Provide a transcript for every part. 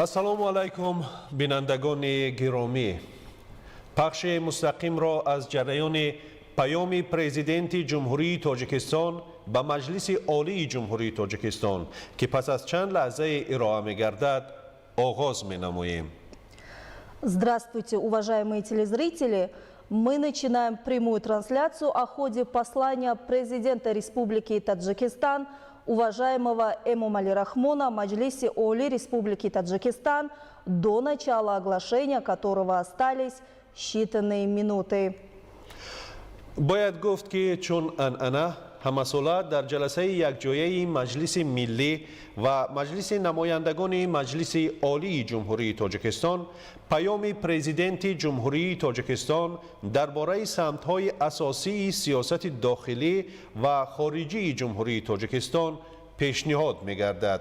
السلام علیکم بینندگان گرامی. پخش مستقیم را از جریان پیام پرزیدنت جمهوری تاجیکستان به مجلس عالی جمهوری تاجیکستان که پس از چند لحظه ارائه می‌گردد آغاز می‌نماییم. Здравствуйте, уважаемые телезрители! Мы начинаем прямую трансляцию о ходе послания президента Республики Таджикистан, уважаемого Эмомали Рахмона, Маджлиси Оли Республики Таджикистан, до начала оглашения которого остались считанные минуты. باید گفت که چون انعنه همساله در جلسه یکجایی مجلس ملی و مجلس نمایندگان مجلس عالی جمهوری تاجیکستان پیام پرزیدنت جمهوری تاجیکستان درباره سمت‌های اساسی سیاست داخلی و خارجی جمهوری تاجیکستان پیشنهاد می‌گردد.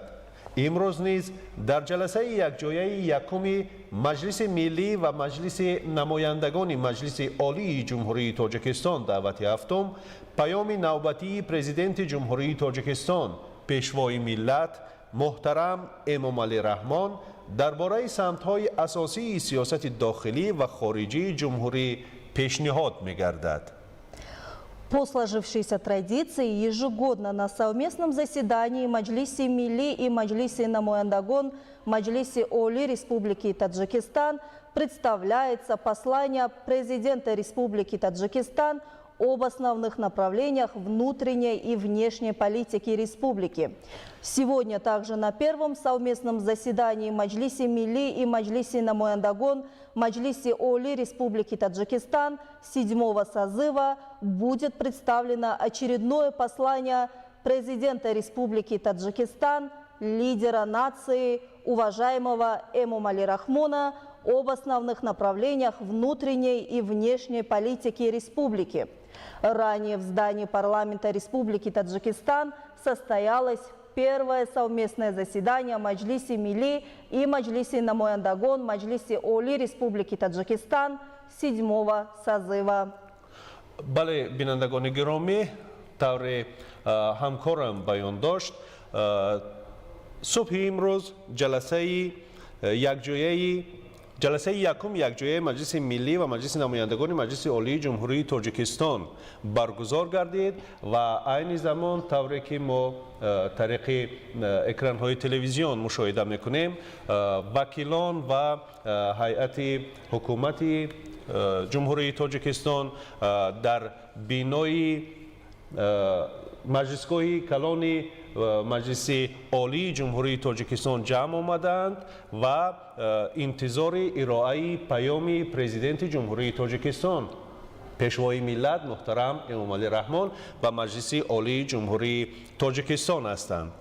امروز نیز در جلسه یکجایی یکم مجلس ملی و مجلس نمایندگان مجلس عالی جمهوری تاجیکستان دعوت هفتم پیام نوبتی پرزیدنت جمهوری تاجیکستان پیشوای ملت محترم امامعلی رحمان درباره سمت‌های اساسی سیاست داخلی و خارجی جمهوری پیشنهاد می‌گردد. По сложившейся традиции, ежегодно на совместном заседании Маджлиси Милли и Маджлиси Намояндагон Маджлиси Оли Республики Таджикистан представляется послание президента Республики Таджикистан об основных направлениях внутренней и внешней политики республики. Сегодня также на первом совместном заседании Маджлиси Милли и Маджлиси Намояндагон Маджлиси Оли Республики Таджикистан 7-го созыва будет представлено очередное послание президента Республики Таджикистан, лидера нации, уважаемого Эмомали Рахмона, об основных направлениях внутренней и внешней политики республики. Ранее в здании парламента Республики Таджикистан состоялось первое совместное заседание Маджлиси Милли и Маджлиси Намояндагон Маджлиси Оли Республики Таджикистан 7-го созыва. بله بینندگان گرامی، طور همکارم بیان داشت. صبح امروز جلسه یکم یکجایی مجلس ملی و مجلس نمایندگان مجلس عالی جمهوری تاجیکستان برگزار گردید و عین زمان طوری که ما طریق اکران های تلویزیون مشاهده میکنیم وکیلان و هیئت حکومت جمهوری تاجیکستان در بینای مجلسگاه کلان مجلس عالی جمهوری تاجیکستان جمع آمدند و انتظار ارائه پیام پرزیدنت جمهوری تاجیکستان پیشوای ملت محترم امامعلی رحمان و مجلس عالی جمهوری تاجیکستان هستند.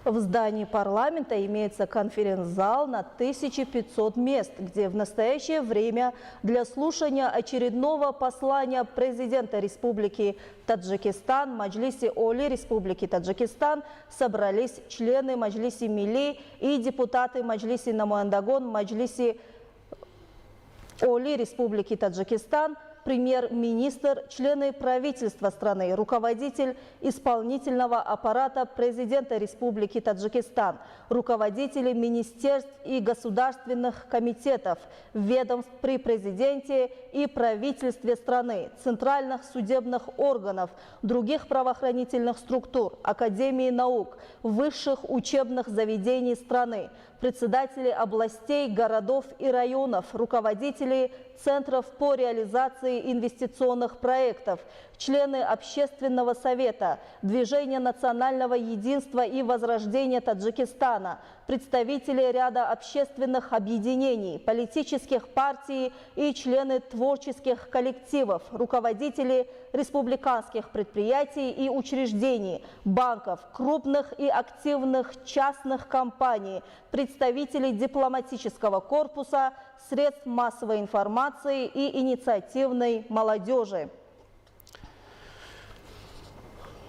В здании парламента имеется конференц-зал на 1500 мест, где в настоящее время для слушания очередного послания президента Республики Таджикистан, Маджлиси Оли Республики Таджикистан собрались члены Маджлиси Милли и депутаты Маджлиси Намояндагон, Маджлиси Оли Республики Таджикистан, премьер-министр, члены правительства страны, руководитель исполнительного аппарата президента Республики Таджикистан, руководители министерств и государственных комитетов, ведомств при президенте и правительстве страны, центральных судебных органов, других правоохранительных структур, академии наук, высших учебных заведений страны, председатели областей, городов и районов, руководители центров по реализации инвестиционных проектов, члены Общественного совета, Движения национального единства и возрождения Таджикистана, представители ряда общественных объединений, политических партий и члены творческих коллективов, руководители республиканских предприятий и учреждений, банков, крупных и активных частных компаний, представители дипломатического корпуса, средств массовой информации и инициативной молодежи.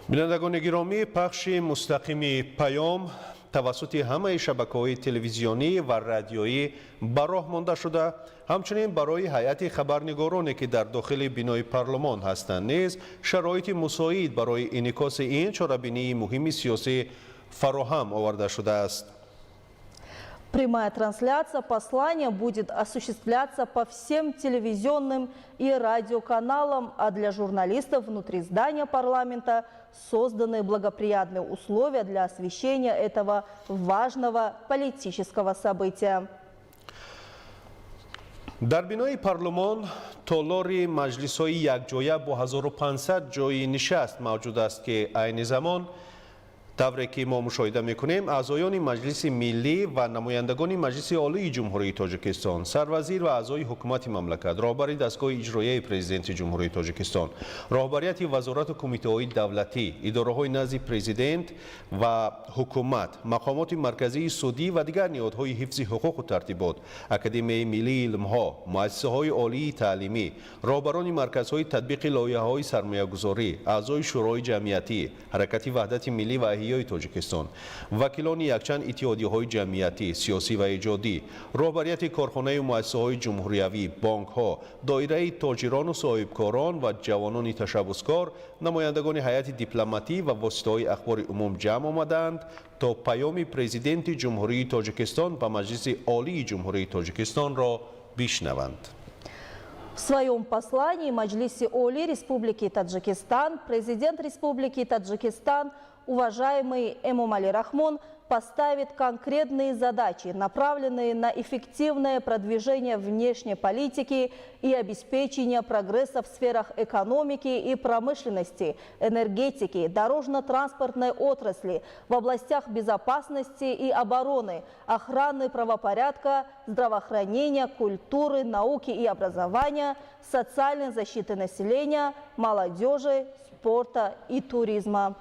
بینندگان گرامی، پخش مستقیم پیام توسط همه شبکه‌های تلویزیونی و رادیویی به راه مانده شده. همچنین برای هیئت خبرنگارانی که در داخل بینای پارلمان هستند نیز شرایط مساعد برای انعکاس این چاره‌بینی مهم سیاسی فراهم آورده شده است. Прямая трансляция послания будет осуществляться по всем телевизионным и радиоканалам, а для журналистов внутри здания парламента созданы благоприятные условия для освещения этого важного политического события. در بینای پارلمان تالار مجلس‌های یکجایه با 1500 جای نشست موجود است که عین زمان طوری که ما مشاهده میکنیم اعضایان مجلس ملی و نمایندگان مجلس عالی جمهوری تاجیکستان، سروزیر و اعضای حکومت مملکت، رهبر دستگاه اجرایی پرزیدنت جمهوری تاجیکستان، رهبریت وزارت و کمیته‌های دولتی، اداره‌های نزد پرزیدنت و حکومت، مقامات مرکزی سودی و دیگر نهادهای حفظ حقوق و ترتیبات، اکادمی ملی علم‌ها، مؤسسه‌های عالی تعلیمی، رهبران مرکزهای تطبیق لایحه‌های سرمایه‌گذاری، اعضای شورای جمعیتی، حرکت وحدت ملی و تاجیکستان، وکیلان یکچند اتحادیه‌های جمعیتی، سیاسی و ایجادی، رهبریت کارخانه و مؤسسه‌های جمهوریوی، بانک‌ها، دایره تاجران و صاحبکاران و جوانان تشبثکار، نمایندگان هیئت دیپلماتی و واسطه‌های اخبار عموم جمع آمدند تا پیام پرزیدنت جمهوری تاجیکستان به مجلس عالی جمهوری تاجیکستان را بشنوند. В своем послании Маджлиси Оли Республики Таджикистан президент Республики Таджикистан, уважаемый Эмомали Рахмон, поставит конкретные задачи, направленные на эффективное продвижение внешней политики и обеспечение прогресса в сферах экономики и промышленности, энергетики, дорожно-транспортной отрасли, в областях безопасности и обороны, охраны правопорядка, здравоохранения, культуры, науки и образования, социальной защиты населения, молодежи, спорта и туризма.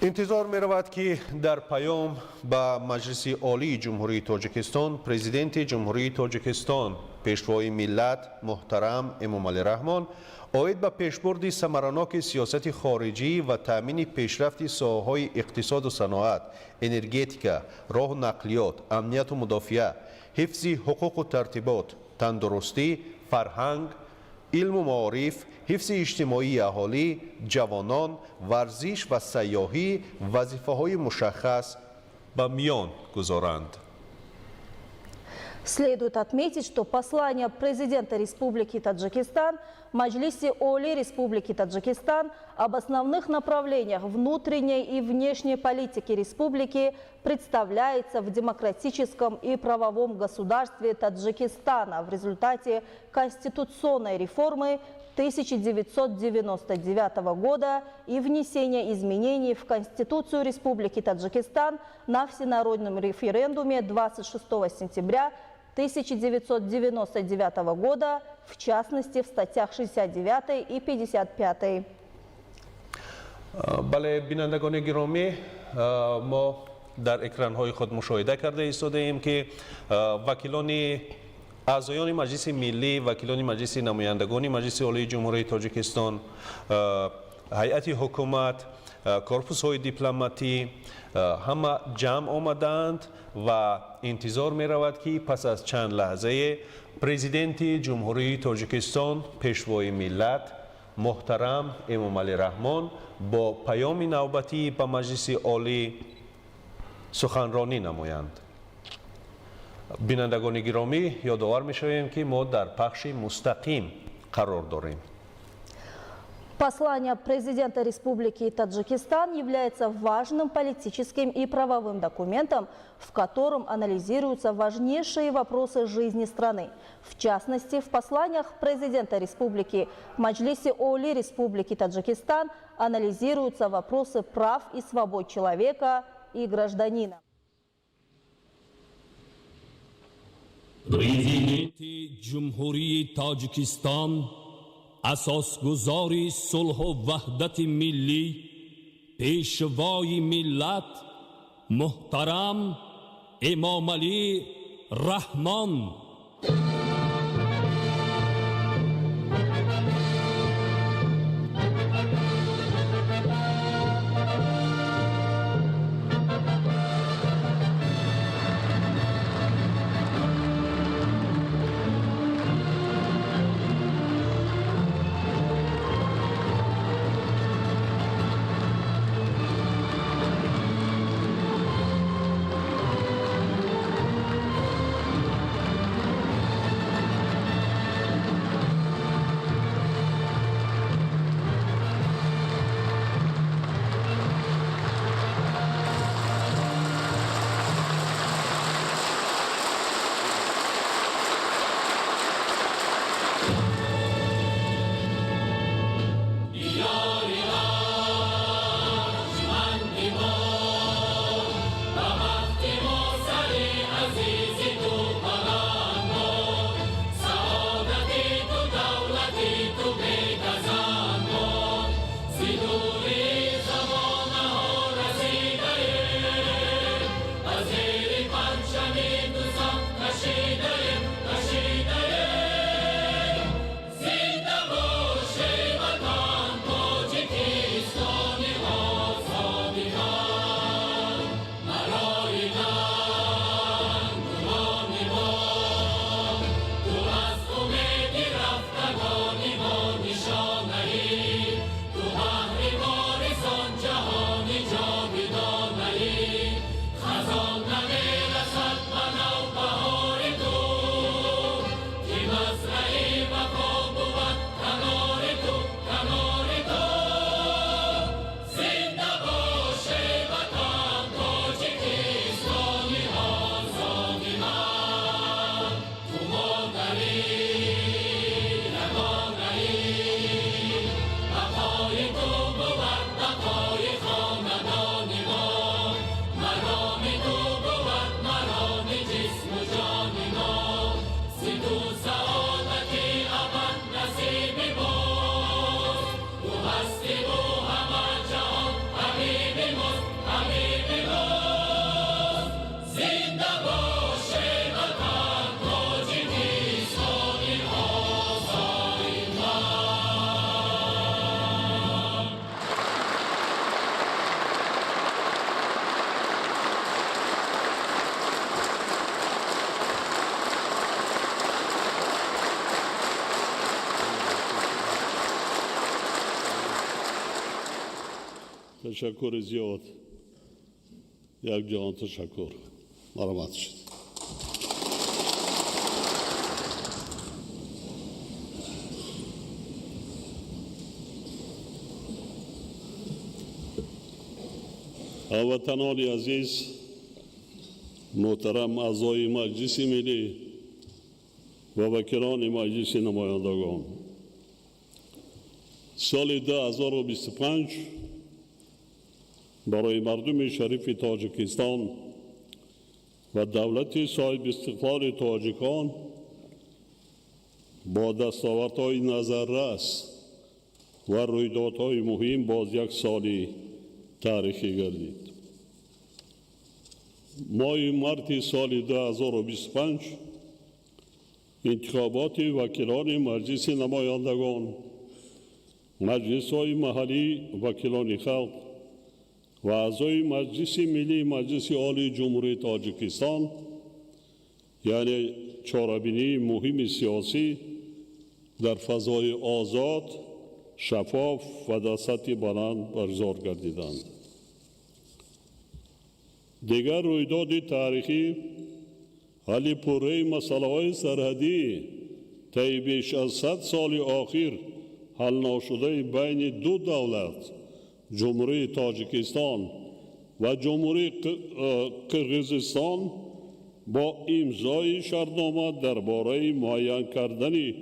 انتظار می رود که در پیام به مجلس عالی جمهوری تاجیکستان پرزیدنت جمهوری تاجیکستان پیشوای ملت محترم امامعلی رحمان عاید به پیشبرد ثمرناک سیاست خارجی و تامین پیشرفت ساحه‌های اقتصاد و صنعت، انرژتیکا، راه و نقلیات، امنیت و مدافعت، حفظ حقوق و ترتیبات، تندرستی، فرهنگ، علم و معارف، حفظ اجتماعی اهالی، جوانان، ورزش و سیاحی وظیفه‌های مشخص به میان گذارند. Следует отметить, что послание президента Республики Таджикистан Маджлиси Оли Республики Таджикистан об основных направлениях внутренней и внешней политики республики представляется в демократическом и правовом государстве Таджикистана в результате конституционной реформы 1999 года и внесения изменений в Конституцию Республики Таджикистан на всенародном референдуме 26 сентября 1999 года, в частности в статьях 69 и 55. بله بینندگان گرامی، ما در اکران‌های خود مشاهده کرده ایستاده‌ایم که وکیلان اعضایان مجلس ملی، وکیلان مجلس نمایندگان مجلس عالی جمهوری تاجیکستان، هیئت حکومت، کورپوس‌های دیپلماتی همه جمع آمدند و انتظار می رود که پس از چند لحظه پرزیدنت جمهوری تاجیکستان پیشوای ملت محترم امامعلی رحمان با پیام نوبتی به مجلس عالی سخنرانی نمایند. بینندگان گرامی، یادآور می شویم که ما در پخش مستقیم قرار داریم. Послание президента Республики Таджикистан является важным политическим и правовым документом, в котором анализируются важнейшие вопросы жизни страны. В частности, в посланиях президента Республики Маджлиси Оли Республики Таджикистан анализируются вопросы прав и свобод человека и гражданина. Президент Джумхурии Таджикистан اساسگذاری صلح و وحدت ملی، پیشوای ملت محترم امامعلی رحمان تشکر زیاد. یک جهان تشکر. مرحمت شد. هموطنان عزیز، محترم اعضای مجلس ملی و وکیلان مجلس نمایندگان، سال 2025 برای مردم شریف تاجیکستان و دولت صاحب استقلال تاجیکان با دستاوردهای نظررس و رویدادهای مهم باز یک سال تاریخی گردید. ماه مارس سال 2025 انتخابات وکیلان مجلس نمایندگان، مجلس‌های محلی وکیلان خلق و اعضای مجلس ملی مجلس عالی جمهوری تاجیکستان، یعنی چهاربینی مهم سیاسی در فضای آزاد، شفاف و در سطح بلند برگزار گردیدند. دیگر رویداد تاریخی حل پره مسائل سرحدی طی بیش از 100 سال آخر حل نشده بین دو دولت، جمهوری تاجیکستان و جمهوری قرقیزستان، با امضای شرطنامه درباره معین کردن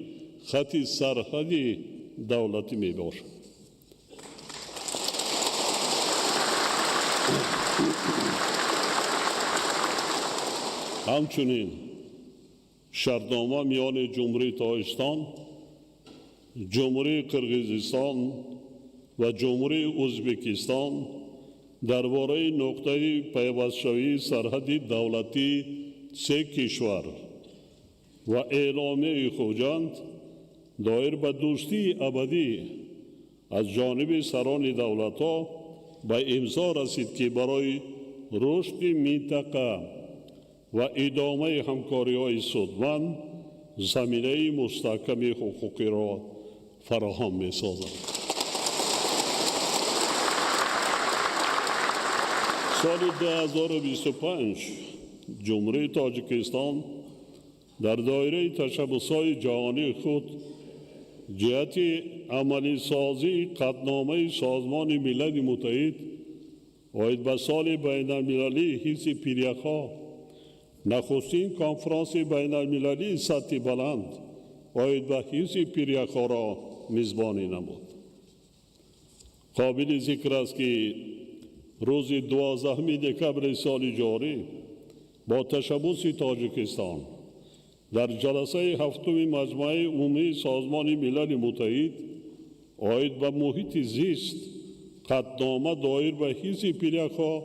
خط سرحدی دولتی می باشد. همچنین شرطنامه میان جمهوری تاجیکستان، جمهوری قرقیزستان و جمهوری ازبکستان درباره نقطه پیوستشوی سرحدی دولتی سه کشور و اعلامیه خوجند دایر به دوستی ابدی از جانب سران دولت‌ها به امضا رسید که برای رشد منطقه و ادامه همکاری‌های سودمند زمینه مستحکم حقوقی را فراهم می‌سازد. سال 2025 جمهوری تاجیکستان در دایره تشبس‌های جهانی خود جهت عملی سازی قطعنامه سازمان ملل متحد آید به سال بین المللی حفظ پیریخ‌ها، نخستین کنفرانس بین المللی سطح بلند آید به حفظ پیریخ‌ها را میزبانی نمود. قابل ذکر است که روز 12 دکمبر سال جاری با تشبس تاجیکستان در جلسه هفتم مجمع عمومی سازمان ملل متحد آید به محیط زیست قطعنامه دایر به حفظ پیریخ‌ها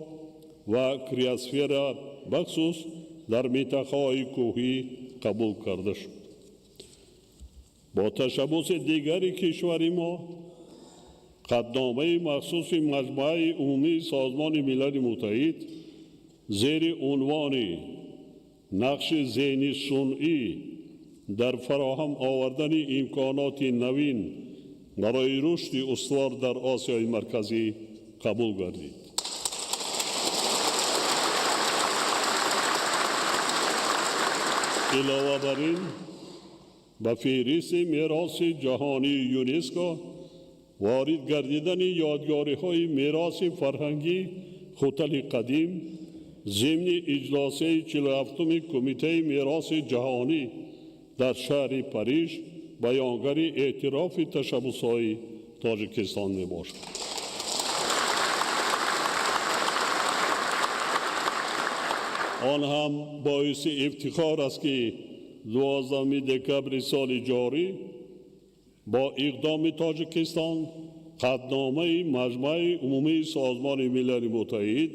و کریوسفر بخصوص در منطقه‌های کوهی قبول کرده شد. با تشبس دیگری کشور ما قطعنامه مخصوص مجمع عمومی سازمان ملل متحد زیر عنوان نقش ذهنی صنعی در فراهم آوردن امکانات نوین برای رشد استوار در آسیای مرکزی قبول گردید. علاوه بر این به فهرست میراث جهانی یونسکو وارد گردیدن یادگاری‌های میراث فرهنگی هتل قدیم ضمن اجلاس 47 کمیته میراث جهانی در شهر پاریس بیانگر اعتراف تشبس‌های تاجیکستان میباشد. آن هم باعث افتخار است که 12 دکمبر سال جاری با اقدام تاجیکستان قطعنامه مجمع عمومی سازمان ملل متحد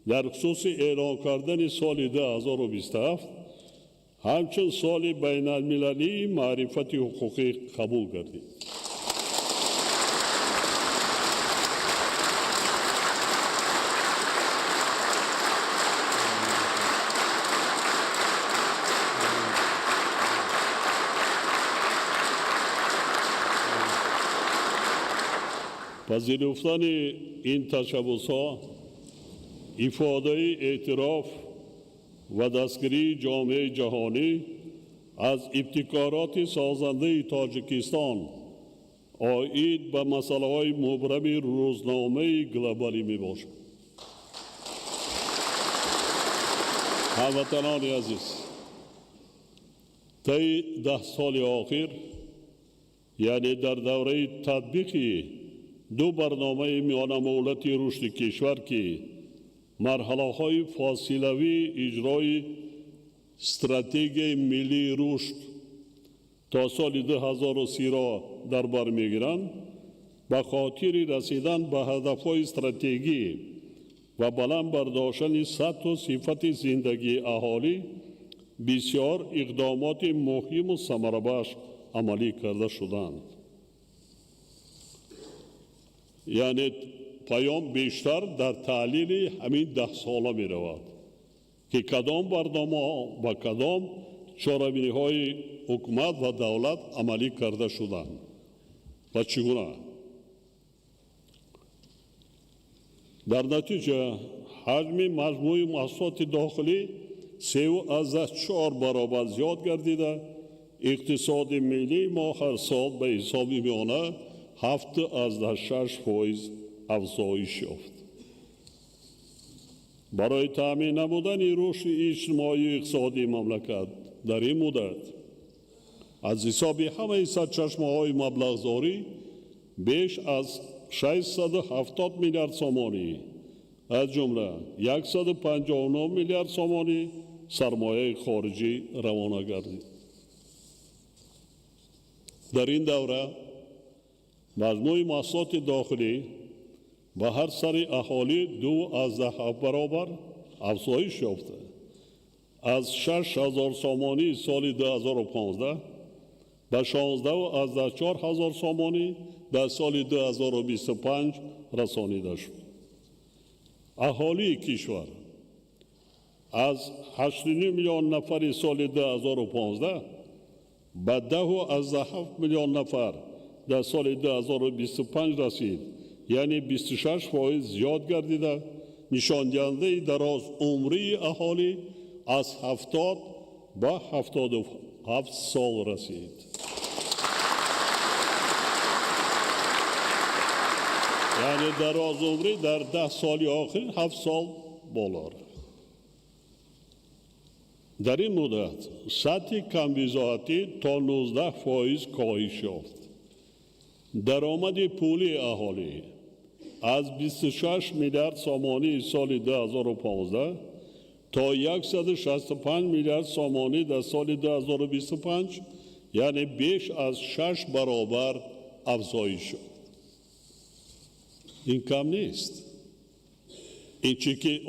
در خصوص اعلان کردن سال 2027 همچون سال بین المللی معرفت حقوقی قبول گردید. پذیرفتن این تشبس‌ها ifade اعتراف و دستگیری جامعه جهانی از ابتکارات سازنده تاجیکستان آید به مسائل مبرم روزنامه گلوبالی می باشد. هموطنان عزیز، طی 10 سال آخر، یعنی در دوره تطبیق دو برنامه میان مولتی رشد کشور که مرحله های فاصلوی اجرای استراتژی ملی رشد تا سال 2030 را در بر میگیرند، به خاطر رسیدن به هدفهای استراتژی و بلند برداشتن سطح و صفت زندگی اهالی بسیار اقدامات مهم و ثمره بخش عملی کرده شدند. یعنی پیام بیشتر در تحلیل همین 10 ساله می رود که کدام برنامه و کدام چاره‌بینی های حکومت و دولت عملی کرده شدند و چگونه. در نتیجه حجم مجموع محصولات داخلی 3.4 برابر زیاد گردیده، اقتصاد ملی ما هر سال به حساب میانه 7.6% افزایش یافت. برای تامین نمودن رشد اجتماعی و اقتصادی مملکت در این مدت از حساب همه سرچشمه‌های مبلغ‌زاری بیش از 670 میلیارد سومانی از جمله 159 میلیارد سومانی سرمایه خارجی روانه گردید. در این دوره مجموع محصولات داخلی به هر سر اهالی 2.7 برابر افزایش یافته، از 6,000 سومانی سال 2015 به 16,400 سومانی در سال 2025 رسانیده شد. اهالی کشور از 8.5 میلیون نفر سال 2015 به 10.7 میلیون نفر در سال 2025 رسید، یعنی 26% زیاد گردیده. نشان دهنده دراز عمری اهالی از 70 به 77 سال رسید. یعنی دراز عمری در 10 سال آخر 7 سال بالا رفت. در این مدت سطح کمبیزاتی تا 19% کاهش یافت. درآمد پولی اهالی از 26 میلیارد سومانی سال 2015 تا 165 میلیارد سومانی در سال 2025، یعنی بیش از 6 برابر افزایش شد. این کم نیست. این چیزی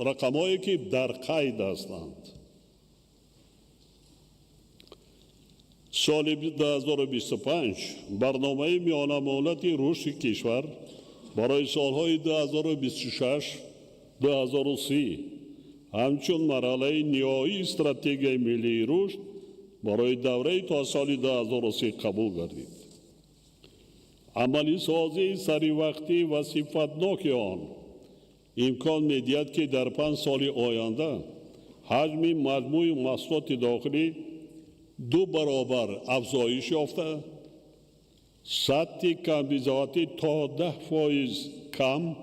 رقمایی که در قید هستند. سال 2025 برنامه میانه مولتی رشد کشور برای سالهای 2026-2030 همچون مرحله نهایی استراتژی ملی رشد برای دوره تا سال 2030 قبول گردید. عملی سازی سری وقتی و صفتناک آن امکان می‌دهد که در 5 سال آینده حجم مجموع محصولات داخلی 2 برابر افزایش یافته، سطح کمبیزاتی تا 10% کم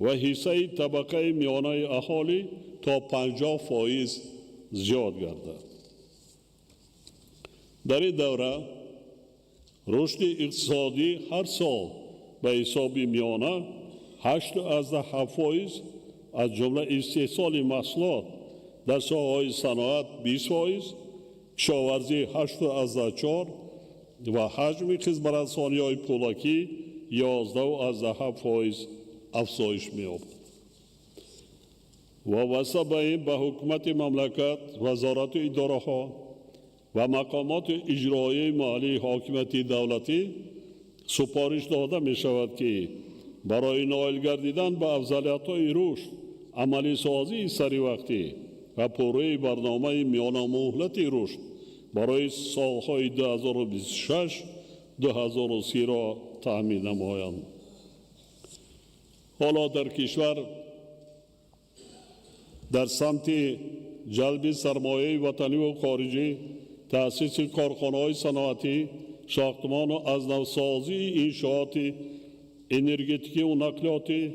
و حصه طبقه میانه اهالی تا 50% زیاد گردد. در این دوره رشد اقتصادی هر سال به حساب میانه 8.7% از جمله استحصال محصولات در ساحه‌های صنعت 20%، کشاورزی 8.4% و حجم خدمت‌رسانی‌های پولکی 11.7% افزایش می‌یابد. وابسته به این به حکومت مملکت، وزارت اداره‌ها و مقامات اجرایی محلی حاکمیت دولتی سپارش داده می شود که برای نائل گردیدن به افضلیت‌های رشد، عملی سازی سری وقتی و پروژه برنامه میانه مهلتی رشد برای سالهای 2030 را تأمین نمایند. حالا در کشور در سمت جلب سرمایه وطنی و خارجی، تأسیس کارخانه‌های صنعتی، ساختمان و از نوسازی انشاءات انرژتیکی و نقلیاتی،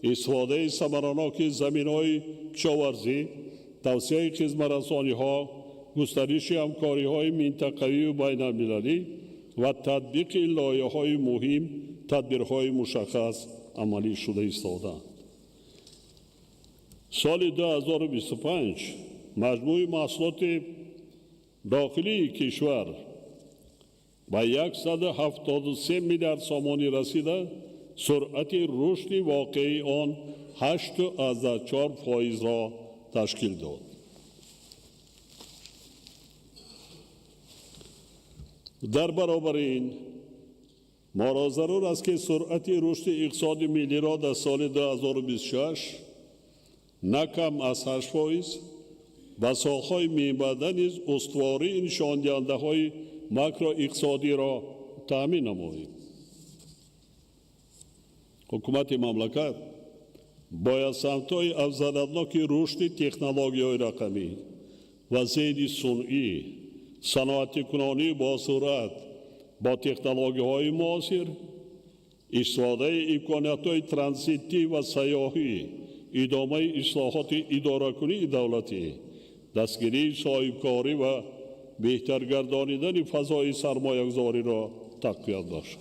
استفاده ثمرناک زمین‌های کشاورزی، توسعه خدمت‌رسانی‌ها، گسترش همکاری‌های منطقه‌ای و بین‌المللی و تطبیق لایحه‌های مهم، تدبیرهای مشخص عملی شده ایستادند. سال 2025 مجموع محصولات داخلی کشور به 173 میلیارد سامانی رسیده، سرعت رشد واقعی آن 8.4% را تشکیل داد. در برابر این ما را ضرور است که سرعت رشد اقتصاد ملی را در سال 2026 نه کم از 8% و سالهای می‌آینده نیز استواری نشان دهنده‌های ماکرو اقتصادی را تأمین نماییم. حکومت مملکت باید سمت‌های افزایش‌یابی رشد تکنولوژی‌های رقمی و ذهن صنعی، صنعت کنانی با سرعت با تکنولوژی‌های معاصر، استفاده امکانات‌های ترانزیتی و سیاحی، ادامه اصلاحات اداره‌کنی دولتی، دستگیری صاحبکاری و بهتر گردانیدن فضای سرمایه‌گذاری را تقویت بخشد.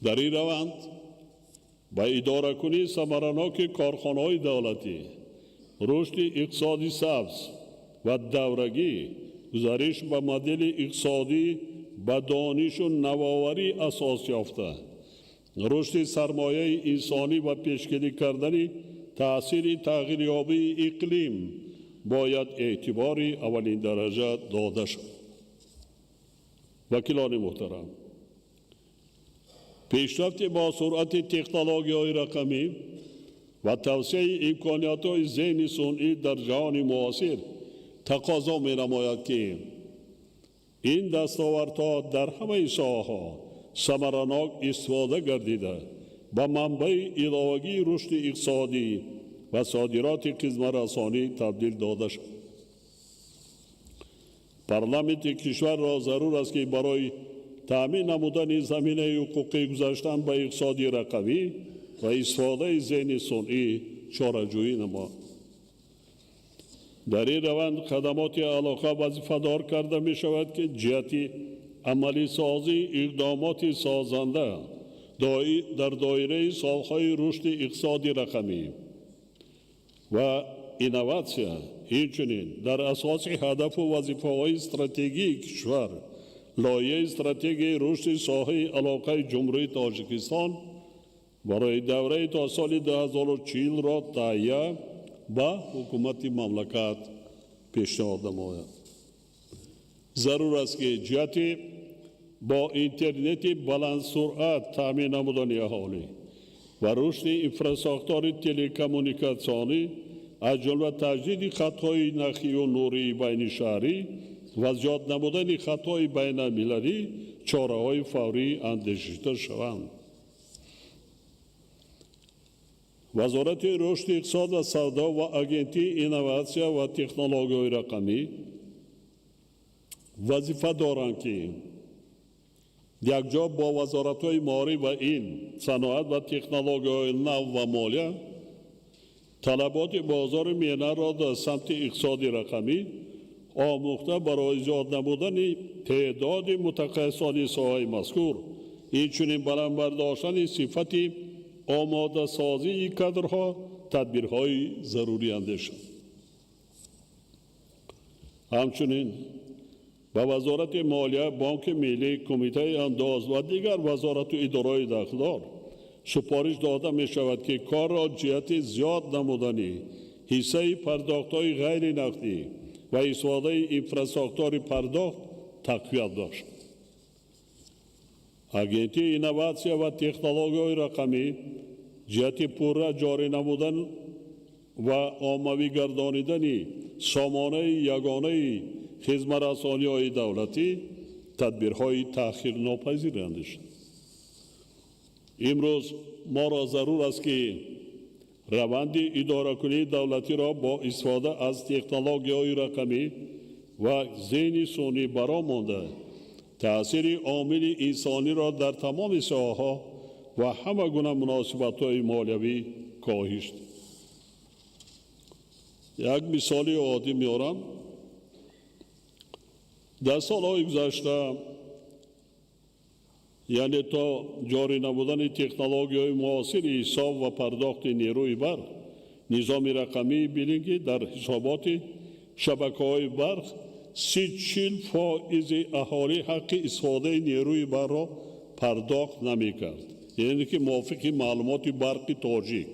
در این روند با اداره‌کنی ثمرناک کارخانه‌های دولتی، رشد اقتصادی سبز و دورگی، گزارش به مدل اقتصادی با دانش و نوآوری اساس یافته، رشد سرمایه انسانی و پیشگیری کردن تأثیر تغییریابی اقلیم باید اعتبار اولین درجه داده شد. وکیلان محترم، پیشرفت با سرعت تکنولوژی‌های رقمی و توسعه امکانات‌های ذهن صنعی در جهان معاصر تقاضا می‌نماید که این دستاوردها در همه ساحه‌ها ثمرناک استفاده گردیده به منبع علاوه‌ای رشد اقتصادی و صادرات خدمت‌رسانی تبدیل داده شد. پارلمانت کشور را ضرور است که برای تأمین نمودن زمینه حقوقی گذاشتن به اقتصادی رقمی و استفاده ذهن صنعی چاره‌جویی نماید. در این روند خدمات علاقه وظیفه‌دار کرده می شود که جهت عملی سازی اقدامات سازنده در دایره سالهای رشد اقتصادی رقمی و اینوواسیون، همچنین در اساس هدف و وظیفه‌های استراتژیک کشور، لایحه استراتژی رشد ساحه علاقه جمهوری تاجیکستان برای دوره تا سال 2040 را تهیه با حکومت مملکت پیشنهاد نماید. ضرور است که جهت با اینترنت بلند سرعت تامین نمودن اهالی و رشد انفراستراکچور تلکمونیکاسیونی از جمله تجدید خطهای نخی و نوری بین شهری و زیاد نمودن خطهای بین المللی چاره‌های فوری اندیشیده شوند. وزارت رشد اقتصاد و سودا و آژانسی اینوواسیون و تکنولوژی رقمی وظیفه دارند که یکجا با وزارت‌های مالی و این صنعت و تکنولوژی نو و مالیه طلبات بازار میانه را در سمت اقتصاد رقمی آموخته برای زیاد نمودن تعداد متخصصان ساحه مذکور، همچنین بلند برداشتن صفت آماده سازی کادرها تدبیرهای ضروری اندیشید. همچنین به وزارت مالیه، بانک ملی، کمیته انداز و دیگر وزارت و اداره‌های داخلدار سپارش داده می شود که کار را جهت زیاد نمودن حصه پرداخت‌های غیر نقدی و استفاده انفراستراکچور پرداخت تقویت بخشد. آژانسی اینوواسیون و تکنولوژی رقمی جهت پورا جاری نمودن و عمومی گردانیدن سامانه یگانه خدمت‌رسانی‌های دولتی тадбирҳои таъхирнопазирандаш. имрӯз моро зарур аст ки раванди идоракунии давлатиро бо истифода аз технологияҳои рақамӣ ва зеҳни сунъӣ баромонда таъсири омили инсониро дар тамоми соҳаҳо ва ҳама гуна муносибатҳои молиявӣ коҳиш. як мисоли оддӣ меорам. дар солҳои гузашта яъне то ҷорӣ намудани технологияҳои муосири ҳисоб ва пардохти нерӯи барқ, низоми рақамии билингӣ дар ҳисоботи шабакаҳои барқ 30-40% аҳолӣ ҳаққи истифодаи нерӯи барқро пардохт намекард. яъне ки мувофиқи маълумоти барқи тоҷик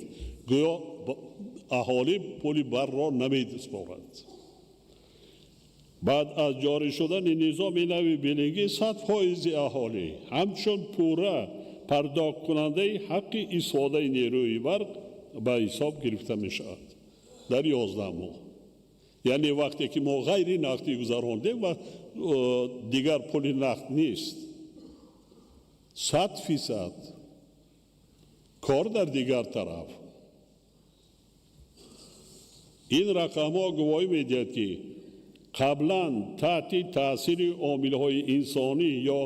гӯё аҳолӣ пули барқро намедиспорад. баъд аз ҷорӣ шудани низоми нави билингӣ 100% аҳолӣ ҳамчун пурра пардохткунандаи ҳаққи истифодаи нерӯи барқ ба ҳисоб гирифта мешавад дар 11 моҳ. яъне вақте ки мо ғайри нақдӣ гузарондем ва дигар пули нақд нест, 100% кор дар дигар тараф. ин рақамҳо гувоҳӣ медиҳад ки қаблан таҳти таъсири омилҳои инсонӣ ё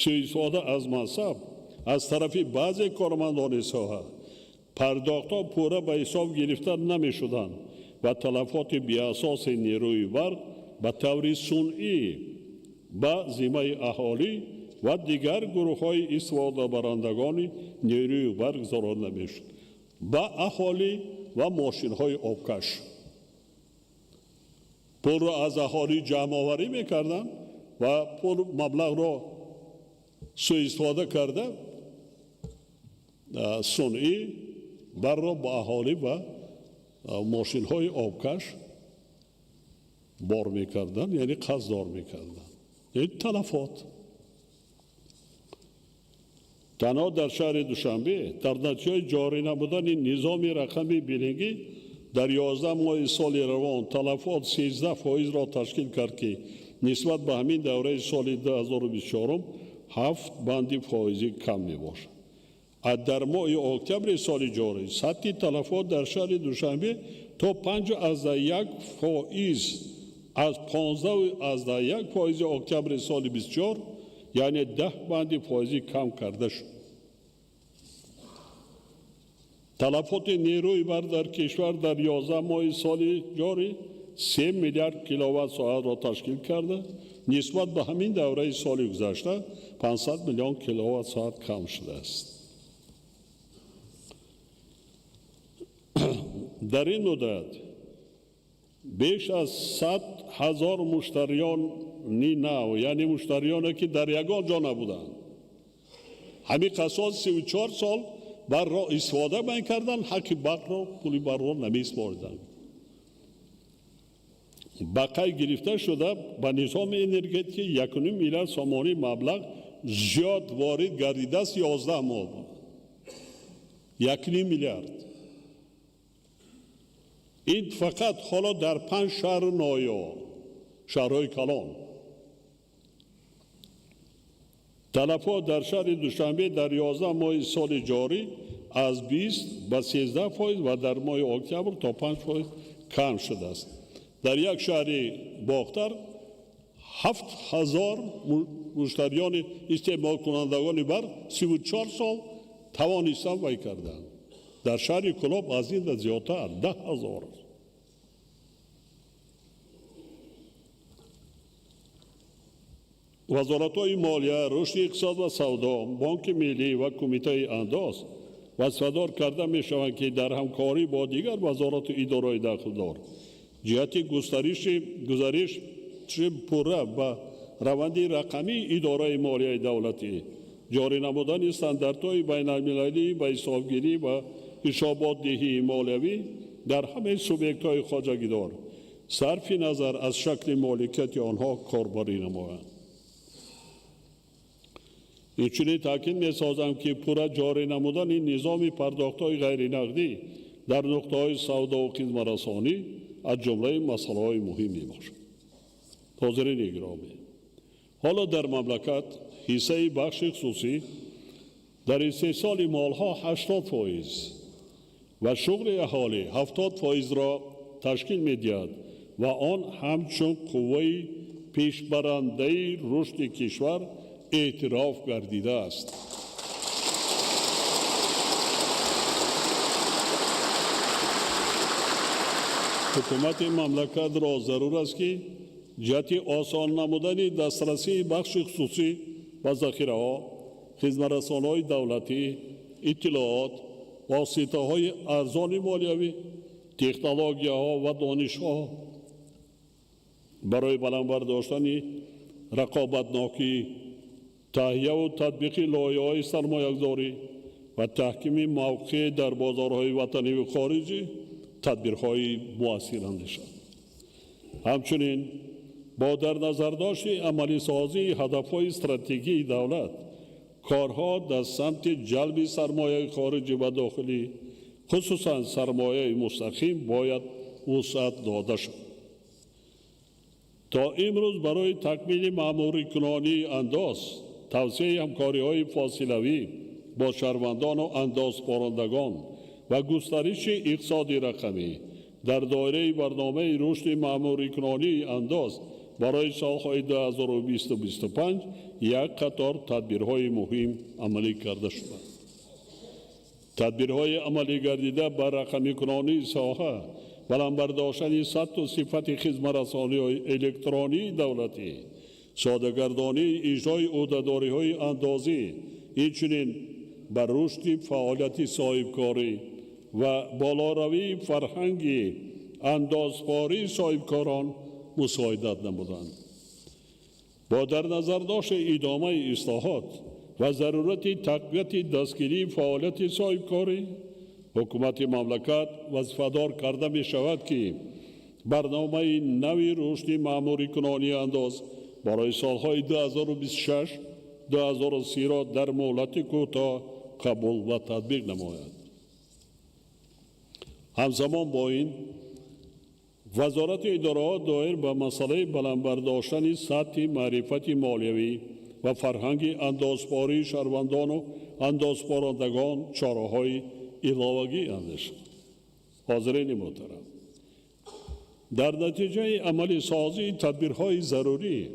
суистифода аз мансаб аз тарафи баъзе кормандони соҳа пардохтҳо пурра ба ҳисоб гирифта намешуданд ва талафоти беасоси нерӯи барқ ба таври сунъӣ ба зиммаи аҳолӣ ва дигар гурӯҳҳои истифодабарандагони нерӯи барқ гузаронида мешуд, ба аҳолӣ ва мошинҳои обкаш. пулро аз аҳолӣ ҷамъоварӣ мекарданд ва пул маблағро суистифода карда сунъӣ барро ба аҳолӣ ва мошинҳои обкаш бор мекарданд, яъне қарздор мекарданд. яъне талафот. танҳо дар шаҳри Душанбе дар натиҷаи ҷорӣ намудани низоми рақами билингӣ дар 11 моҳи соли равон талафот 13% ташкил кард ки нисбат ба ҳамин давраи соли 2024 7 банди фоизӣ кам мебошад. дар моҳи октябри соли ҷорӣ сатҳи талафот дар шаҳри Душанбе то 5.1% аз 15.1% октябри соли 24 яъне 10 банди фоизӣ кам карда шуд. талафоти нерӯи барқ дар кишвар дар 11 моҳи соли ҷорӣ 3 миллиард киловатт-соатро ташкил карда нисбат ба ҳамин давраи соли гузашта 500 миллион киловатт-соат кам шудааст. дар ин муддат беш аз 100,000 муштариёни нав, яъне муштариёне ки дар ягон ҷо набуданд, ҳамин қасос 34 сол барқро истифода мекарданд, ҳаққи барқро пули барқро намеспориданд. ба қайд гирифта шуда ба низоми энергетикӣ 1.5 миллиард сомонӣ маблағ зиёд ворид гардидааст. 11 моҳ 1.5 миллиард. ин фақат ҳоло дар 5 шаҳр ноё, шаҳрҳои калон. талафот дар шаҳри Душанбе дар 11 моҳи соли ҷорӣ аз 20 ба 13% ва дар моҳи октябр то 5% кам шудааст. дар як шаҳри бохтар 7,000 муштариёни истеъмолкунандагони барқ 34 сол тавонистанд вай карданд. дар шаҳри Кӯлоб аз ин да зиёдтар 10,000. вазоратҳои молия, рушди иқтисод ва савдо, бонки миллӣ ва кумитаи андоз вазифадор карда мешаванд ки дар ҳамкорӣ бо дигар вазорату идораҳои дахлдор ҷиҳати гузариш пурра ба раванди рақамии идораи молияи давлатӣ, ҷорӣ намудани стандартҳои байналмилалӣ ба ҳисобгирӣ ва ҳисоботдиҳии молиявӣ дар ҳамаи субъектҳои хоҷагидор сарфи назар аз шакли моликияти онҳо корбарӣ намоянд. инчунин таъкид месозам ки пурра ҷорӣ намудани низоми пардохтҳои ғайринақдӣ дар нуқтаҳои савдову хизматрасонӣ аз ҷумлаи масъалаҳои муҳим мебошад. ҳозирини гиромӣ, حالا در مملکت حصه بخش خصوصی در این 3 سال مالها 80% و شغل اهالی 70% را تشکیل می‌دهد و آن همچون قوه پیشبرنده رشد کشور اعتراف گردیده است. حکومت مملکت را ضرور است که جهت آسان نمودن دسترسی بخش خصوصی و ذخیره‌ها، خدمت‌رسان‌های دولتی، اطلاعات، واسطه‌های ارزان مالیوی، تکنولوژی‌ها و دانش‌ها برای بلند برداشتن رقابتناکی، تهیه و تطبیق لایحه‌های سرمایه‌گذاری و تحکیم موقع در بازارهای وطنی و خارجی تدبیرهای مؤثر اندیشد. همچنین با در نظر داشت عملی سازی هدفهای استراتژیک دولت، کارها در سمت جلب سرمایه خارجی و داخلی، خصوصا سرمایه مستقیم، باید وسعت داده شد. تا امروز برای تکمیل مأموری کنانی انداز، توسعه همکاری‌های فاصله‌ای با شهروندان و اندازپارندگان و گسترش اقتصادی رقمی در دایره برنامه رشد مأموری کنانی انداز برای سالهای 2020-2025 یک قطار تدبیرهای مهم عملی کرده شده. تدبیرهای عملی گردیده بر رقمی کنانی ساحه، بلند برداشتن سطح و صفت خدمت‌رسانی الکترونی دولتی، ساده‌گردانی اجرای عهده‌داری‌های اندازی، اینچنین بر رشد فعالیت صاحبکاری و بالاروی فرهنگی اندازپاری صاحبکاران مساعدت نمودند. با در نظر داشت ادامه اصلاحات و ضرورت تقویت دستگیری فعالیت صاحبکاری، حکومت مملکت وظیفه‌دار کرده می شود که برنامه نوی رشد مأموری کنانی انداز برای سالهای 2026-2030 را در مهلت کوتاه قبول و تطبیق نماید. همزمان با این وزارت ادارات دایر به مسئله بلند برداشتن سطح معرفت مالیوی و فرهنگ اندازپاری شهروندان و اندازپارندگان چاره‌های علاوه‌ای اندیشد. حاضرین محترم، در نتیجه عملی سازی تدبیرهای ضروری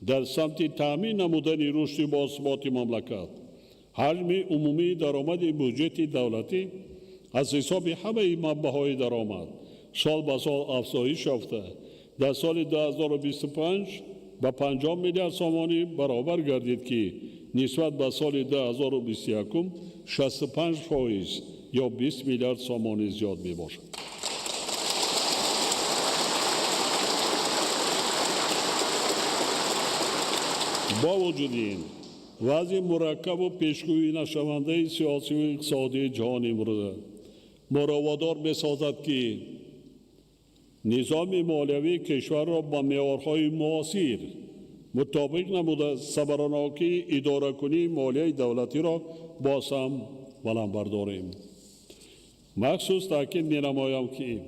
در سمت تأمین نمودن رشد باثبات مملکت، حجم عمومی درآمد بودجه دولتی از حساب همه منبع‌های درآمد سال به سال افزایش یافته در سال 2025 به 50 میلیارد سامانی برابر گردید که نسبت به سال 2021 65% یا 20 میلیارد سامانی زیاد می باشد. با وجود این وضع مرکب و پیشگویی نشونده سیاسی و اقتصادی جهان امروز ما را وادار می‌سازد که نظام مالیوی کشور را با معیارهای معاصر مطابق نموده صبراناکی اداره کنی مالیه دولتی را باز هم بلند برداریم. مخصوص تاکید می‌نمایم که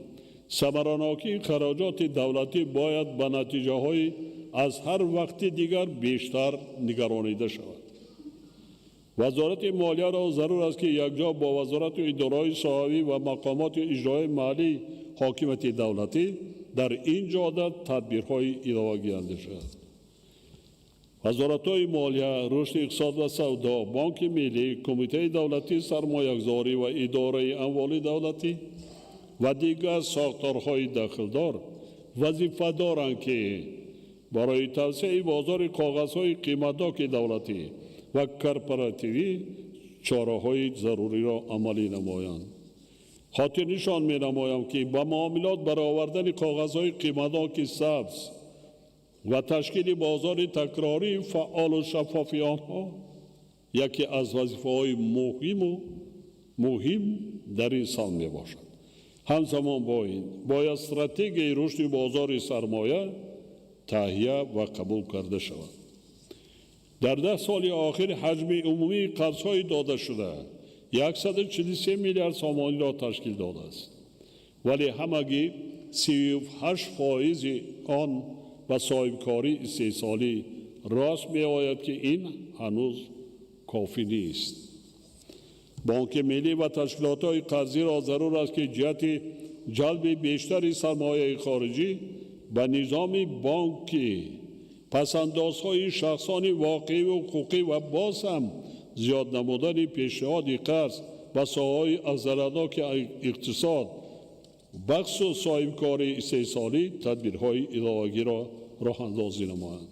صبراناکی خراجات دولتی باید به نتیجه‌های از هر وقت دیگر بیشتر نگرانیده شود. وزارت مالیه را ضرور است که یکجا با وزارت اداره‌های ساحوی و مقامات اجرایی محلی حاکمیت دولتی در این جهت تدبیرهای علاوه‌ای اندیشد. وزارت‌های مالیه، رشد اقتصاد و سودا، بانک ملی، کمیته دولتی سرمایه‌گذاری و اداره اموال دولتی و دیگر ساختارهای داخلدار وظیفه دارند که برای توسعه بازار کاغذهای قیمتناک دولتی و کارپوراتیوی چاره‌های ضروری را عملی نمایند. خاطر نشان می‌نمایم که با معاملات برآوردن کاغذهای قیمتناک سبز و تشکیل بازار تکراری فعال و شفاف آنها یکی از وظیفه‌های مهم در این سال میباشد. همزمان با این باید استراتژی رشد بازار سرمایه تهیه و قبول کرده شود. در 10 سال آخر حجم عمومی قرض‌های داده شده 143 میلیارد سامانی را تشکیل داده است، ولی همگی 38% آن به صاحبکاری استحصالی راست می‌آید که این هنوز کافی نیست. بانک ملی و تشکیلات‌های قرضی را ضرور است که جهت جلب بیشتر سرمایه خارجی به نظام بانکی پس‌اندازهای شخصانی واقعی و حقوقی و باز هم زیاد نمودن پیشنهاد قرض و ساحه‌های عرضه‌ناک اقتصاد بخش و صاحبکاری 3 سالی تدبیرهای علاوه‌ای را راه اندازی نمایند.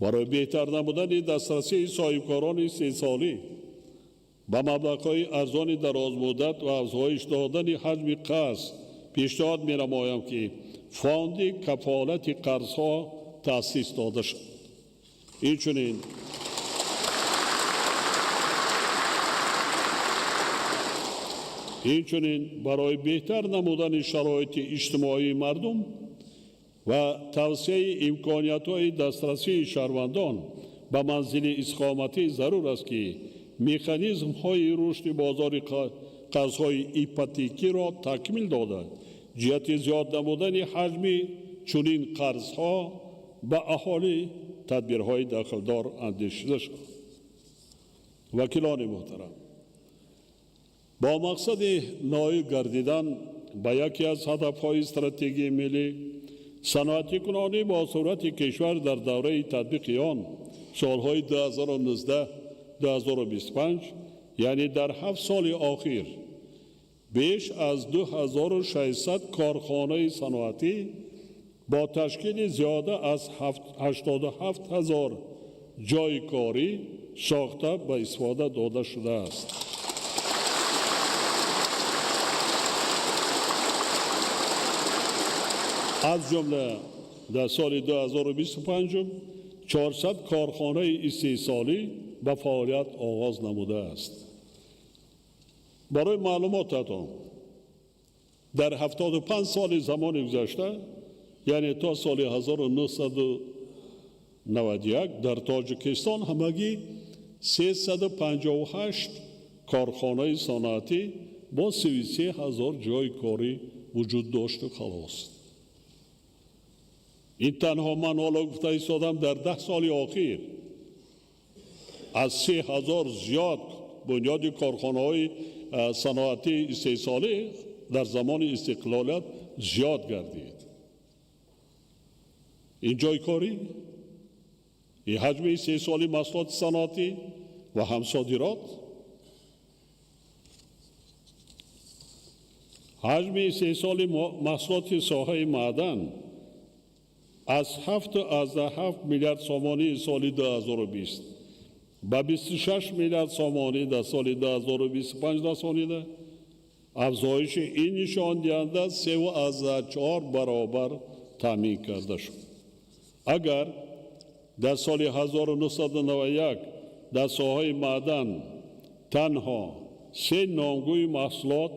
برای بهتر نمودن دسترسی صاحبکاران 3 سالی به مبلغ‌های ارزان دراز مدت و افزایش دادن حجم قرض پیشنهاد می‌نمایم که فاند کفالت قرض‌ها تأسیس داده شد. اینچنین برای بهتر نمودن شرایط اجتماعی مردم و توسعه امکانیت‌های دسترسی شهروندان به منزل استقامتی ضرور است که مکانیزم‌های رشد بازار قرض‌های ایپوتیکی را تکمیل داده جهت زیاد نمودن حجم چنین قرض‌ها به اهالی تدبیرهای داخلدار اندیشیده شد. وکیلان محترم، با مقصد نائل گردیدن به یکی از هدف‌های استراتژی ملی صنعتی کنانی با صورت کشور در دوره تطبیق آن سالهای 2019-2025 یعنی در 7 سال اخیر بیش از 2600 کارخانه صنعتی با تشکیل زیاده از 87,000 جای کاری ساخته به استفاده داده شده است. از جمله در سال 2025 400 کارخانه استحصالی به فعالیت آغاز نموده است. برای معلوماتتان در 75 سال زمان گذشته یعنی تا سال 1991 در تاجیکستان همگی 358 کارخانه صنعتی با 33,000 جای کاری وجود داشت و خلاص. این تنها من حالا گفته ایستادم در 10 سال اخیر از 3,000 زیاد بنیاد کارخانه‌های صنعتی استحصالی در زمان استقلالیت زیاد گردید. این جای کاری، این حجم استحصالی محصولات صنعتی و همصادرات، حجم استحصال محصولات ساحه معدن از 7 میلیارد سومانی سال 2020 به 26 میلیارد سومانی در سال 2025 رسانیده، افزایش این نشان دهنده 3.4 برابر تامین کرده شد. اگر در سال 1991 در ساحه معدن تنها 3 نامگوی محصولات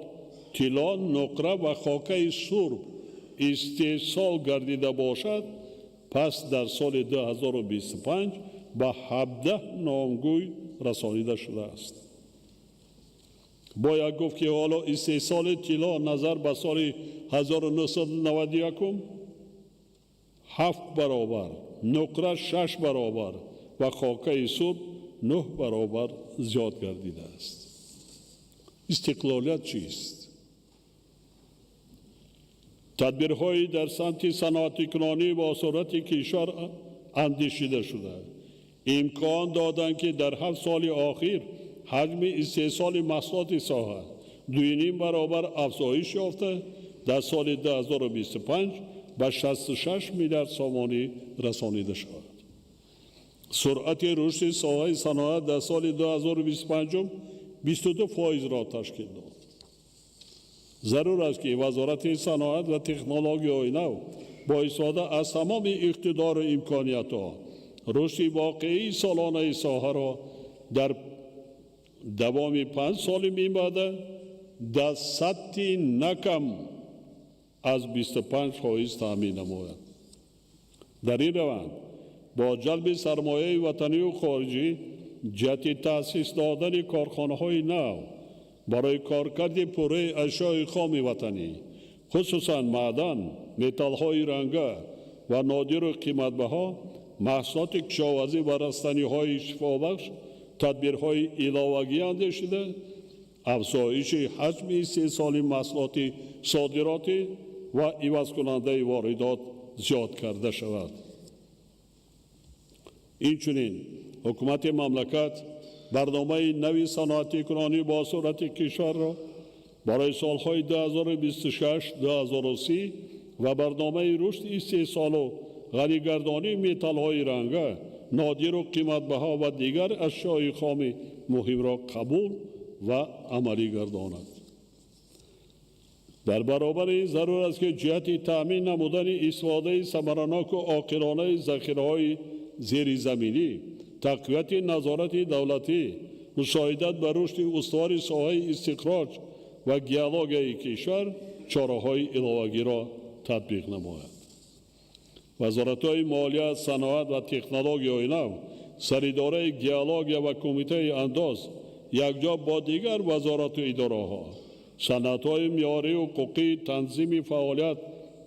طلا، نقره و خاکه سرب استحصال گردیده باشد، پس در سال 2025 به 17 نامگوی رسانیده شده است. باید گفت که حالا استحصال طلا نظر به سال 1991 7 برابر، نقره 6 برابر و خاکه سرب 9 برابر زیاد گردیده است. استقلالیت چیست؟ تدبیرهایی در سمت صنعتی کنانی با صورت کشور اندیشیده شده امکان دادند که در 7 سال اخیر حجم استحصال محصولات ساحه 2.5 برابر افزایش یافته در سال 2025 به 66 میلیارد سومانی رسانیده شد. سرعت رشد ساحه صنعت در سال 2025 22% را تشکیل داد. ضرور است که وزارت صنعت و تکنولوژی نو با استفاده از تمام اقتدار و امکانیت‌ها رشد واقعی سالانه ساحه را در دوام 5 سال می‌باشد در سطحی نکم از 25% تامین نماید. در این روند با جلب سرمایه وطنی و خارجی جهت تأسیس دادن کارخانه‌های نو برای کارکرد پوره اشیاء خام وطنی خصوصا معدن، متال‌های رنگه و نادر و قیمت‌بها، محصولات کشاورزی و رستنی‌های شفابخش، تدبیرهای علاوه‌ای اندیشیده، افزایش حجم استحصال محصولات صادراتی و عوض کننده واردات زیاد کرده شود. اینچنین حکومت مملکت برنامه نوی صنعتی کنانی با صورت کشور را برای سالهای 2026-2030 و برنامه رشد استحصال و غنیگردانی متال‌های رنگه، نادر و قیمت‌بها و دیگر اشیاء خام مهم را قبول و عملی گرداند. در برابر این ضرور است که جهت تأمین نمودن استفاده ثمرناک و عاقلانه ذخیره‌های زیرزمینی، تقویت نظارت دولتی، مساعدت بر رشد استوار ساحه استخراج و گیالاگ کشور چاره‌های علاوه‌ای را تطبیق نماید. وزارت‌های مالیه، صنعت و تکنولوژی نو، سریداره گیالاگ و کمیته انداز یکجا با دیگر وزارت و اداره‌ها سندهای معیاری و حقوقی تنظیم فعالیت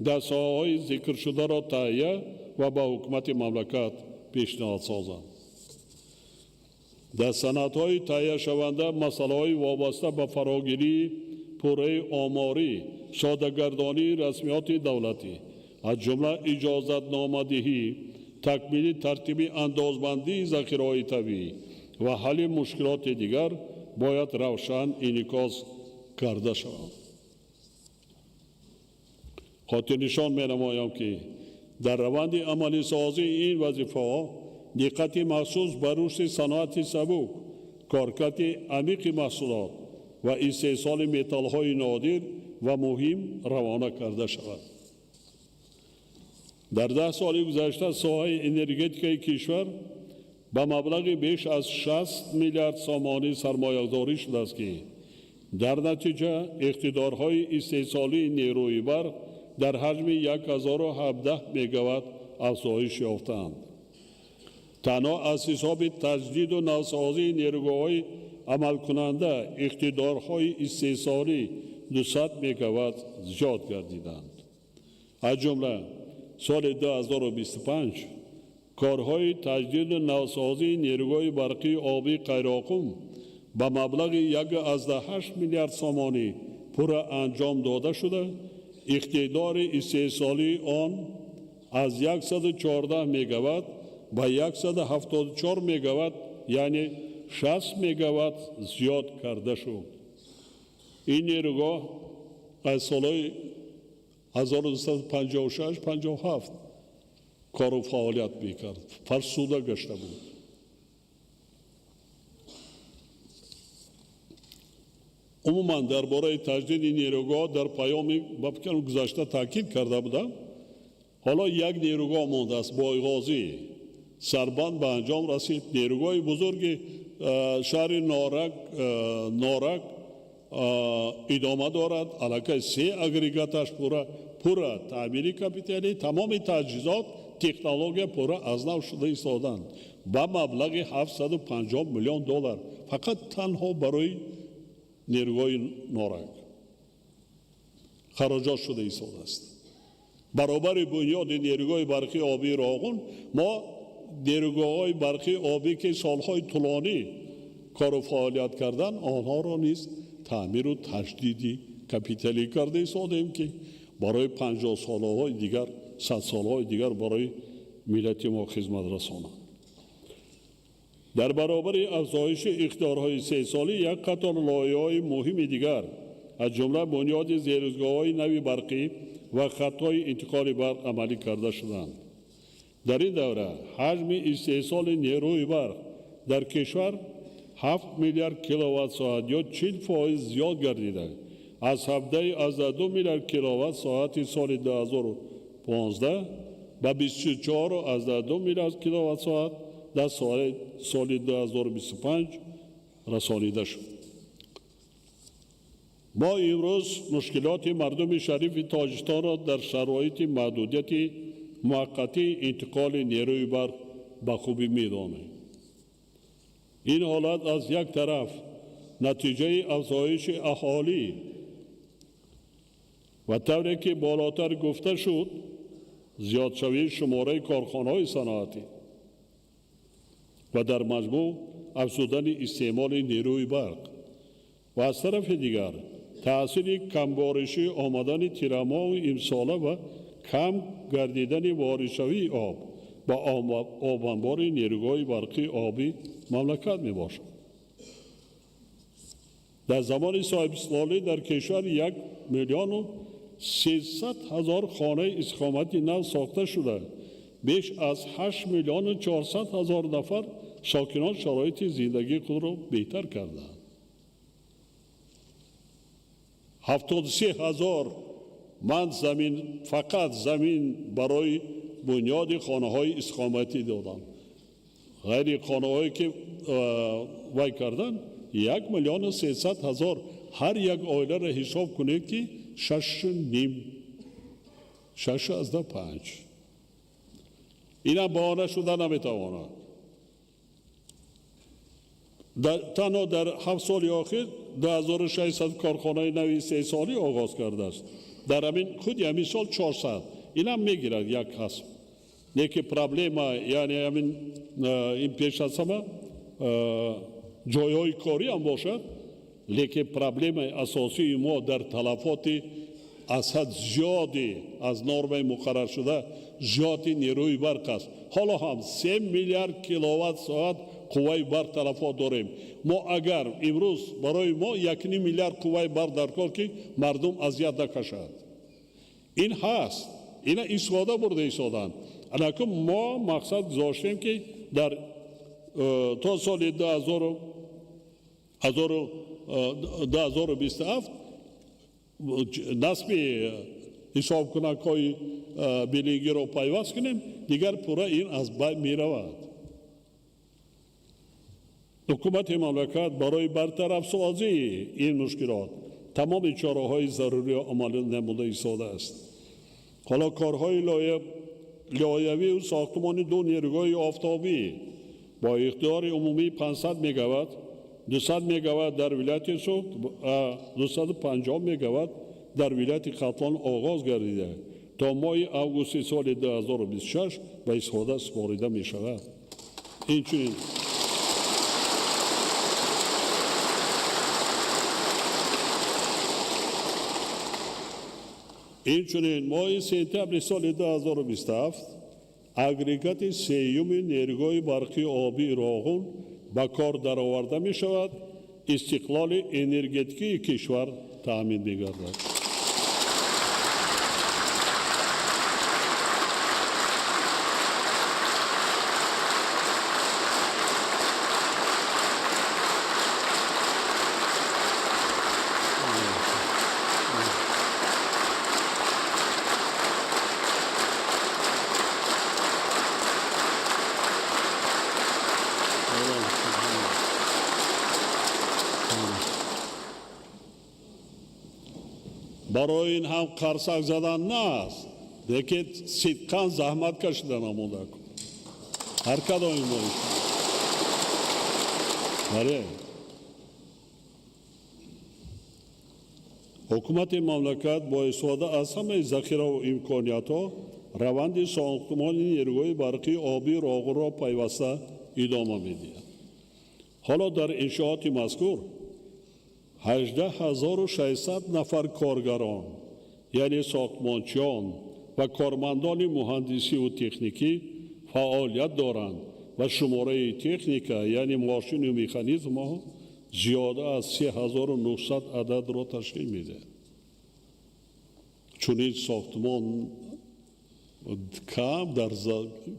در ساحه‌های ذکر شده را تهیه و به حکومت مملکت پیشنهاد سازند. در سندهای تهیه شونده مسائل وابسته به فراگیری پوره آماری، ساده‌گردانی رسمیات دولتی، از جمله اجازت نامه‌دهی، تکمیل ترتیب اندازبندی ذخیره‌های طبیعی و حل مشکلات دیگر باید روشن انعکاس کرده شود. خاطر نشان می‌نمایم که در روند عملی سازی این وظیفه‌ها دقت مخصوص بر رشد صنعت سبک، کارکرد عمیق محصولات و استحصال متال‌های نادر و مهم روانه کرده شود. در 10 سال گذشته ساحه انرژتیک کشور به مبلغ بیش از 60 میلیارد سامانی سرمایه‌گذاری شده است که در نتیجه اقتدارهای استحصالی نیروی برق در حجم 1017 مگاوات افزایش یافتند. تنها از حساب تجدید و نوسازی نیروگاه‌های عمل کننده اقتدارهای استحصالی 200 مگاوات زیاد گردیدند. از جمله سال 2025 کارهای تجدید و نوسازی نیروگاه برقی آبی غیرعقوم به مبلغ 1.8 میلیارد سامانی پورا انجام داده شده، اقتدار استحصالی آن از 114 مگاوات به 174 مگاوات یعنی 60 مگاوات زیاد کرده شد. این نیروگاه از سال 1956-57 کار و فعالیت میکرد، فرسوده گشته بود. عموما درباره تجدید نیروگاه در پیام گذشته تاکید کرده بودم. حالا یک نیروگاه مانده است، بایغازی سربند به انجام رسید. نیروگاه بزرگ شهر نارک ادامه دارد. علاقه 3 اگریگاتش پورا تعمیری کاپیتالی، تمام تجهیزات تکنولوژی پورا از نو شده ایستادند با مبلغ 750 میلیون دلار فقط تنها برای نیروگاه نارک خراجات شده ایستاده است. برابر بنیاد نیروگاه برقی آبی راغون ما نیروگاه‌های برقی آبی که سالهای طولانی کار و فعالیت کردن آنها را نیز تعمیر و تجدیدی کاپیتالی کرده ایستادیم که برای 50 سالهای دیگر 100 سالهای دیگر برای ملت ما خدمت رسانند. در برابر افزایش اقتدارهای استحصالی یک قطار لایه‌های مهم دیگر از جمله بنیاد زیرگاه‌های نوی برقی و خطهای انتقال برق عملی کرده شدند. در این دوره حجم استحصال نیروی برق در کشور 7 میلیارد کیلووات ساعت یا 40% زیاد گردیده. از 17.2 میلیارد کیلووات ساعت سال 2015 به 24.2 میلیارد کیلووات ساعت در سال 2025 رسانیده شد. ما امروز مشکلات مردم شریف تاجیکستان را در شرایط محدودیت موقتی انتقال نیروی برق به خوبی می‌دانیم. این حالت از یک طرف نتیجه افزایش اهالی و طوری که بالاتر گفته شد زیادشوی شماره کارخانه‌های صنعتی و در مجموع افزودن استعمال نیروی برق و از طرف دیگر تأثیر کمبارشی آمدن تیرماه امساله و کم گردیدن واردشوی آب با آب انبار نیروهای برقی آبی مملکت می باشد. در زمان صاحب سالی در کشور 1,300,000 خانه استقامتی نو ساخته شده، بیش از 8,400,000 نفر ساکنان شرایط زندگی خود را بهتر کردند. 73,000 من فقط زمین برای بنیاد خانه های استقامتی دادم. غیر خانه هایی که وای کردن 1,300,000 هر یک عائله را حساب کنید که 6.5 اینا بهانه شده نمیتواند. تنها در 7 سال اخیر 2600 کارخانه نوی 3 سالی آغاز کرده است. در همین سال 400 اینا میگیرد یک قسم. لیکن پرابلم یعنی این پیش از همه جایهای کاری هم باشد، لیکن پرابلم اساسی ما در تلفات از حد زیادی از نرم مقرر شده زیادی نیروی برق است. حالا هم 3 میلیارد کیلووات ساعت قوه برق تلفات داریم. ما اگر امروز برای ما 1.5 میلیارد قوه برق در کار که مردم اذیت نکشد، این هست. اینا استفاده برده ایستادن. البته ما مقصد داشتیم که در تا سال 2027 نصب حساب کنک های بیلینگی را پیوست کنیم، دیگر پورا این از بین می رود. حکومت مملکت برای برطرف سازی این مشکلات تمام چاره‌های ضروری عمل نموده ایستاده است. حالا کارهای لایحه‌ای و ساختمان 2 نیروگاه آفتابی با اقتدار عمومی 500 مگاوات 200 مگاوات در ولایت سوخت و 250 مگاوات در ولایت قطلان آغاز گردیده تا ماه اوگوست سال 2026 به استفاده سپارده می شود. اینچنین ماه سپتامبر سال 2027 اگریگات سیوم نیروگاه برقی آبی راغون به کار درآورده می شود. استقلال انرژتیکی کشور تأمین می گردد. برای این هم قرصک زدن نه است، لیکن صدقاً زحمت کشیدن آموده کن. هر کدام این مایش بله. حکومت مملکت با استفاده از همه ذخیره و امکانیات ها روند ساختمان نیروهای برقی آبی راغون را پیوسته ادامه می‌دهد. حالا در انشاءات مذکور 18,600 نفر کارگران یعنی ساختمانچیان و کارمندان مهندسی و تکنیکی فعالیت دارند و شماره تکنیکا یعنی ماشین و مکانیزم ها زیاده از 3,900 عدد را تشکیل میده. چون این ساختمان کم در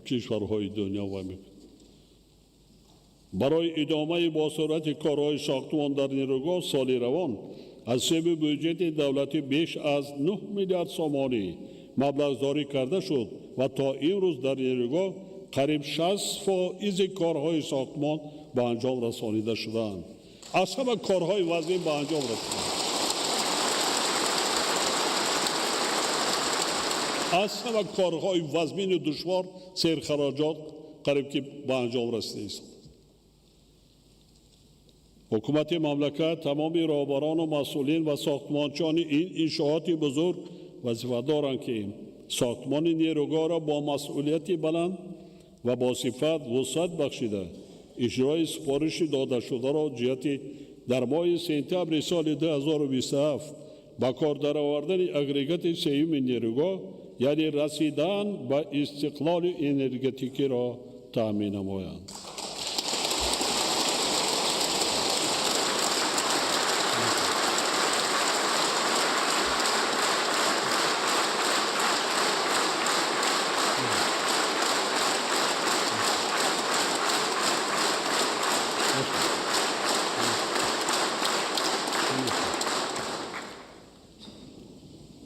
کشورهای دنیا و برای ادامه با سرعت کارهای ساختمان در نیروگاه سال روان از سبب بودجه دولتی بیش از 9 میلیارد سومانی مبلغداری کرده شد و تا امروز در نیروگاه قریب 60% کارهای ساختمان به انجام رسانیده شدند. از همه کارهای وزین به انجام رسیدند. از همه کارهای وزین و دشوار سرخراجات قریب که به انجام رسیده است. حکومت مملکت تمام راهبران و مسئولین و ساختمانچیان این انشاءات بزرگ وظیفه دارند که ساختمان نیروگاه را با مسئولیتی بلند و با صفت وسعت بخشیده اجرای سپارش داده شده را جهت در ماه سپتامبر سال 2027 با کار درآوردن اگریگات سیوم نیروگاه یعنی رسیدن به استقلال انرژتیکی را تامین نمایند.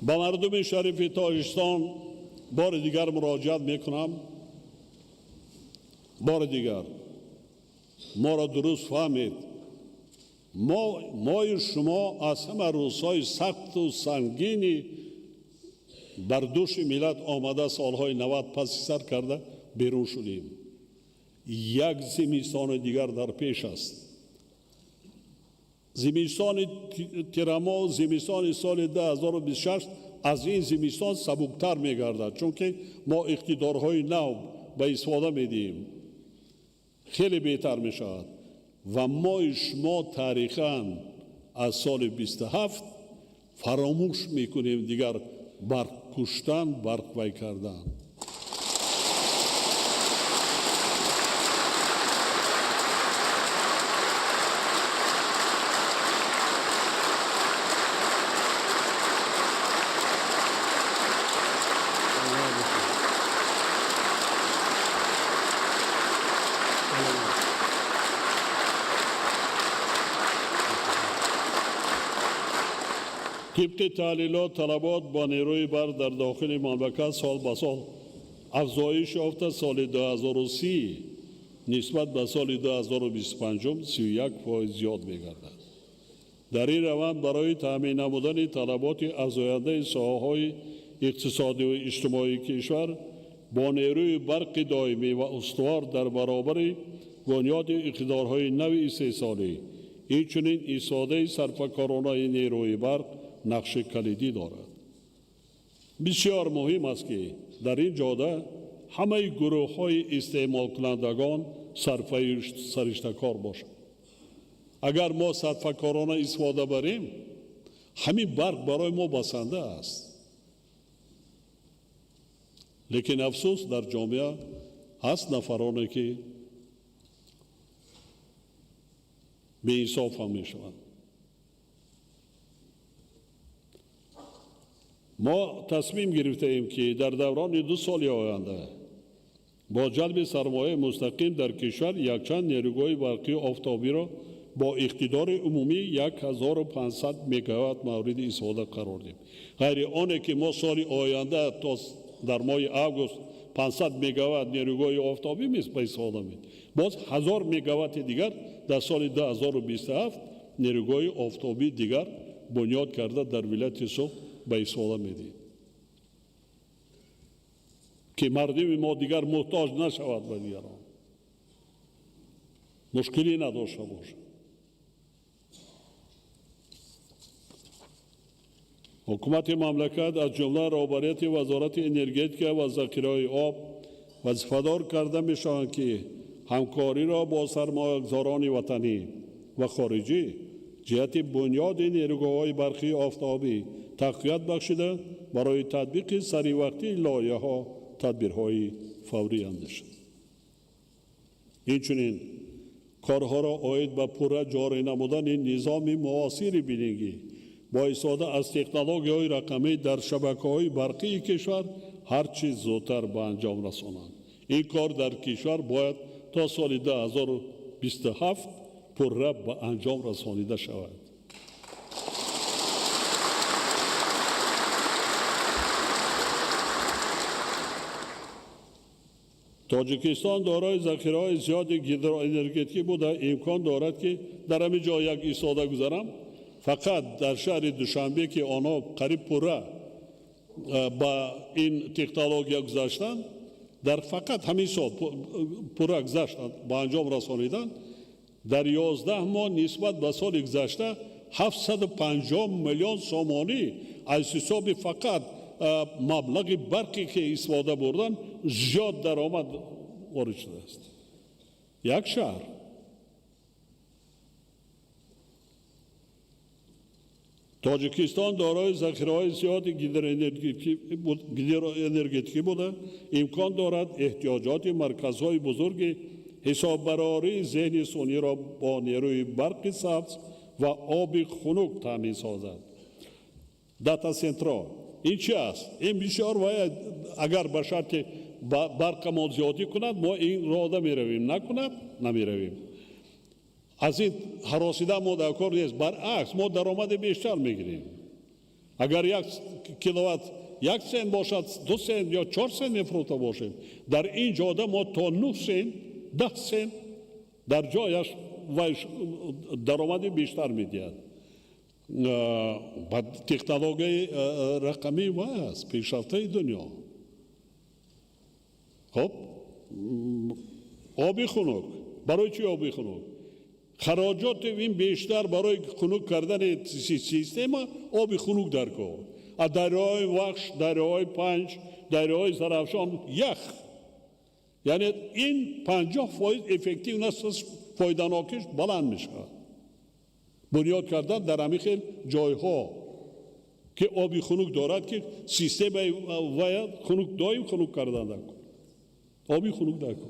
با مردم شریف تاجیکستان بار دیگر مراجعت میکنم. بار دیگر ما را درست فهمید. ما شما از همه روزهای سخت و سنگینی بر دوش ملت آمده سالهای 90 پس سر کرده بیرون شدیم. یک زمستان دیگر در پیش است. زمستان تیرما زمستان سال 2026 از این زمستان سبکتر میگردد، چون که ما اقتدارهای نو به استفاده میدیم، خیلی بهتر میشود و ما شما تاریخاً از سال 27 فراموش میکنیم دیگر برق کشتن، برق وی کردن. طبق تحلیلات طلبات با نیروی برق در داخل مملکت سال به سال افزایش یافته. سال 2030 نسبت به سال 2025 31% زیاد می‌گردد. در این روند برای تامین نمودن طلبات افزاینده ساحه‌های اقتصادی و اجتماعی کشور با نیروی برق دائمی و استوار در برابر بنیاد اقتدارهای نو استحصالی، اینچنین ایستاده سرفکارانه نیروی برق نقش کلیدی دارد. بسیار مهم است که در این جاده همه گروه های استعمال کنندگان سرشتکار باشند. اگر ما سرفکارانه استفاده بریم، همین برق برای ما بسنده است. لیکن افسوس در جامعه هست نفرانی که به انصاف هم میشوند. ما تصمیم گرفته ایم که در دوران 2 سال آینده با جلب سرمایه مستقیم در کشور یکچند نیروگاه برقی آفتابی را با اقتدار عمومی 1500 مگاوات مورد استفاده قرار دهیم. غیر آنه که ما سال آینده تا در ماه آگوست 500 مگاوات نیروگاه آفتابی به استفاده می‌بریم. باز 1000 مگاوات دیگر در سال 2027 نیروگاه آفتابی دیگر بنیاد کرده در ولایت سوخت به استفاده می‌دهیم که مردم ما دیگر محتاج نشود به دیگران، مشکلی نداشته باشه. حکومت مملکت از جمله رهبریت وزارت انرژی و ذخیره آب وظیفه‌دار کرده می‌شوند که همکاری را با سرمایه‌گذاران وطنی و خارجی جهت بنیاد نیروگاه‌های برقی آفتابی تقویت بخشیده برای تطبیق سریع وقتی لایحه‌ها تدبیرهای فوری اندیشید. اینچنین کارها را عاید به پوره جاری نمودن نظام معاصر بیننگی با استفاده از تکنولوژی‌های رقمی در شبکه‌های برقی کشور هر چیز زودتر به انجام رسانند. این کار در کشور باید تا سال 2027 پوره به انجام رسانیده شود. تاجیکستان دارای ذخیره‌های زیاد هیدروانرژی بوده. امکان دارد که در همین جا یک ایستاده گذارم، فقط در شهر دوشنبه که آنها قریب پوره با این تکنولوژی گذاشتند، در فقط همین سال پوره گذاشتند با انجام رسانیدن، در 11 ماه نسبت به سال گذشته 750 میلیون سومانی از حساب فقط مبلغ برقی که استفاده بردن زیاد درآمد وارد شده است. یک شهر تاجیکستان دارای ذخیره‌های زیادی گیدر انرژتیکی بوده، امکان دارد احتیاجات مرکزهای بزرگ حساببراری ذهن سونی را با نیروی برق سبز و آب خنک تامین سازد. داتا سنترال این چی است؟ این بسیار باید اگر به شرط برق ما زیادی کند ما این را میرویم، نکند نمیرویم. از این هراسیده ما در کار نیست، برعکس ما درآمد بیشتر میگیریم. اگر یک کیلووات 1 سنت باشد 2 سنت یا 4 سنت میفروخته باشیم، در این جاده ما تا 9 سنت 10 سنت در جایش درآمد بیشتر میدهد. بعد تکنولوژی رقمی و است پیشرفته دنیا. خب آبی خنک برای چی آبی خنک؟ خراجات این بیشتر برای خنک کردن سیستم آبی خنک در کار. از دریای وخش، دریای پنج، دریای زرافشان یخ. یعنی این 50% افکتیو نست فایداناکش بلند میشه. بنیاد کردن در همین خیلی جایها که آبی خنک دارد که سیستم باید خنک دایم خنک کردن در کار. آبی خنک در کار.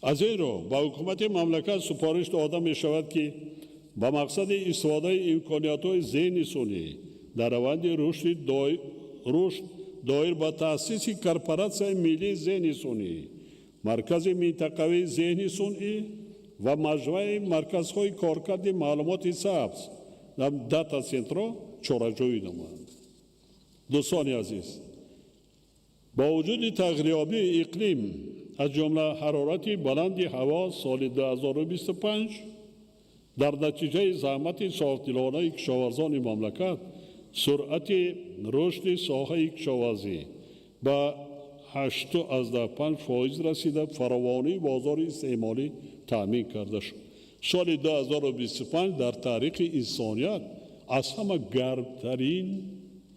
از این رو با حکومت مملکت سپارش داده می شود که با مقصد استفاده امکانیت‌های ذهن سونی در روند رشد دایر به تأسیس کورپوراسیون ملی ذهن سونی، مرکز منطقوی ذهن سونی و مجموعه مرکزهای کارکرد معلومات سبز داتا سنتر چاره‌جویی نمود. دوستان عزیز، با وجود تغییریابی اقلیم از جمله حرارت بلند هوا سال 2025 در نتیجه زحمت صافدلانه کشاورزان مملکت سرعت رشد ساحه کشاورزی به 8.5% رسیده فراوانی بازار استعمالی تامین کرده شد. سال 2025 در تاریخ انسانیت از همه گرمترین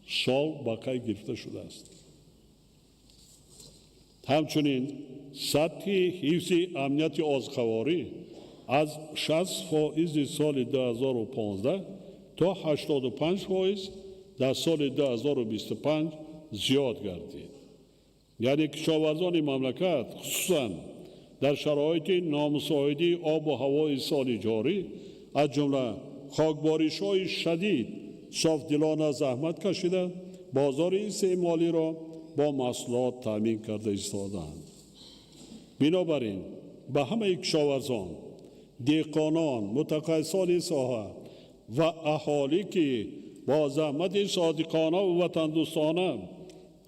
سال به قید گرفته شده است. همچنین سطح حفظ امنیت آذخواری از 60% سال 2015 تا 85% در سال 2025 زیاد گردید. یعنی کشاورزان مملکت خصوصا در شرایط نامساعد آب و هوای سال جاری از جمله خاکباریش‌های شدید صافدلانه زحمت کشیده بازار استعمالی را با محصولات تامین کرده ایستادند. بنابراین به همه کشاورزان، دهقانان، متخصصان ساحه و اهالی که با زحمت صادقانه و وطندوستانه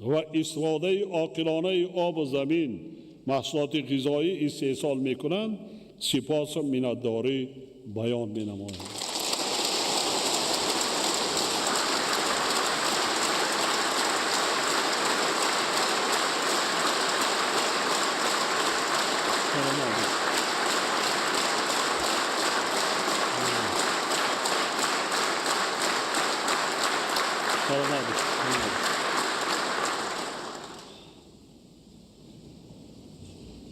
و استفاده عاقلانه آب و زمین محصولات غذایی استحصال میکنند سپاس و منتداری بیان مینمایم.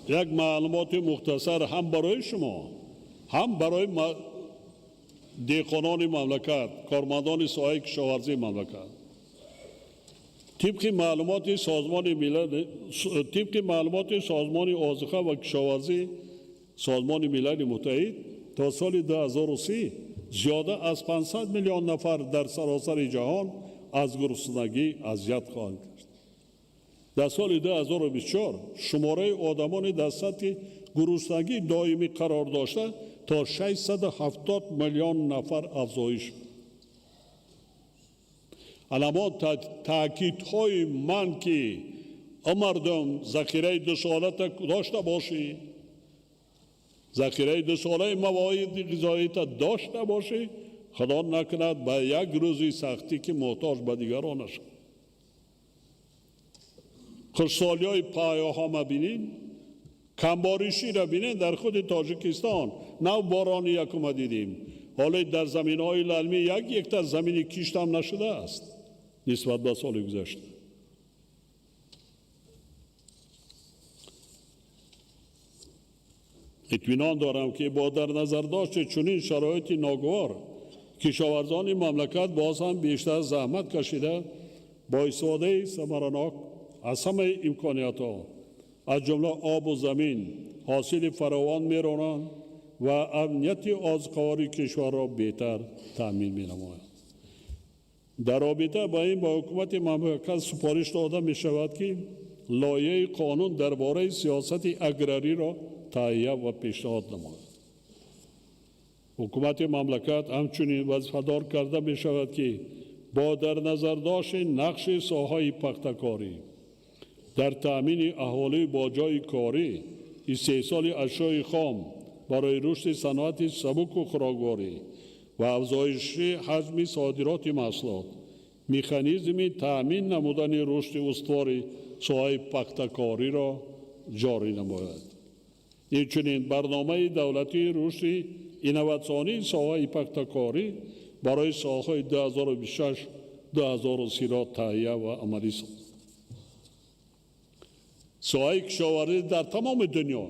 یک معلومات مختصر هم برای شما هم برای دهقانان مملکت، کارمندان ساحه کشاورزی مملکت. طبق معلومات سازمان آذوقه و کشاورزی سازمان ملل متحد تا سال 2030 زیاده از 500 میلیون نفر در سراسر جهان از گرسنگی اذیت خواهند کرد. در سال 2024 شماره آدمان در سطح گرسنگی دائمی قرار داشته تا 670 میلیون نفر افزایش. علامات تاکیدهای من که مردم ذخیره 2 ساله داشته باشی، ذخیره 2 ساله مواد غذایی داشته باشی، خدا نکند به یک روزی سختی که محتاج به دیگران نشد. خشکسالی های پایه‌ها ما بینیم، کمباریشی را بینیم در خود تاجیکستان، نو باران یکم دیدیم. حالا در زمین‌های للمی یک هکتار زمینی کشت هم نشده است نسبت به سال گذشته. اطمینان دارم که با در نظر داشت چنین شرایط ناگوار کشاورزان مملکت باز هم بیشتر زحمت کشیده با استفاده ثمرناک از همه امکانیت‌ها از جمله آب و زمین حاصل فراوان می‌رانند و امنیت آزقواری کشور را بهتر تأمین می‌نمایند. در رابطه با این با حکومت مملکت سپارش داده می‌شود که لایحه قانون درباره سیاست اگراری را تهیه و پیشنهاد نماید. حکومت مملکت همچنین وظیفه‌دار کرده می‌شود که با در نظر داشت نقش ساحه پختکاری در تأمین اهالی با جای کاری، استحصال اشیاء خام برای رشد صنعت سبک و خوراکواری و افزایش حجم صادرات محصولات، مکانیزم تأمین نمودن رشد استوار ساحه پختکاری را جاری نماید. همچنین برنامه دولتی رشد اینواسیونی ساحه پختکاری برای سالهای 2026-2030 را تهیه و عملی سازد. ساحه کشاورزی در تمام دنیا،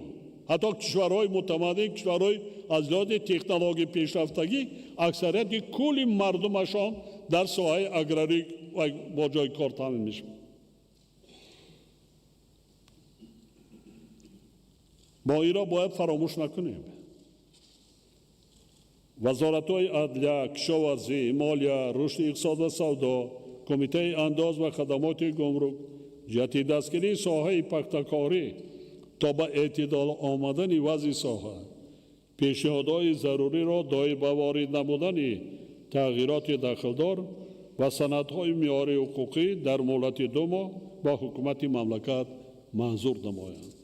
حتی کشورهای متمدن، کشورهای از لحاظ تکنولوژی پیشرفتگی، اکثریت کل مردمشان در ساحه اگراری و با جای کار تامین میشن. ما این را باید فراموش نکنیم. وزارت‌های عدلیه، کشاورزی، مالیه، رشد اقتصاد و سودا، کمیته انداز و خدمات گمرک جهت دستگیری ساحه پختکاری تا به اعتدال آمدن وضع ساحه پیشنهادهای ضروری را دایر به وارد نمودن تغییرات داخلدار و سندهای معیاری حقوقی در مهلت 2 ماه با حکومت مملکت منظور نمایند.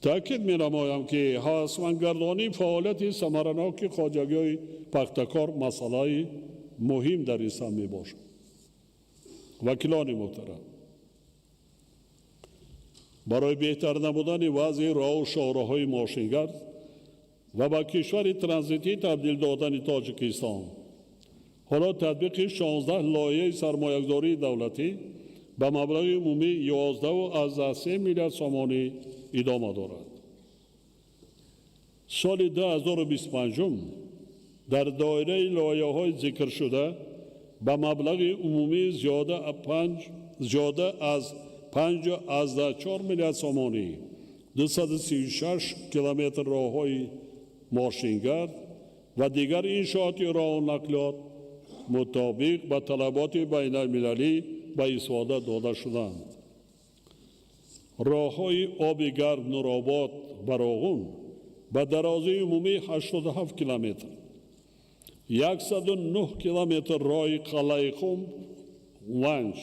تأکید می‌نمایم که حاصلگردانی فعالیت ثمرناک خواجگی‌های پختکار مسئله مهم در اسلام میباشد. وکیلان محترم، برای بهتر نمودن وضع راه و شاهراهای ماشینگرد و به کشور ترانزیتی تبدیل دادن تاجیکستان، حالا تطبیق 16 لایحه سرمایه‌گذاری دولتی به مبلغ عمومی 11.3 میلیارد سومانی ادامه دارد. سال 2025 در دایره لایحه‌های ذکر شده به مبلغ عمومی زیاده از 5.4 میلیارد سومانی 236 کیلومتر راه‌های ماشینگرد و دیگر انشاءات راه و نقلیات مطابق به طلبات بین المللی به استفاده داده شدند. راه‌های آب گرم نورآباد براغون به درازی عمومی 87 کیلومتر، 109 کیلومتر راه قلعه خم ونج،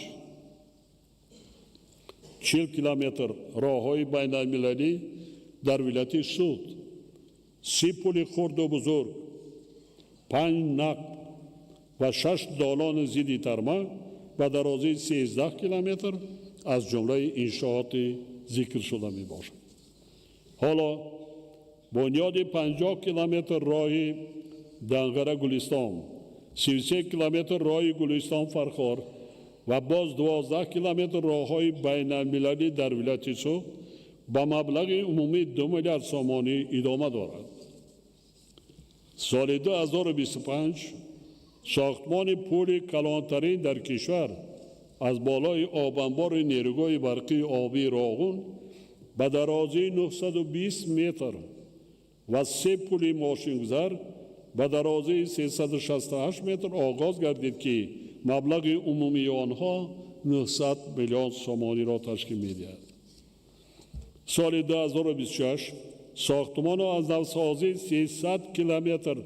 40 کیلومتر راه‌های بین المللی در ولایت سود، 30 پل خرد و بزرگ، 5 نقب و 6 دالان ضد ترمه به درازی 13 کیلومتر از جمله انشاءات ذکر شده می باشد. حالا بنیاد 50 کیلومتر راه دنگره گلستان، 33 کیلومتر راه گلستان فرخار و باز 12 کیلومتر راه‌های بین المللی در ولایت سو با مبلغ عمومی 2 میلیارد سومانی ادامه دارد. سال 2025 ساختمان پل کلانترین در کشور از بالای آبانبار نیروگاه برقی آبی راغون به درازی 920 متر و 3 پل ماشینگذار به درازی 368 متر آغاز گردید که مبلغ عمومی آنها 900 میلیون سومانی را تشکیل می‌دهد. سال 2026 ساختمان از نوسازی 300 کیلومتر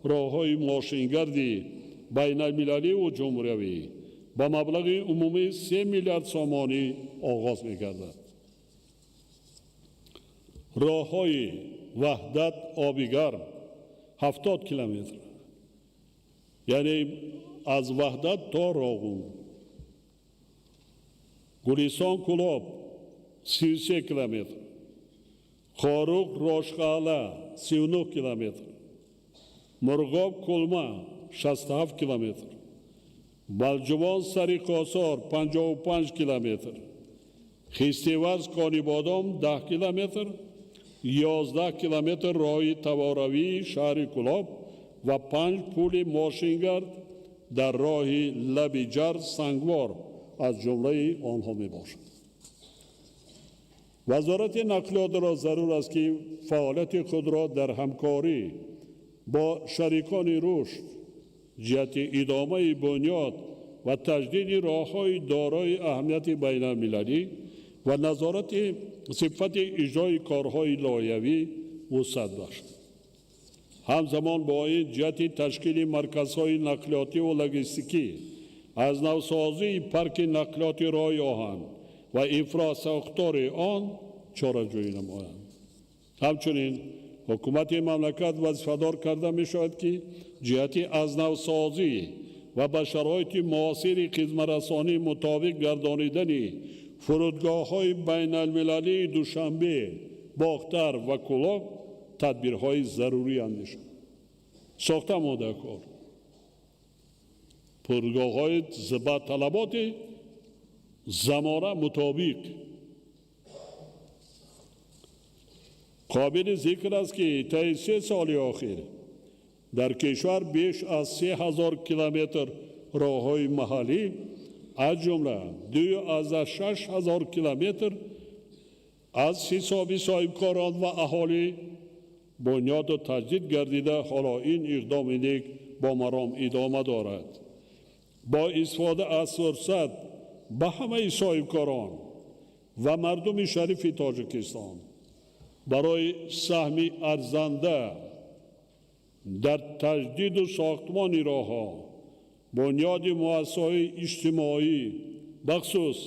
راه‌های ماشینگردی بین المللی و جمهوری با مبلغ عمومی 3 میلیارد سومانی آغاز می‌گردد. راه‌های وحدت آبیگرم 70 کیلومتر، یعنی از وحدت تا راغون، گلستان کلاب 33 کیلومتر، خاروق روشقاله 39 کیلومتر، مرغاب کلما 67 کیلومتر، بلجوان سری قاصار 55 کیلومتر، خیستیوز کانی بادام 10 کیلومتر، 11 کیلومتر راهی تواروی شهر کلاب و 5 پول ماشینگرد در راه لبیجر سنگوار از جمله آنها می باشد. وزارت نقلیات را ضرور است که فعالیت خود را در همکاری با شریکان رشد جهت ادامه بنیاد و تجدید راه‌های دارای اهمیت بین المللی و نظارت صفت اجرای کارهای لایحه‌ای وسعت بخشد. همزمان با این جهت تشکیل مرکزهای نقلیاتی و لوجستیکی از نوسازی پارک نقلیاتی راه آهن و انفراستراکچور آن چاره‌جویی نمایند. همچنین حکومت مملکت وظیفه‌دار کرده می شود که جهت از نوسازی و به شرایط معاصر خدمت‌رسانی مطابق گردانیدن فرودگاه‌های بین المللی دوشنبه، باختر و کلاب تدبیرهای ضروری اندیشد. ساخته آماده کار فرودگاه‌های زبط طلبات زمانه مطابق. قابل ذکر است که طی 3 سال اخیر در کشور بیش از 3000 کیلومتر راه‌های محلی از جمله 2,600 کیلومتر از حساب صاحبکاران و اهالی بنیاد و تجدید گردیده. حالا این اقدام نیک با مرام ادامه دارد. با استفاده از فرصت به همه صاحبکاران و مردم شریف تاجیکستان برای سهم ارزنده در تجدید و ساختمان راه‌ها، بنیاد مؤسسه‌های اجتماعی بخصوص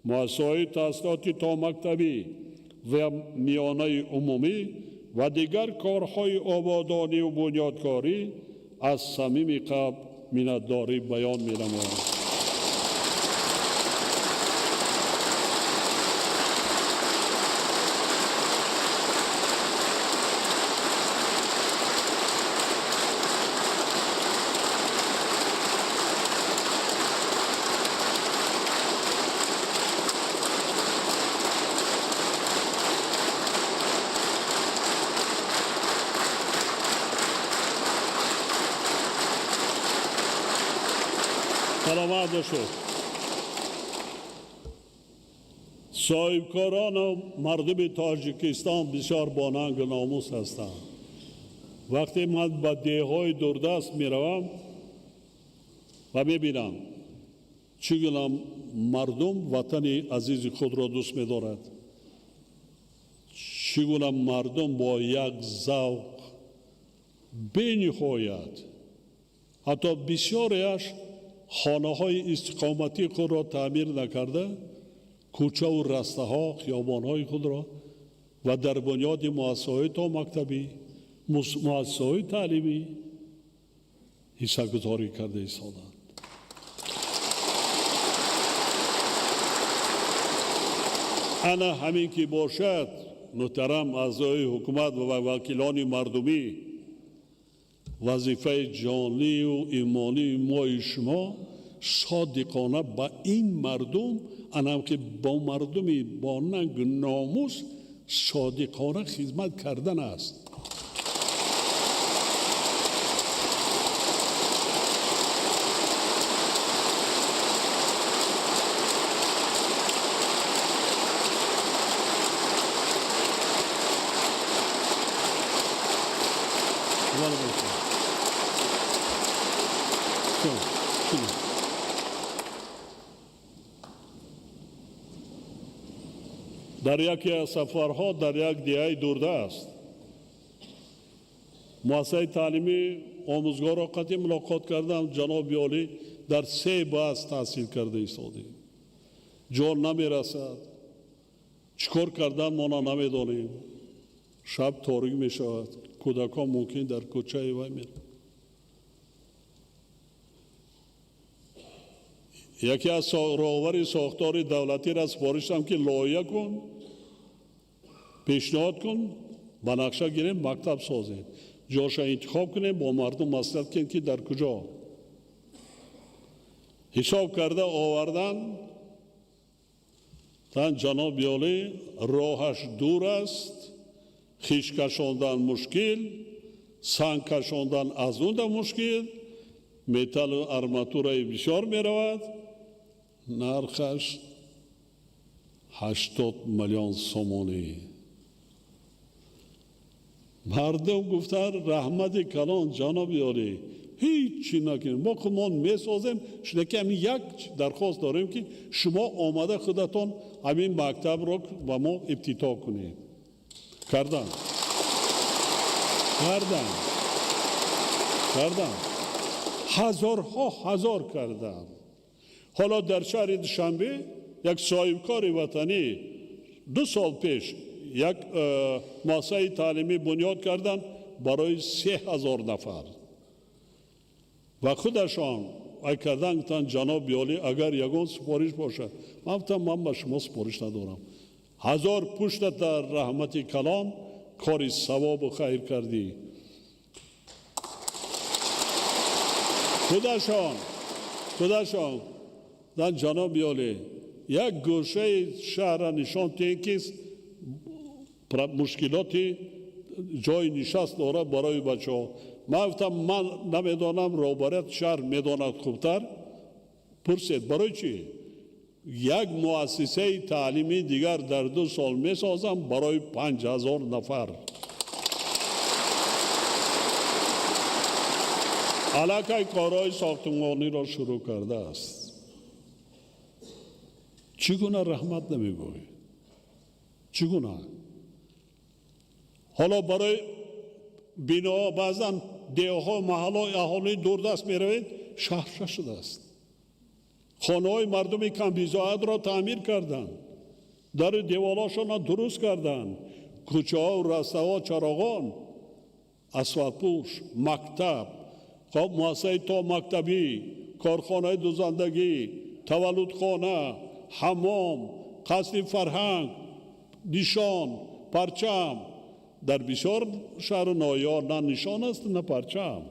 مؤسسه‌های تحصیلاتی تا مکتبی و میانه عمومی و دیگر کارهای آبادانی و بنیادکاری از صمیم قلب منتداری بیان می‌نمایم. سلامت باشید. صاحبکاران و مردم تاجیکستان بسیار باننگ و ناموس هستند. وقتی من به دههای دوردست می روم و می بینم چگونه مردم وطن عزیز خود را دوست می دارد، چگونه مردم با یک ذوق بی‌نهایت حتی بسیاریش خانه‌های استقامتی خود را تعمیر نکرده، کوچه و رسته‌ها، خیابان‌های خود را و در بنیاد مؤسسه‌های تا مکتبی، مؤسسه‌های تعلیمی حصه‌گذاری کرده ایستادند. انا همین که باشد، محترم اعضای حکومت و وکیلان مردمی، وظیفه جانی و ایمانی ما شما صادقانه با این مردم، انم که با مردمی با ننگ ناموس صادقانه خدمت کردن است. در یکی از سفرها در یک دهه دوردست مؤسسه تعلیمی آموزگار را قطعی ملاقات کردم. جناب عالی در 3 بحث تحصیل کرده ایستاده، جا نمی رسد، چکار کردن ما نمیدانیم، شب تاریک می شود، کودکان ممکن در کوچه وی می. یکی از راهبر ساختار دولتی را سپارشم که لایحه کن، پیشنهاد کن، با نقشه گیریم، مکتب سازیم. جاش انتخاب کنه با مردم مصلحت کنه که در کجا حساب کرده آوردن تن جناب عالی راهش دور است خیش کشاندن مشکل سنگ کشاندن از اون مشکل متل و ارماتورای بسیار می رود نرخش 80 میلیون سومونی مردم گفتن رحمت کلان جناب عالی هیچی نکنیم ما کمان میسازیم شده که همین یک درخواست داریم که شما آمده خودتون همین مکتب رو با ما افتتاح کنید کردن هزارها هزار کردن حالا در شهر دوشنبه یک صاحبکار وطنی 2 سال پیش یک مؤسسه تعلیمی بنیاد کردن برای 3000 نفر و خودشان ای کردن گفتن جناب عالی اگر یگان سفارش باشه من گفتم من به شما سفارش ندارم 1000 پشت در رحمت کلان کاری ثواب و خیر کردی خودشان در جناب عالی یک گوشه شهر نشان تینکیست مشکلاتی جای نشست داره برای بچه ها من گفتم من نمیدانم روبرت شهر میداند خوبتر پرسید برای چی؟ یک مؤسسه تعلیمی دیگر در 2 سال میسازم برای 5000 نفر علاقه کارهای ساختمانی را شروع کرده است چگونه رحمت نمیگوی؟ چگونه؟ حالا برای بنا بعضا دیوها محلهای اهالی دوردست می روید شهر شده است خانه های مردم کم بیزاید را تعمیر کردند در دیوالاشان را درست کردند کوچه ها و رسته ها چراغان اسفالت پوش مکتب مؤسسه تا مکتبی کارخانه دوزندگی تولد خانه حمام قصر فرهنگ نشان پرچم در بسیار شهر نایار نه نشان است نه پرچم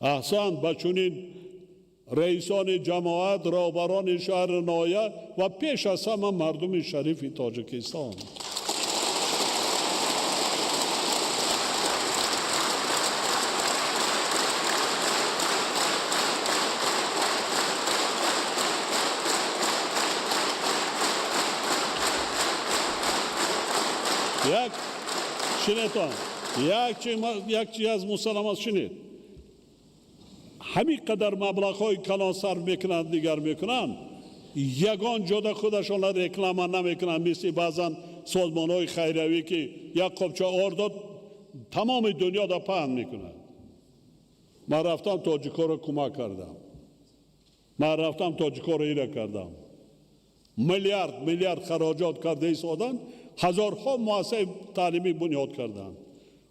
احسان بچونین رئیسان جماعت رهبران شهر نایار و پیش از همه مردم شریف تاجیکستان یک چیز از مسلمان شنید همین قدر مبلغ های کلان صرف میکنند دیگر میکنند یگان جدا خودشان را رکلام نمیکنند مثل بعضا سازمان های خیریوی که یک قبچه آرداد تمام دنیا را پهن میکنند من رفتم تاجیکا را کمک کردم من رفتم تاجیکا را ایره کردم میلیارد خراجات کرده ایستادن هزارها مؤسسه تعلیمی بنیاد کردند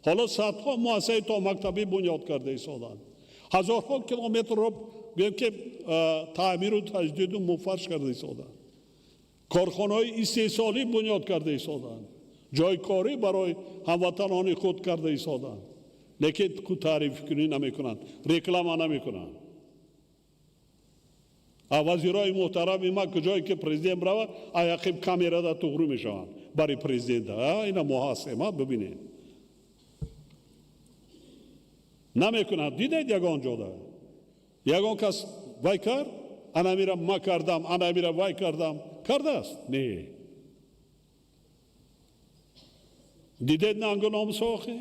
حالا صدها مؤسسه تا مکتبی بنیاد کرده ایستادن هزارها کیلومتر رو بگیم که تعمیر و تجدید و مفرش کرده ایستادن کارخانه های استحصالی بنیاد کرده ایستادن جای کاری برای هموطنان خود کرده ایستادن لیکن کو تعریف کنی نمیکنند رکلام نمیکنند وزیرای محترم ما کجایی که پرزیدنت برای عقب کامیرا دا توغرو میشوند برای پرزیدنت اینا محاسبه ببینید نمیکنند دیدید یگان جدا یگان کس وای کرد انا میرم ما کردم انا میرم وای کردم کرده است نه دیدید نانگو نامساخه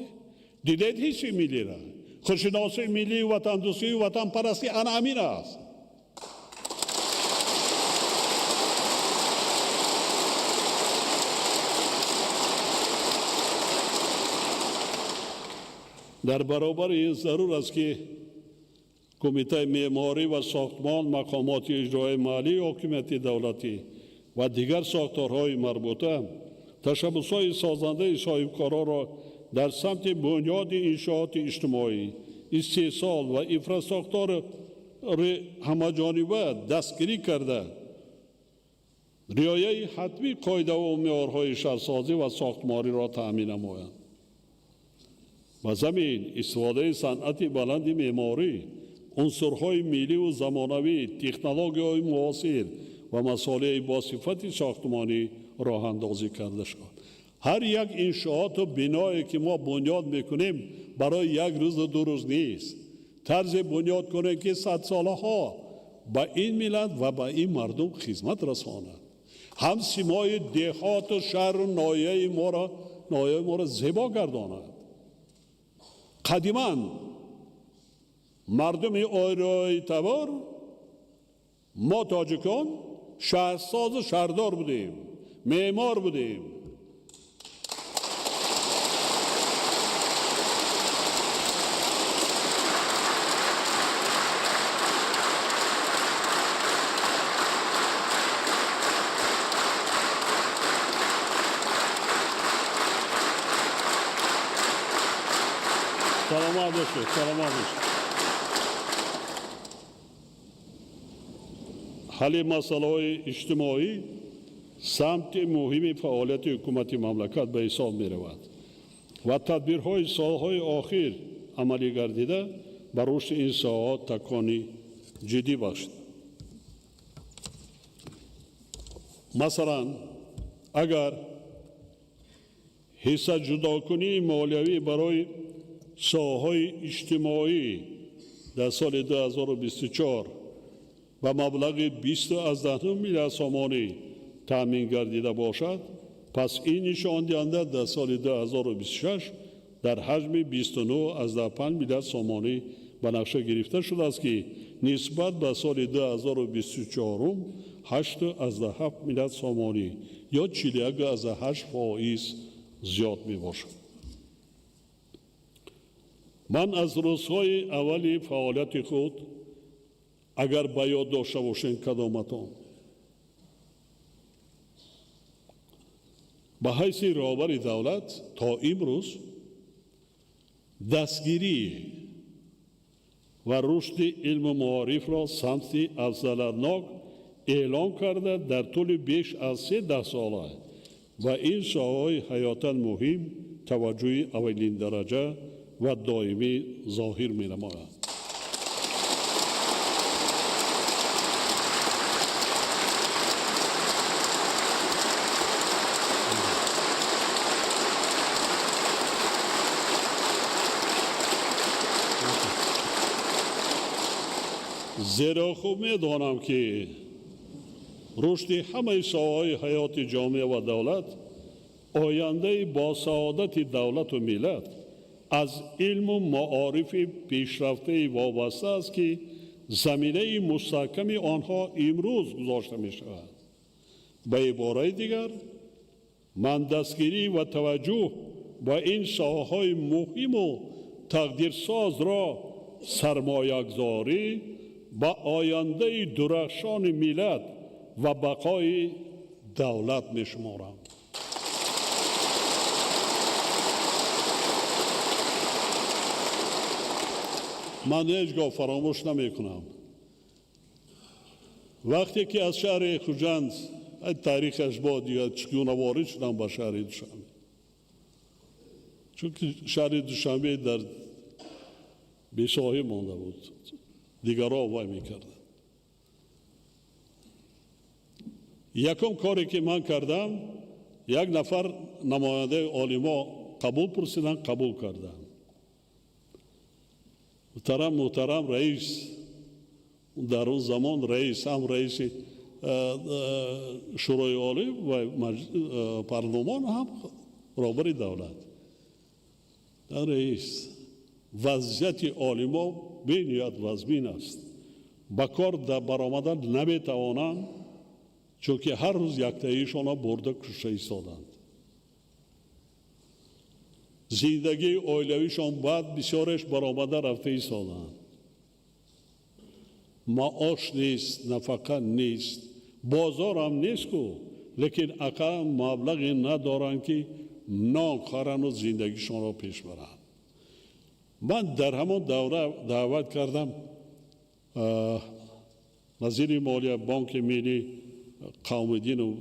دیدید هیچی ملی را خوشناسی ملی وطن دوستی وطن پرستی انا امیر است در برابر این ضرور است که کمیته معماری و ساختمان مقامات اجرایی مالی حکومت دولتی و دیگر ساختارهای مربوطه تشبس‌های سازنده صاحبکاران را در سمت بنیاد انشاءات اجتماعی استحصال و انفراستراکچور همه‌جانبه دستگیری کرده رعایت حتمی قاعده و معیارهای شهرسازی و ساختمانی را تأمین نمایند و زمین استفاده صنعتی بلند معماری عنصرهای ملی و زمانوی تکنولوژی‌های معاصر و مسائل با صفت ساختمانی راه اندازی کرده شد. هر یک انشاءات و بنایی که ما بنیاد میکنیم برای یک روز و دو روز نیست. طرز بنیاد کنه که 100 ساله ها با این ملت و با این مردم خدمت رساند. هم سیمای دهات و شهر و نایه ما را زیبا گرداند. قدیما مردم آریای تبار ما تاجیکان شهرساز و شهردار بودیم، معمار بودیم. سلامت باشید، سلامت باشید. حل مسائل اجتماعی سمت مهم فعالیت حکومت مملکت به حساب می رود و تدبیرهای سالهای آخر عملی گردیده بر رشد این ساحات تکانی جدی باشد. مثلا اگر حصه جداکنی مالیوی برای ساحهای اجتماعی در سال 2024 و مبلغ 20.9 میلیارد تومان تامین گردیده باشد، پس این نشان دهنده در سال 2026 در حجم 29.5 میلیارد تومان به نقشه گرفته شده است که نسبت به سال 2024 8.7 میلیارد تومان یا 41.8% زیاد می باشد. من از روزهای اولی فعالیت خود اگر به یاد داشته باشین کدامتان به حیث رهبر دولت تا امروز دستگیری و رشد علم و معارف را سمت افضل‌الناک اعلام کرده در طول بیش از 13 ساله و این ساحه‌های حیاتاً مهم توجه اولین درجه و دائمی ظاهر می نماید. زیرا خوب می دانم که رشد همه ساحه‌های حیات جامعه و دولت آینده با سعادت دولت و ملت از علم و معارف پیشرفته وابسته است که زمینه مستحکم آنها امروز گذاشته می شود. به عبارت دیگر من دستگیری و توجه با این ساحه‌های مهم و تقدیرساز را سرمایه‌گذاری با آینده درخشان ملت و بقای دولت می شمارم. من هیچگاه فراموش نمی کنم وقتی که از شهر خوجند تاریخش بود یا چگونه وارد شدم به شهر دوشنبه، چون که شهر دوشنبه در بی‌ساحل مانده بود، دیگرها وای میکردن. یکم کاری که من کردم یک نفر نماینده عالما قبول پرسیدن، قبول کردم. محترم رئیس در اون زمان رئیس هم رئیس شورای عالی و پارلمان هم رهبر دولت رئیس وضعیت عالما بینیاد وزبین است، با کار در برآمدن نمیتوانند چون که هر روز یک تاییشان برده کشته ایستادند. زندگی اولیویشان بعد بسیارش برآمده رفته ایستادند. معاش نیست، نفقه نیست، بازار هم نیست کو، لیکن اقل مبلغی ندارند که نان خورند و زندگیشان را پیش برند. من در همون دوره دعوت کردم وزیر مالیه بانک ملی قوم‌الدین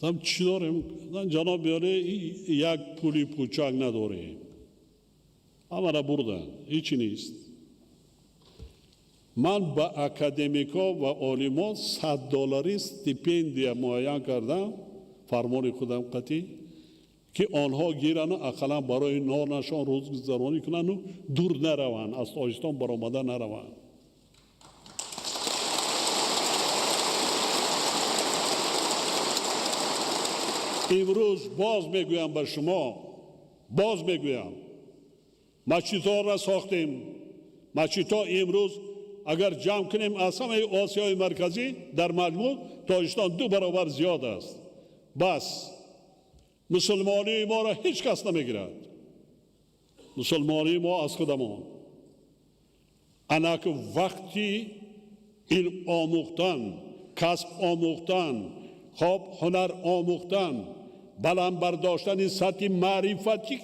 گفتم چی داریم؟ گفتن جناب بیاره یک پولی پوچک نداریم. همه را بردن، هیچی نیست. من با اکادمیکا و عالمان $100 استیپندیا معین کردم، فرمان خودم قطعی، که آنها گیرن اقلا برای نانشان روزگذرانی کنن و دور نروند، از تاجیکستان برآمده نروند. امروز باز میگویم به شما، باز میگویم مسجدها را ساختیم. مسجدها امروز اگر جمع کنیم از همه آسیای مرکزی در مجموع تاجیکستان 2 برابر زیاد است. بس مسلمانی ما را هیچ کس نمیگیرد. مسلمانی ما از خودمان. انک وقتی علم آموختن، کسب آموختن، خوب هنر آموختن، بلند برداشتن سطح معرفتی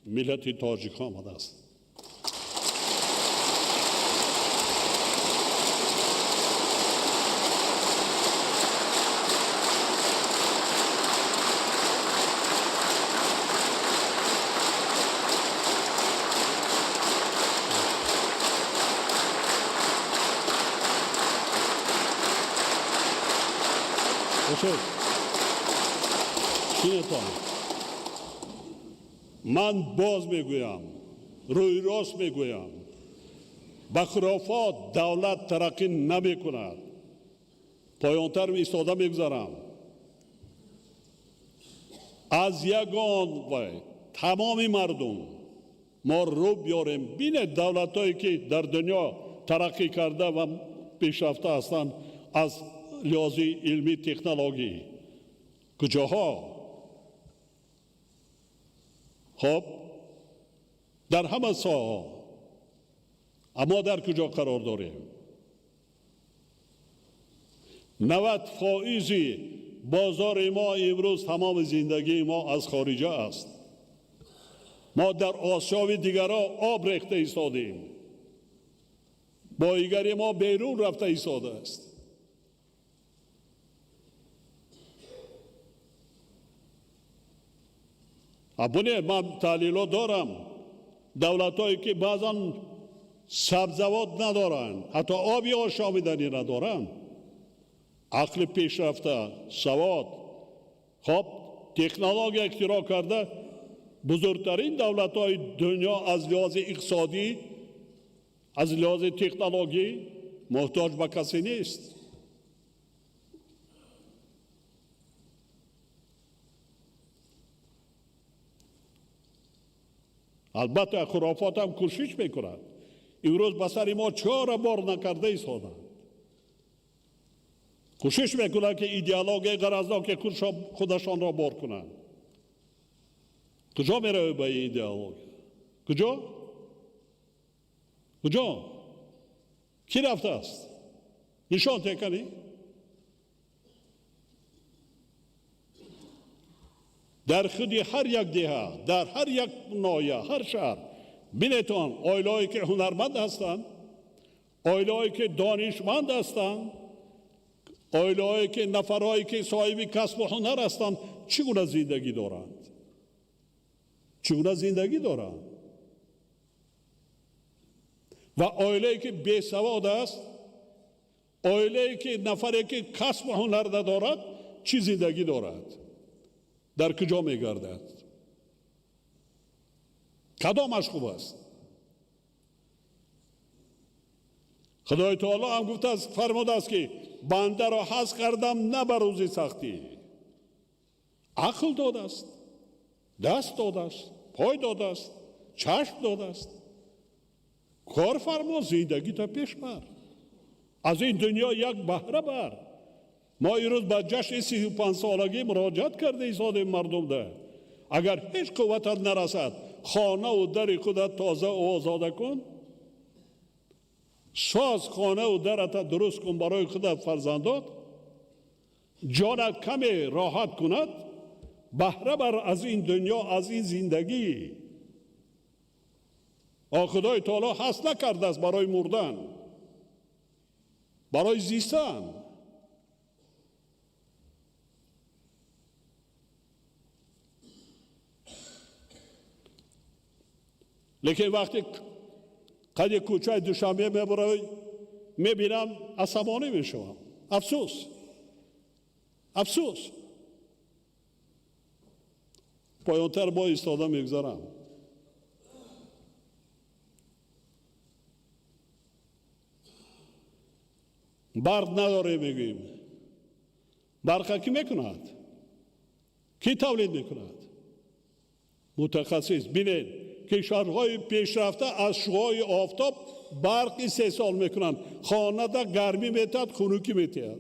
ملت تاجیک آمده است. من باز میگویم، روی راست میگویم، با خرافات دولت ترقی نمی کند. پایانتر ایستاده میگذارم. از یگان و تمام مردم ما رو بیاریم بین دولت هایی که در دنیا ترقی کرده و پیشرفته هستند از لحاظ علمی تکنولوژی. کجاها؟ خب در همه ساحه، اما در کجا قرار داریم؟ 90% بازار ما امروز تمام زندگی ما از خارجه است. ما در آسیا و دیگرها آب ریخته ایستادیم. بایگری ما بیرون رفته ایستاده است. ابونه من تحلیلات دارم. دولت هایی که بعضا سبزوات ندارن، حتی آبی آشامیدنی ندارن، عقل پیشرفته، سواد، خب تکنولوژی اختراع کرده، بزرگترین دولت های دنیا از لحاظ اقتصادی، از لحاظ تکنولوژی محتاج به کسی نیست. البته خرافات هم کوشش میکنند. امروز بسر ما 4 بار نکرده ایستادند. کوشش میکنند که ایدئولوژی غرضناک خودشان را بار کنند. کجا میره به این ایدئولوژی؟ کجا؟ کجا؟ کی رفته است؟ نشان تکنی؟ در خود هر یک دهه، در هر یک ناحیه، هر شهر بینتون عائله‌ای که هنرمند هستند، عائله‌ای که دانشمند هستند، عائله‌ای که نفرایی که صاحب کسب و هنر هستند، چگونه زندگی دارند؟ چگونه زندگی دارند؟ و عائله‌ای که بی‌سواد است، عائله‌ای که نفری که کسب و هنر ندارد، چی زندگی دارد؟ در کجا میگردد؟ کدامش خوب است؟ خدای تعالی هم گفته است، فرموده است که بنده را حذف کردم نه بر روز سختی. عقل داده است، دست داده است، پای داده است، چشم داده است. کار فرما، زندگی تا پیش بر. از این دنیا یک بهره بر. ما ایروز با جشن 35 سالگی مراجعت کرده ایستادیم مردم ده. اگر هیچ قوتت نرسد، خانه و در خودت تازه و آزاده کن. ساز خانه و درت درست کن برای خودت فرزندات. جانت کمی راحت کند. بهره بر از این دنیا، از این زندگی. خدای تعالی هست نکرده است برای مردن، برای زیستن. لیکن وقتی قد کوچه دوشنبه میبینم عصبانی میشم. افسوس پایانتر با ایستاده میگذارم. برق نداره میگیم. برق کی میکند؟ کی تولید میکند؟ متخصص. بینید کشورهای پیشرفته از شعاع آفتاب برق 3 سال میکنند. خانه دا گرمی میتاد، خنوکی میتاد.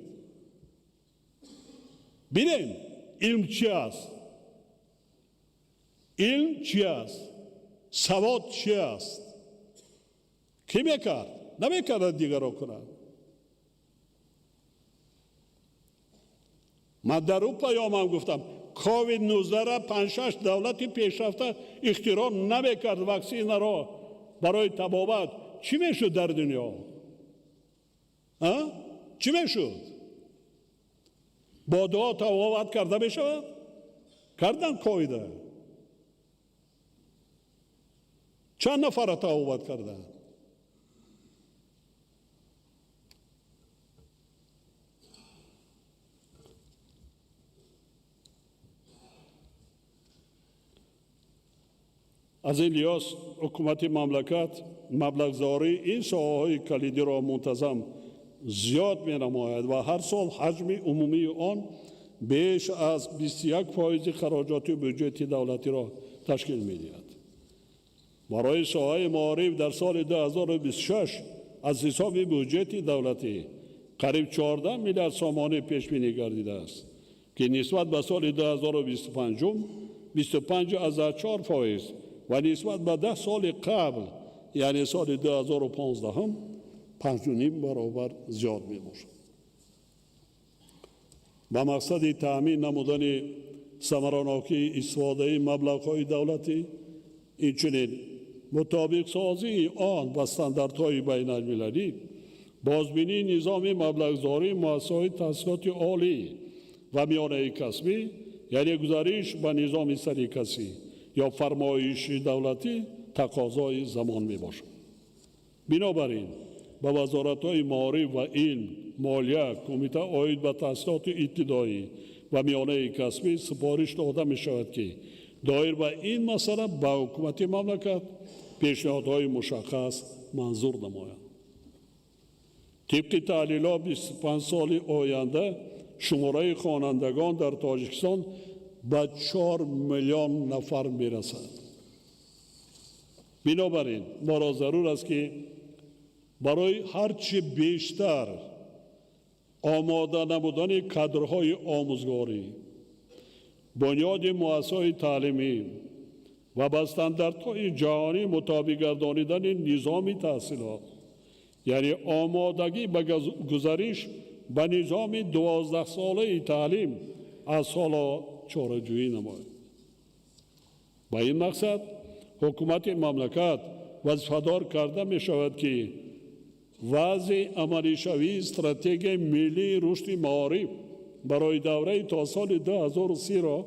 بینید علم چی است؟ علم چی است؟ سواد چی است؟ کی میکرد؟ نمیکرد دیگران کنند. من در اون پیامم گفتم کووید 19 را 5-6 دولت پیشرفته اختراع نمیکرد واکسن را برای تبابت. چی میشد در دنیا؟ چی میشد؟ با دعا تبابت کرده میشود؟ کردن کووید. چند نفر تبابت کردن؟ از این لحاظ حکومت مملکت مبلغ‌زاری این ساحه‌های کلیدی را منتظم زیاد می‌نماید و هر سال حجم عمومی آن بیش از 21% خراجات بودجه دولتی را تشکیل می‌دهد. برای ساحه معارف در سال 2026 از حساب بودجه دولتی قریب 14 میلیارد سامانه پیش بینی گردیده است که نسبت به سال 2025 25.4% و نسبت به 10 سال قبل یعنی سال 2015 هم 5.5 برابر زیاد می باشد. با مقصد تأمین نمودن ثمراناکی استفاده مبلغ‌های دولتی، اینچنین مطابق سازی آن با استانداردهای بین المللی، بازبینی نظام مبلغ‌زاری مؤسسه‌های تحصیلات عالی و میانه کسبی یعنی گزارش به نظام سرکسی یا فرمایش دولتی تقاضای زمان می باشد. بنابراین به وزارت‌های معارف و علم، مالیه، کمیته عاید به تحصیلات ابتدایی و میانه کسبی سپارش داده می شود که دایر به این مسئله به حکومت مملکت پیشنهادهای مشخص منظور نماید. طبق تحلیلات 25 سال آینده شماره خوانندگان در تاجیکستان به 4 میلیون نفر میرسد. بنابراین ما را ضرور است که برای هرچه بیشتر آماده نمودن کادرهای آموزگاری، بنیاد مؤسسه‌های تعلیمی و با استانداردهای جهانی مطابق گردانیدن نظام تحصیلات یعنی آمادگی به گزارش به نظام 12 ساله تعلیم از حالا چاره‌جویی نماید. با این مقصد حکومت مملکت وظیفه‌دار کرده می شود که وضع عملی شوی استراتژی ملی رشد معارف برای دوره تا سال 2030 را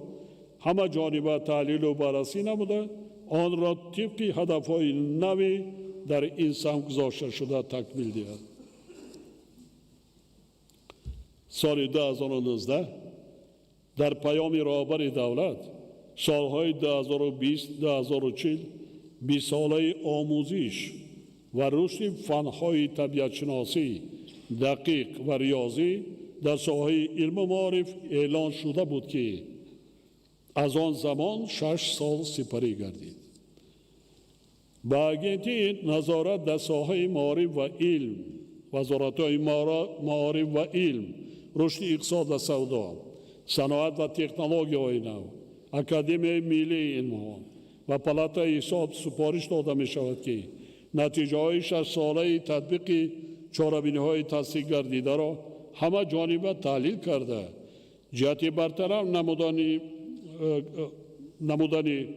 همه جانبه تحلیل و بررسی نموده آن را طبق هدف‌های نوی در این سمت گذاشته شده تکمیل دهد. سال 2019 در پیام رهبر دولت سالهای 2020-2040 20 ساله آموزش و رشد فنهای طبیعت شناسی دقیق و ریاضی در ساحه علم و معارف اعلان شده بود که از آن زمان 6 سال سپری گردید. با اگنتی نظارت در ساحه معارف و علم، وزارت‌های معارف و علم، رشد اقتصاد و سودا، صنعت و تکنولوژی نو، اکادمی ملی علم و پالاتای حساب سپارش داده می شود که نتیجه های 6 ساله تطبیق چاره‌بینی‌های تصدیق گردیده را همه جانبه تحلیل کرده جهت برطرف نمودن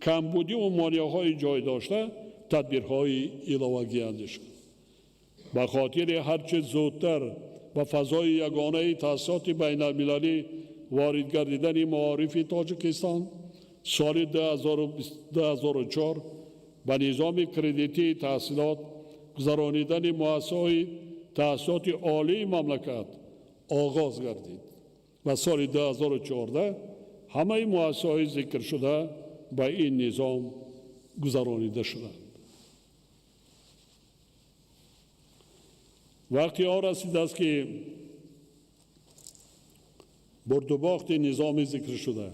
کمبودی و مانع‌های جای داشته تدبیرهای علاوه‌ای اندیشه به خاطر هرچه زودتر و فضای یگانه تحصیلات بین المللی وارد گردیدن معارف تاجیکستان سال 2004 به نظام کردیتی تحصیلات گذرانیدن مؤسسه‌های تحصیلات عالی مملکت آغاز گردید و سال 2014 همه مؤسسه‌های ذکر شده به این نظام گذرانیده شدند. وقتی آن رسیده است که برد و باخت نظام ذکر شده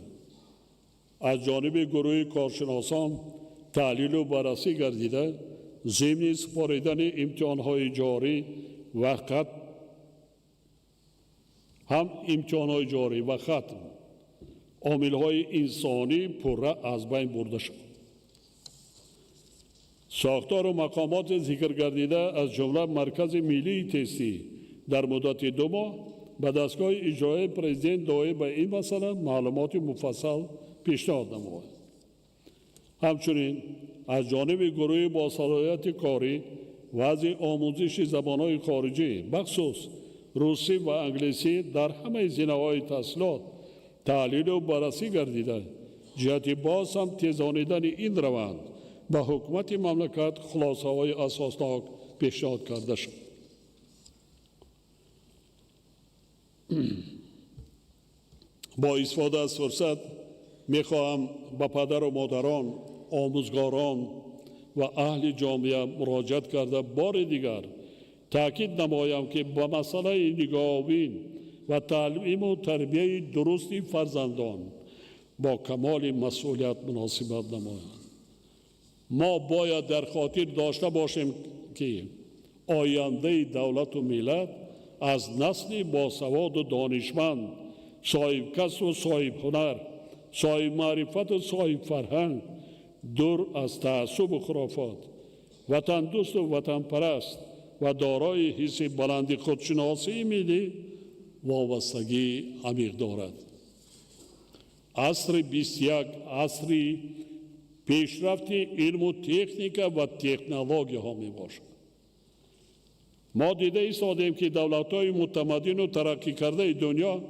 از جانب گروه کارشناسان تحلیل و بررسی گردیده، ضمن سپاریدن امتحان‌های جاری و ختم هم امتحان‌های جاری و ختم عامل‌های انسانی پرره از بین برده شد. ساختار و مقامات ذکر گردیده از جمله مرکز ملی تستی در مدت 2 ماه به دستگاه اجرایی پرزیدنت داعی به این مسئله معلومات مفصل پیشنهاد نمود. همچنین از جانب گروه با صلاحیت کاری وضع آموزش زبان‌های خارجی بخصوص روسی و انگلیسی در همه زمینه‌های تحصیلات تحلیل و بررسی گردیده، جهت باز هم تیزانیدن این روند به حکومت مملکت خلاصه‌های اساسناک پیشنهاد کرده شد. با استفاده از فرصت می‌خواهم به پدر و مادران، آموزگاران و اهل جامعه مراجعت کرده بار دیگر تأکید نمایم که به مسئله نگاه‌آوری و تعلیم و تربیت درست فرزندان با کمال مسئولیت مناسبت نمایند. ما باید در خاطر داشته باشیم که آینده دولت و ملت از نسل باسواد و دانشمند، صاحب کسب و صاحب هنر، صاحب معرفت و صاحب فرهنگ، دور از تعصب و خرافات، وطن دوست و وطن پرست و دارای حس بلند خودشناسی ملی وابستگی عمیق دارد. عصر 21 عصر پیشرفت علم و تکنیک و تکنولوژی ها می باشد. ما دیده ایستادیم که دولت‌های متمدن و ترقی کرده دنیا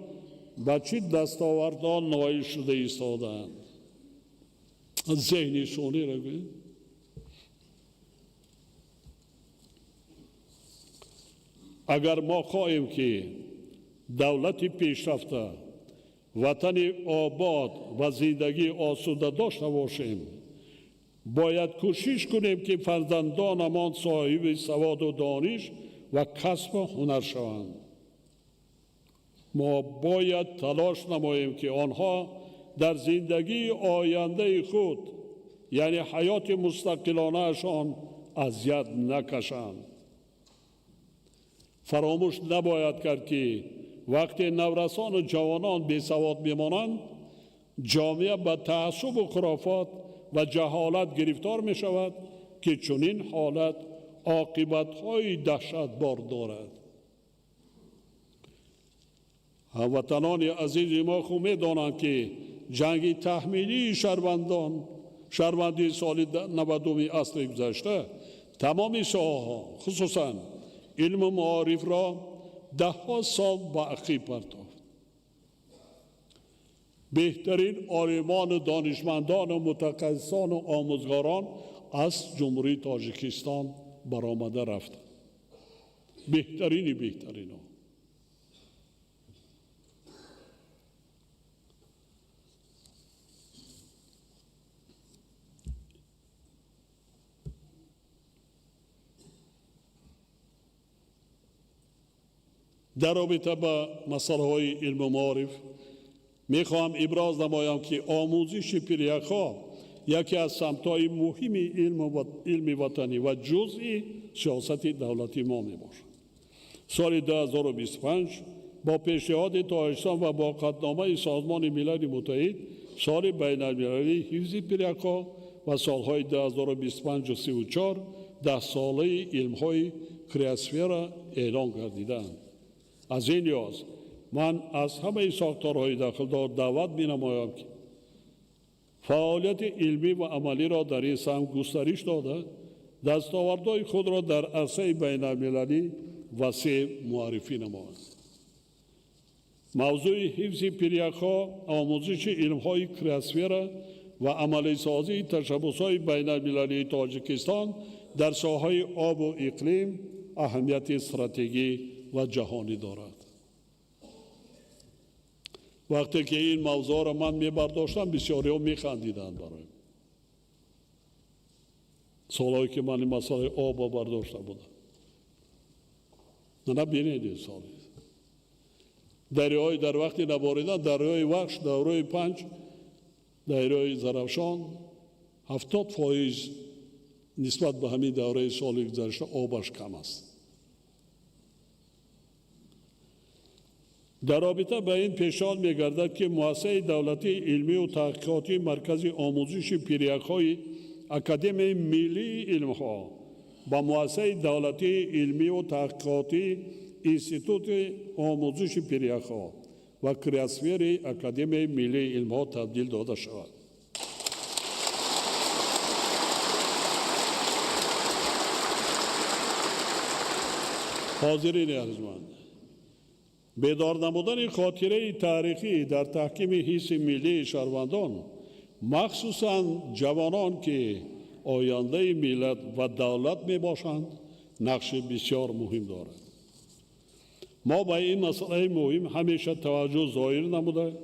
به چه دستاوردها نائل شده ایستادند. ذهنی شونی را بگویید. اگر ما خواهیم که دولت پیشرفته، وطن آباد و زندگی آسوده داشته باشیم، باید کوشش کنیم که فرزندانمان صاحب سواد و دانش و کسب و هنر شوند. ما باید تلاش نماییم که آنها در زندگی آینده خود، یعنی حیات مستقلانه‌شان، اذیت نکشند. فراموش نباید کرد که وقتی نورسان و جوانان بی سواد میمانند، جامعه به تعصب و خرافات و جهالت گرفتار می شود که چنین حالت عاقبت‌های دهشتبار دارد. هموطنان عزیز ما خوب می‌دانند که جنگ تحمیلی شهروندی سال 90 عصر گذشته تمام ساحه‌ها خصوصاً علم و معارف را 10 سال به عقب پرتافت. بهترین عالمان و دانشمندان و متخصصان و آموزگاران از جمهوری تاجیکستان برآمده رفتند. بهترین ها. در رابطه با مسئله های علم و معارف میخواهم ابراز نمایم که آموزش پیریک‌ها یکی از سمت‌های مهم علم وطنی و جزئی سیاست دولتی ما میباشد. سال 2025 با پیشنهاد تاجیکستان و با قطعنامه سازمان ملل متحد سال بین المللی حفظ پیریک‌ها و سالهای 2025 و 34 10 ساله علم‌های کریاسفر اعلان گردیدند. از این لحاظ من از همه ساختارهای داخلدار دعوت می‌نمایم که فعالیت علمی و عملی را در این سمت گسترش داده، دستاوردهای خود را در عرصه بین المللی وسیع معرفی نمایند. موضوع حفظ پیریک‌ها، آموزش علم‌های کریاسفر و عملی سازی تشبس‌های بین المللی تاجیکستان در ساحه آب و اقلیم اهمیت استراتژی و جهانی دارد. وقتی که این موضوع را من می‌برداشتم بسیاری ها می‌خندیدند برای سالهایی که من این مسئله آب را برداشته بودم. نه بینید سالی دریای در وقتی نباریدن دریای وخش دریای پنج دریای زرافشان 70% نسبت به همین دوره سال گذشته آبش کم است. در رابطه با این پیشنهاد می‌گردد که مؤسسه دولتی علمی و تحقیقاتی مرکز آموزش پیریک‌های اکادمی ملی علم‌ها با مؤسسه دولتی علمی و تحقیقاتی اینستیتوت آموزش پیریک‌ها و کریاسفیر اکادمی ملی علم‌ها تبدیل داده شود. حاضرین ارجمند، بیدار نمودن خاطره تاریخی در تحکیم حس ملی شهروندان مخصوصاً جوانان که آینده ملت و دولت می باشند نقش بسیار مهم دارد. ما با این مسئله مهم همیشه توجه ظاهر نموده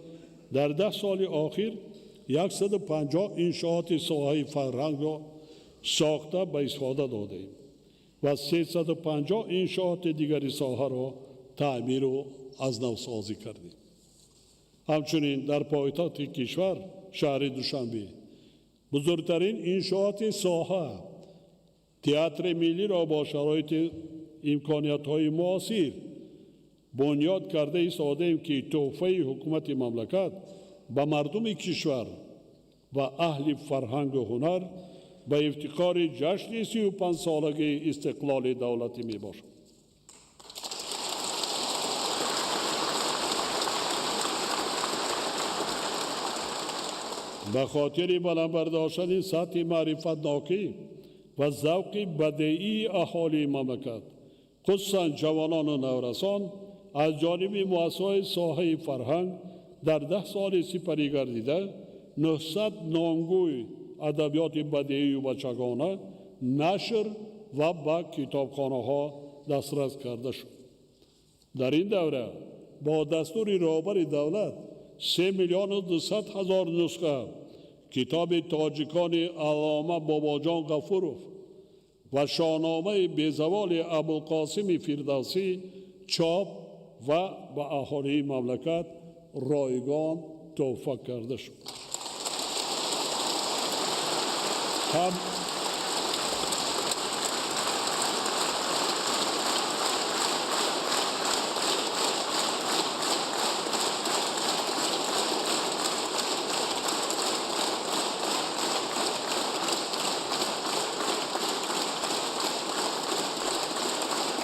در 10 سال آخر 150 انشاءات ساحه فرهنگ را ساخته به استفاده دادیم و 350 انشاءات دیگری ساحه را تعمیر و از نو سازی کردیم. همچنین در پایتخت کشور شهر دوشنبه بزرگترین انشاءات ساحه تئاتر ملی را با شرایط امکانیت‌های معاصر بنیاد کرده ایستادیم که تحفه حکومت مملکت به مردم کشور و اهل فرهنگ و هنر به افتخار جشن 35 سالگی استقلال دولتی می باشد. به خاطر بلند برداشتن سطح معرفت ناکی و ذوق بدیعی اهالی مملکت خصوصا جوانان و نورسان از جانب مؤسسه‌های ساحه فرهنگ در 10 سال سپری گردیده 900 نامگوی ادبیات بدیعی و بچگانه نشر و به کتابخانه‌ها دسترس کرده شد. در این دوره با دستور رهبر دولت 3,200,000 نسخه کتاب تاجیکان علامه باباجان غفورов و شاهنامه بیزوال ابوالقاسم فردوسی چاپ و به اهالی مملکت رایگان تحفه کرده شد.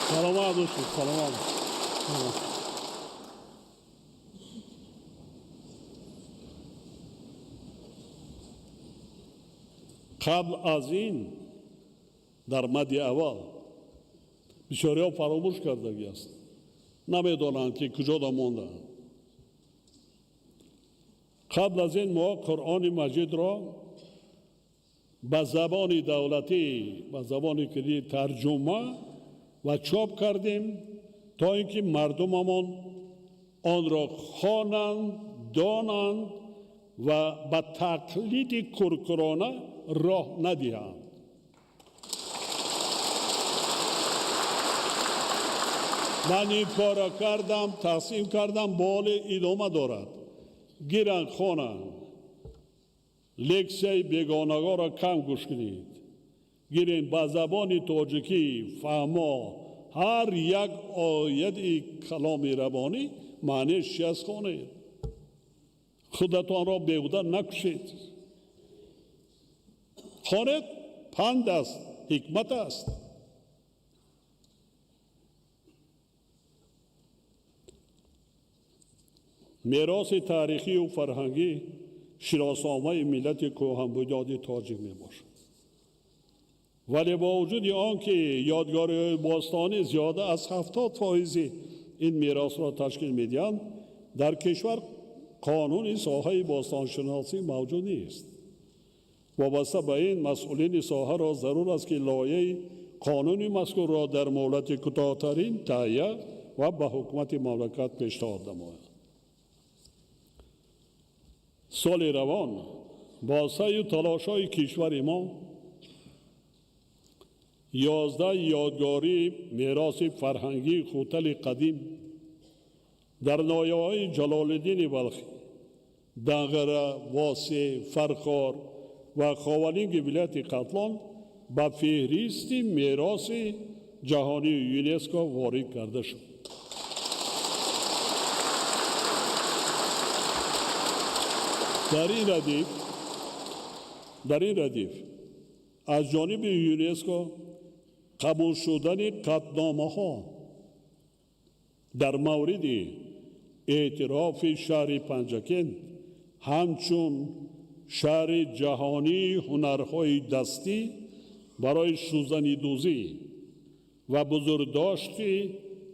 سلامات باشید. سلامات. قبل از این در مد اول بسیاری ها فراموش کردگی است. نمیدانند که کجا مانده. قبل از این ما قرآن مجید را به زبان دولتی به زبان کلی ترجمه و چاپ کردیم تا اینکه مردممان آن را خوانند، دانند و به تقلید کرکرانه راه ندهند. من این کار کردم، تقسیم کردم، بال ادامه دارد. گیرند خوانند، لکسه بیگانگان را کم گوش کنید. گیرین با زبان تاجیکی فهما هر یک آیت کلام ربانی معنیش چیست خوانید. خودتان را بیهوده نکشید. خوانید، پند است، حکمت است. میراث تاریخی و فرهنگی شناسنامه ملت کهن بنیاد تاجیک می باشد. ولی با وجود آنکه یادگاری باستانی زیاده از 70% این میراث را تشکیل میدهند، در کشور قانون ساحه باستانشناسی موجود نیست. وابسته به این مسئولین ساحه را ضرور است که لایحه قانون مذکور را در مهلت کوتاه‌ترین تهیه و به حکومت مملکت پیشنهاد نمایند. سال روان با سعی و تلاش‌های کشور ما 11 یادگاری میراث فرهنگی خوتل قدیم در نایه‌های جلال الدین بلخی، دنگره، واسه، فرخار و خاولینگ ولایت قتلان به فهرست میراث جهانی یونسکو وارد کرده شد. در این ردیف از جانب یونسکو قبول شدن قطعنامه‌ها در مورد اعتراف شهر پنجکند همچون شهر جهانی هنرهای دستی برای سوزنی‌دوزی و بزرگداشت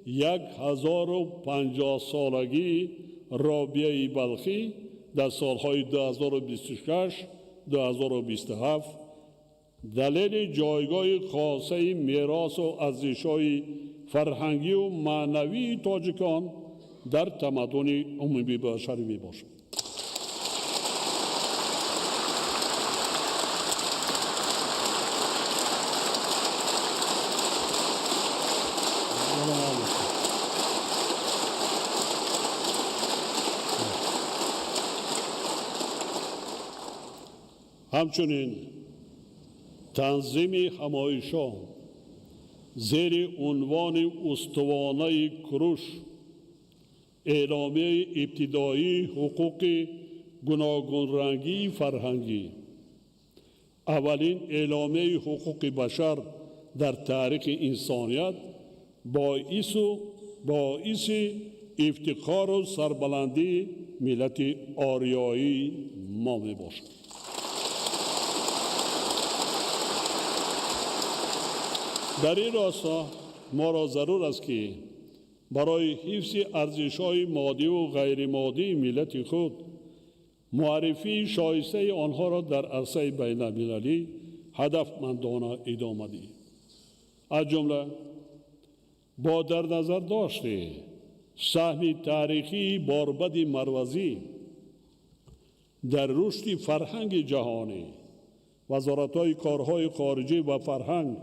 1050 سالگی رابعه بلخی در سالهای 2026 2027 دلیل جایگاه خاصه میراث و ارزش‌های فرهنگی و معنوی تاجیکان در تمدن عمومی بشری میباشد. همچنین تنظیم همایش‌ها زیر عنوان استوانه کروش اعلامیه ابتدایی حقوق گوناگون رنگی فرهنگی، اولین اعلامیه حقوق بشر در تاریخ انسانیت، باعث افتخار و سربلندی ملت آریایی ما می باشد. در این راستا ما را ضرور است که برای حفظ ارزش‌های مادی و غیر مادی ملت خود معرفی شایسته آنها را در عرصه بین المللی هدفمندانه ادامه دهیم. از جمله با در نظر داشته سهم تاریخی باربد مروزی در رشد فرهنگ جهانی، وزارت‌های کارهای خارجی و فرهنگ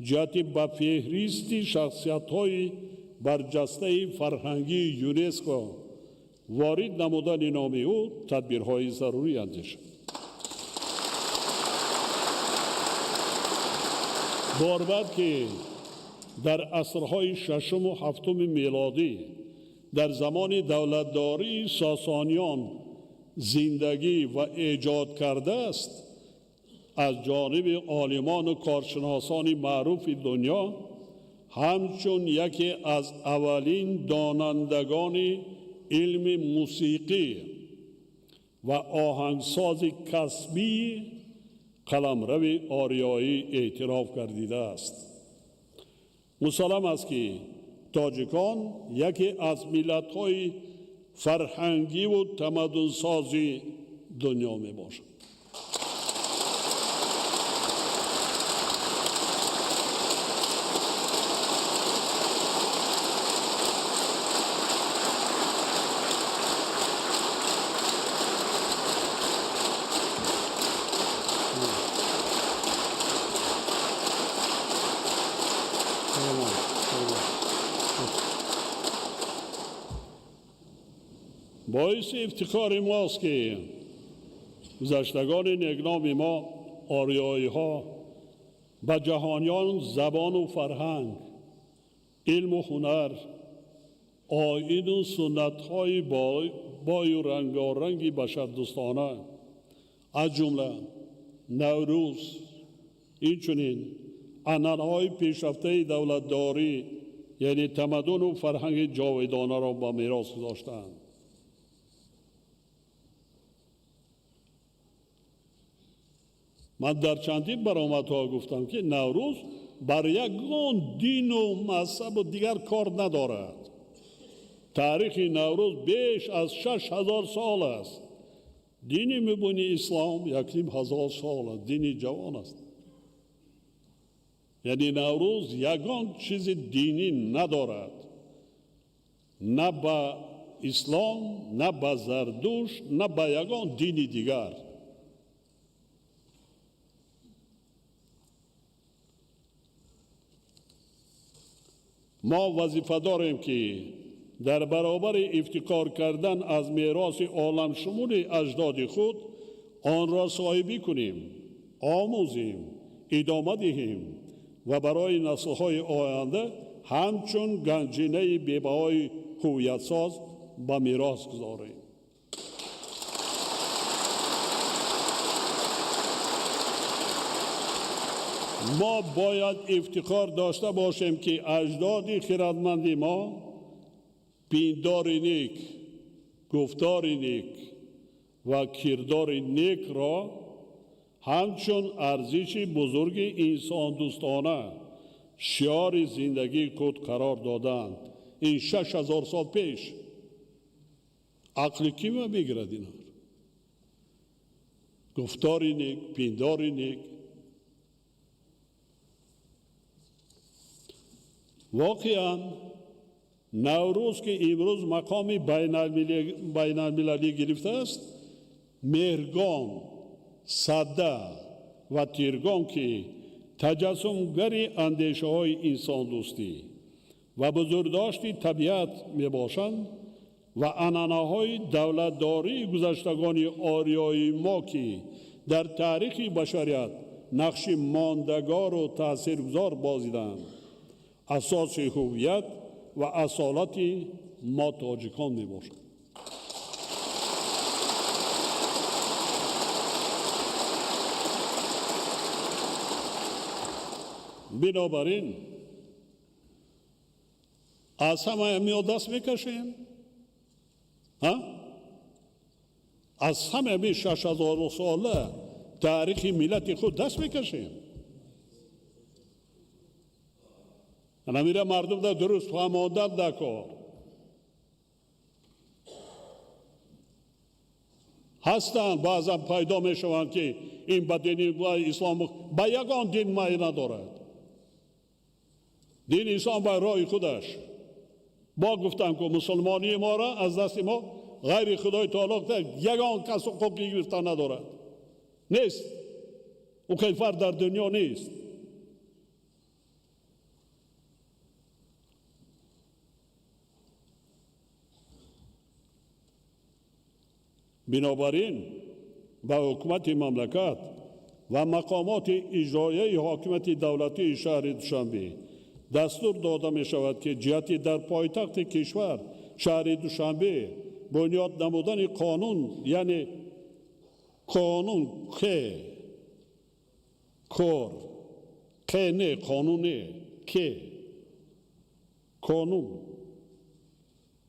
جهت به فهرست شخصیت‌های برجسته فرهنگی یونسکو وارد نمودن نام او تدبیرهای ضروری اندیشید. باربد که در عصرهای ششم و هفتم میلادی در زمان دولتداری ساسانیان زندگی و ایجاد کرده است، از جانب عالمان و کارشناسان معروف دنیا همچون یکی از اولین دانندگان علم موسیقی و آهنگساز کسبی قلمرو آریایی اعتراف گردیده است. مسلم است که تاجیکان یکی از ملت‌های فرهنگی و تمدن‌سازی دنیا می باشد. باعث افتخار ماست که گذشتگان نگنام ما آریایی ها به جهانیان زبان و فرهنگ، علم و هنر، آیین و سنت های بای و رنگارنگی بشردوستانه از جمله نوروز، اینچنین عنعنه‌های پیشرفته دولتداری یعنی تمدن و فرهنگ جاودانه را به میراث گذاشتند. من در چندین برآمدها گفتم که نوروز بر یگان دین و مذهب و دیگر کار ندارد. تاریخ نوروز بیش از 6000 سال است دینی میبینی اسلام 1000 سال دینی جوان است. یعنی نوروز یگان چیز دینی ندارد، نه به اسلام، نه به زردوش، نه به یگان دینی دیگر. ما وظیفه داریم که در برابر افتخار کردن از میراث عالم شمول اجداد خود آن را صاحبی کنیم، آموزیم، ادامه دهیم و برای نسل‌های آینده همچون گنجینه بی‌بهای هویت‌ساز به میراث گذاریم. ما باید افتخار داشته باشیم که اجداد خردمند ما پیندار نیک، گفتار نیک و کردار نیک را همچون ارزش بزرگ انسان دوستانه شعار زندگی خود قرار دادند. این 6000 سال پیش عقل کی ما بگیرد اینا؟ گفتار نیک، پیندار نیک. واقعا نوروز که امروز مقام بین المللی گرفته است، مهرگان، ساده و تیرگان که تجسمگری اندیشه های انسان دوستی و بزرگداشت طبیعت می باشند و عنعنه های دولتداری گذشتگان آریایی ما که در تاریخ بشریت نقش ماندگار و تاثیرگذار بازیدند، اساس هویت و اصالت ما تاجیکان می باشد. بنابراین از همه امی دست میکشیم، از همه امی 6000 ساله تاریخ ملت خود دست میکشیم. نمیره مردم در درست فهماندن در کار هستند. بعضا پیدا میشوند که این به دین اسلام به یگان دین مایه ندارد. دین اسلام به راه خودش با گفتن که مسلمانی ما را از دست ما غیر خدای تعالی یگان کس حقوقی گرفتن ندارد. نیست، او کیفر در دنیا نیست. بنابراین به حکومت مملکت و مقامات اجرایی حاکمیت دولتی شهر دوشنبه دستور داده می شود که جهت در پایتخت کشور شهر دوشنبه بنیاد نمودن قانون، یعنی قانون نه قانون قانون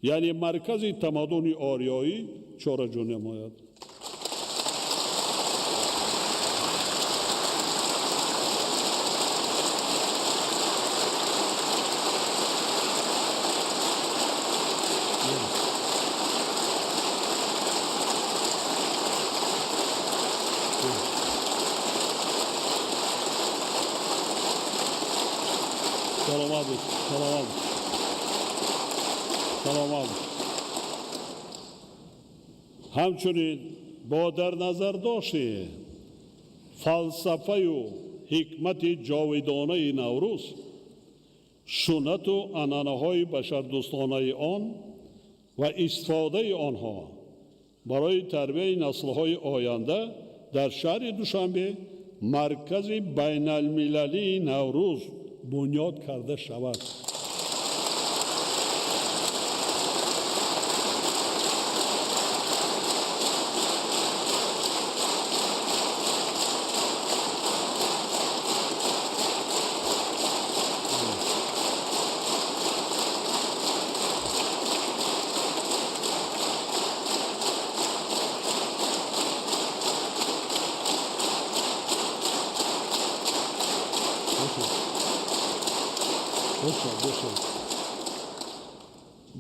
یعنی مرکز تمدن آریایی چهار جون نماید. سلام. همچنین با در نظر داشته فلسفه و حکمت جاودانه نوروز، سنت و عنعنه های بشردوستانه آن و استفاده آنها برای تربیت نسل های آینده در شهر دوشنبه مرکز بین المللی نوروز بنیاد کرده شود.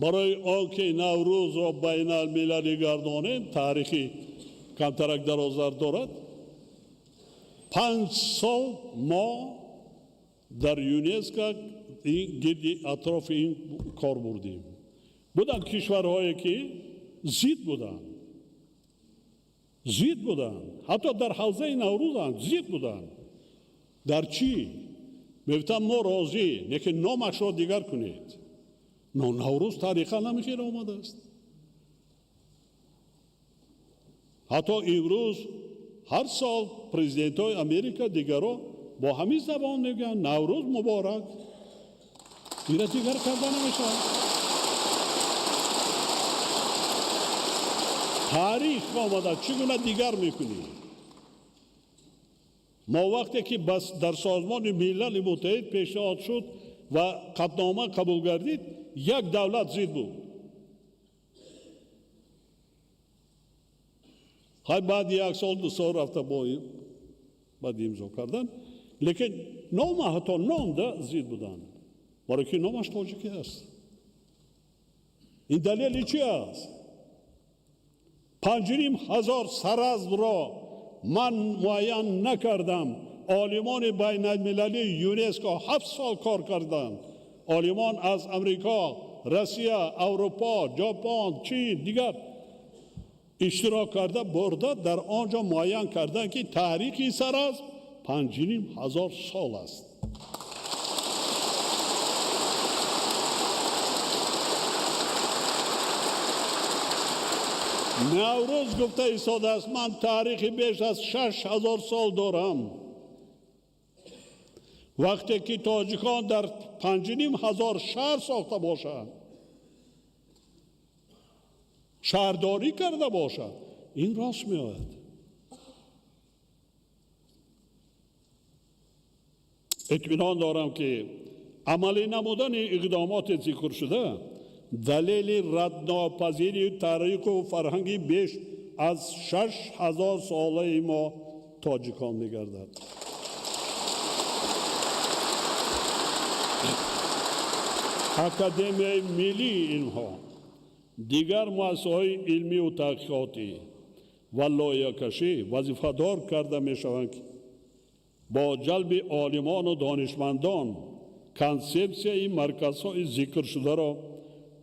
برای آنکه نوروز را بین المللی گردانیم، تاریخی کمترک درآذر دارد 5 سال ما در یونسکو این گردی اطراف این کار بردیم. بودن کشورهایی که زید بودن حتی در حوزه نوروز هم زید بودن. در چی؟ میگفتم ما راضی لیکن نامش را دیگر کنید. نوروز تاریخا نمیخیر آمده است. حتی امروز هر سال پرزیدنت های امریکا دیگرها با همین زبان میگن نوروز مبارک. اینا دیگر کرده نمیشه. تاریخ آمده چگونه دیگر میکنی؟ ما وقتی که بس در سازمان ملل متحد پیشنهاد شد و قطعنامه قبول گردید یک دولت زید بود. های بعد یک سال 2 سال رفته با بعد امضا کردن لیکن نام حتی نام ده زید بودن برای که نامش تاجیکی است. این دلیل چی است؟ 5,500 سرز را من معین نکردم. عالمان بین المللی یونسکو 7 سال کار کردند. عالمان از امریکا، روسیه، اروپا، ژاپن، چین دیگر اشتراک کرده برده در آنجا معین کردند که تاریخی سرز 5,500 سال است. نوروز گفته ایستاده است من تاریخی بیش از 6,000 سال دارم. وقتی که تاجیکان در 5,500 شهر ساخته باشند، شهرداری کرده باشند، این راست می آید. اطمینان دارم که عملی نمودن اقدامات ذکر شده دلیل ردناپذیری تاریخ و فرهنگی بیش از 6,000 ساله ما تاجیکان می‌گردد. اکادمی ملی اینها دیگر مؤسسه‌های علمی و تحقیقاتی و لایحه‌کشی وظیفه‌دار کرده می‌شوند که با جلب عالمان و دانشمندان کنسپسیای مرکزهای ذکر شده را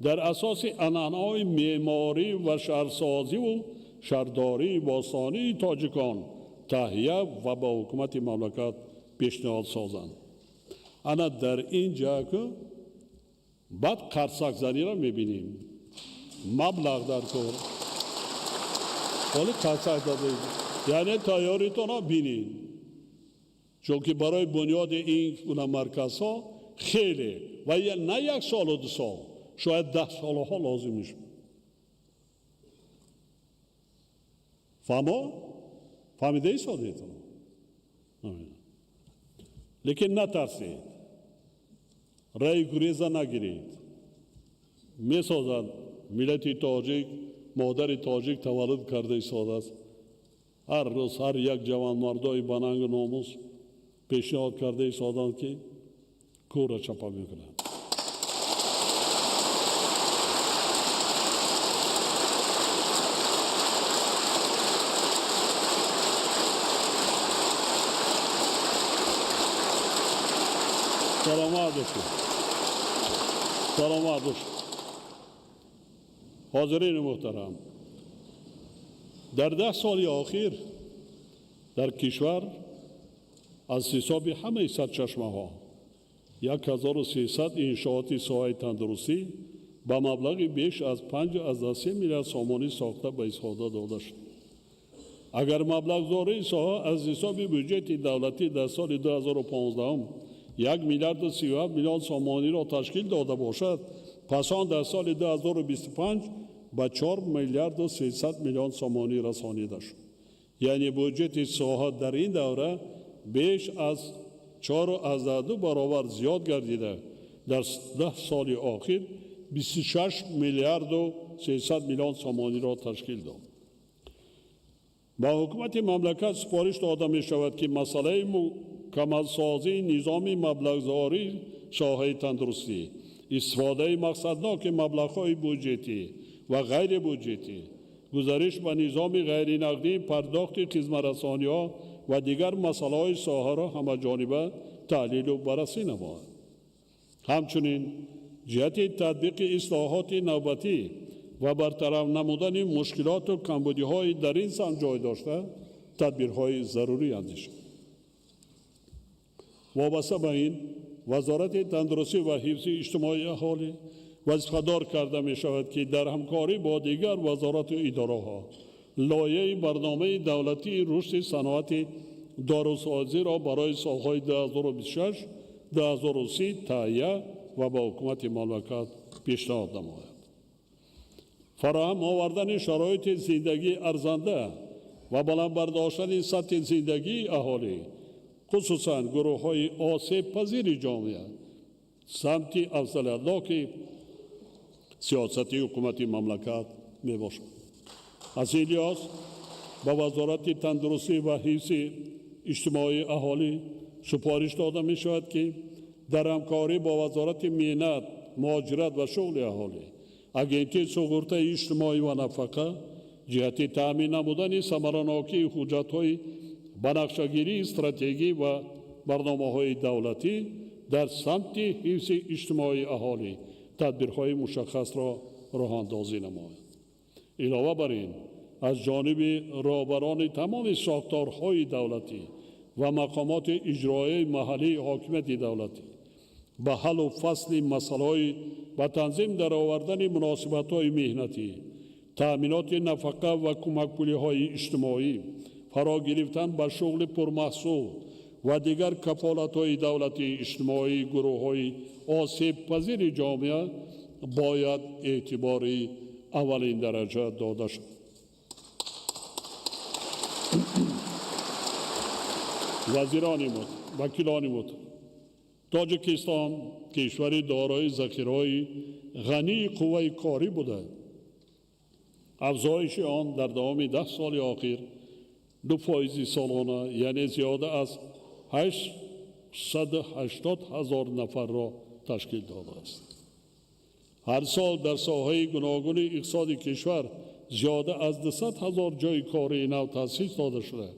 در اساس عنعنه‌های معماری و شهرسازی و شهرداری باستانی تاجیکان تهیه و با حکومت مملکت پیشنهاد سازند. انا در اینجا که بعد قرصک زنی را می‌بینیم. مبلغ در کار ولی قرصک داده یعنی تیاریتون را بینید. چون که برای بنیاد این مرکزها خیلی و نه 1 سال و 2 سال شاید 10 سالها لازم میشه. فهمیده ای سادیتون؟ لیکن نترسید، رای گریزه نگیرید. میسازد ملت تاجیک، مادر تاجیک تولد کرده ایستاده است. هر روز هر یک جوان مردای بننگ ناموس پیشنهاد کرده ایستادند که کور را چپا میکنند. سلامت باشید. حاضرین محترم، در 10 سال اخیر در کشور از حساب همه سرچشمه ها 1300 انشاءات ساحه تندرستی با مبلغی بیش از 5.3 میلیارد سامانی ساخته به استفاده داده شد. اگر مبلغ زاره ساحه از حساب بودجه دولتی در سال 2015 1 میلیارد و 37 میلیون سامانی را تشکیل داده باشد، پس آن در سال 2025 به 4 میلیارد و 300 میلیون سامانی رسانیده شد. یعنی بودجه ساحه در این دوره بیش از 4.2 برابر زیاد گردیده. در 10 سال اخیر 26 میلیارد و 300 میلیون سامانی را تشکیل داد. با حکومت مملکت سپارش داده می شود که مسئله مکمل سازی نظام مبلغ‌زاری ساحه تندرستی، استفاده مقصدناک مبلغ‌های بودجتی و غیر بودجتی گزارش و نظام غیر نقدی پرداخت خدمت‌رسانی‌ها و دیگر مسائل ساحه را همه‌جانبه تحلیل و بررسی نماید. همچنین جهت تطبیق اصلاحات نوبتی و برطرف نمودن مشکلات و کمبودی‌های در این سمت جای داشته تدبیرهای ضروری اندیشید. وابسته به این وزارت تندرستی و حفظ اجتماعی اهالی وظیفه‌دار کرده می شود که در همکاری با دیگر وزارت و اداره‌ها لایحه برنامه دولتی رشد صنعت داروسازی را برای سالهای 2026-2030 تهیه و به حکومت مملکت پیشنهاد نماید. فراهم آوردن شرایط زندگی ارزنده و بلند برداشتن سطح زندگی اهالی خصوصاً گروه‌های آسیب پذیر جامعه سمت افضلیت‌ناک سیاست حکومت مملکت می باشد. از این لحاظ به وزارت تندرستی و حفظ اجتماعی اهالی سپارش داده می شود که در همکاری با وزارت مهنت، مهاجرت و شغل اهالی، اگنتی سقوط اجتماعی و نفقه جهت تامین نمودن ثمره‌ناکی حجت‌های بنقشه‌گیری استراتژی و برنامه‌های دولتی در سمت حفظ اجتماعی اهالی تدبیرهای مشخص را راه‌اندازی نماید. علاوه بر این از جانب رهبران تمام ساختارهای دولتی و مقامات اجرایی محلی حاکمیت دولتی به حل و فصل مسائل و تنظیم در آوردن مناسبت‌های مهنتی، تأمینات نفقه و کمک‌پولی‌های اجتماعی، فرا گرفتن به شغل پرمحصول و دیگر کفالت‌های دولتی اجتماعی گروه‌های آسیب پذیر جامعه باید اعتباری اولین درجه داده شد. وکیلان محترم، تاجیکستان کشوری دارای ذخیره‌های غنی قوه کاری بوده. افزایش آن در دوام 10 سال اخیر 2% سالانه یعنی زیاده از 880,000 نفر را تشکیل داده است. هر سال در ساحه گوناگون اقتصاد کشور زیاده از 200,000 جای کاری نو تأسیس داده شده.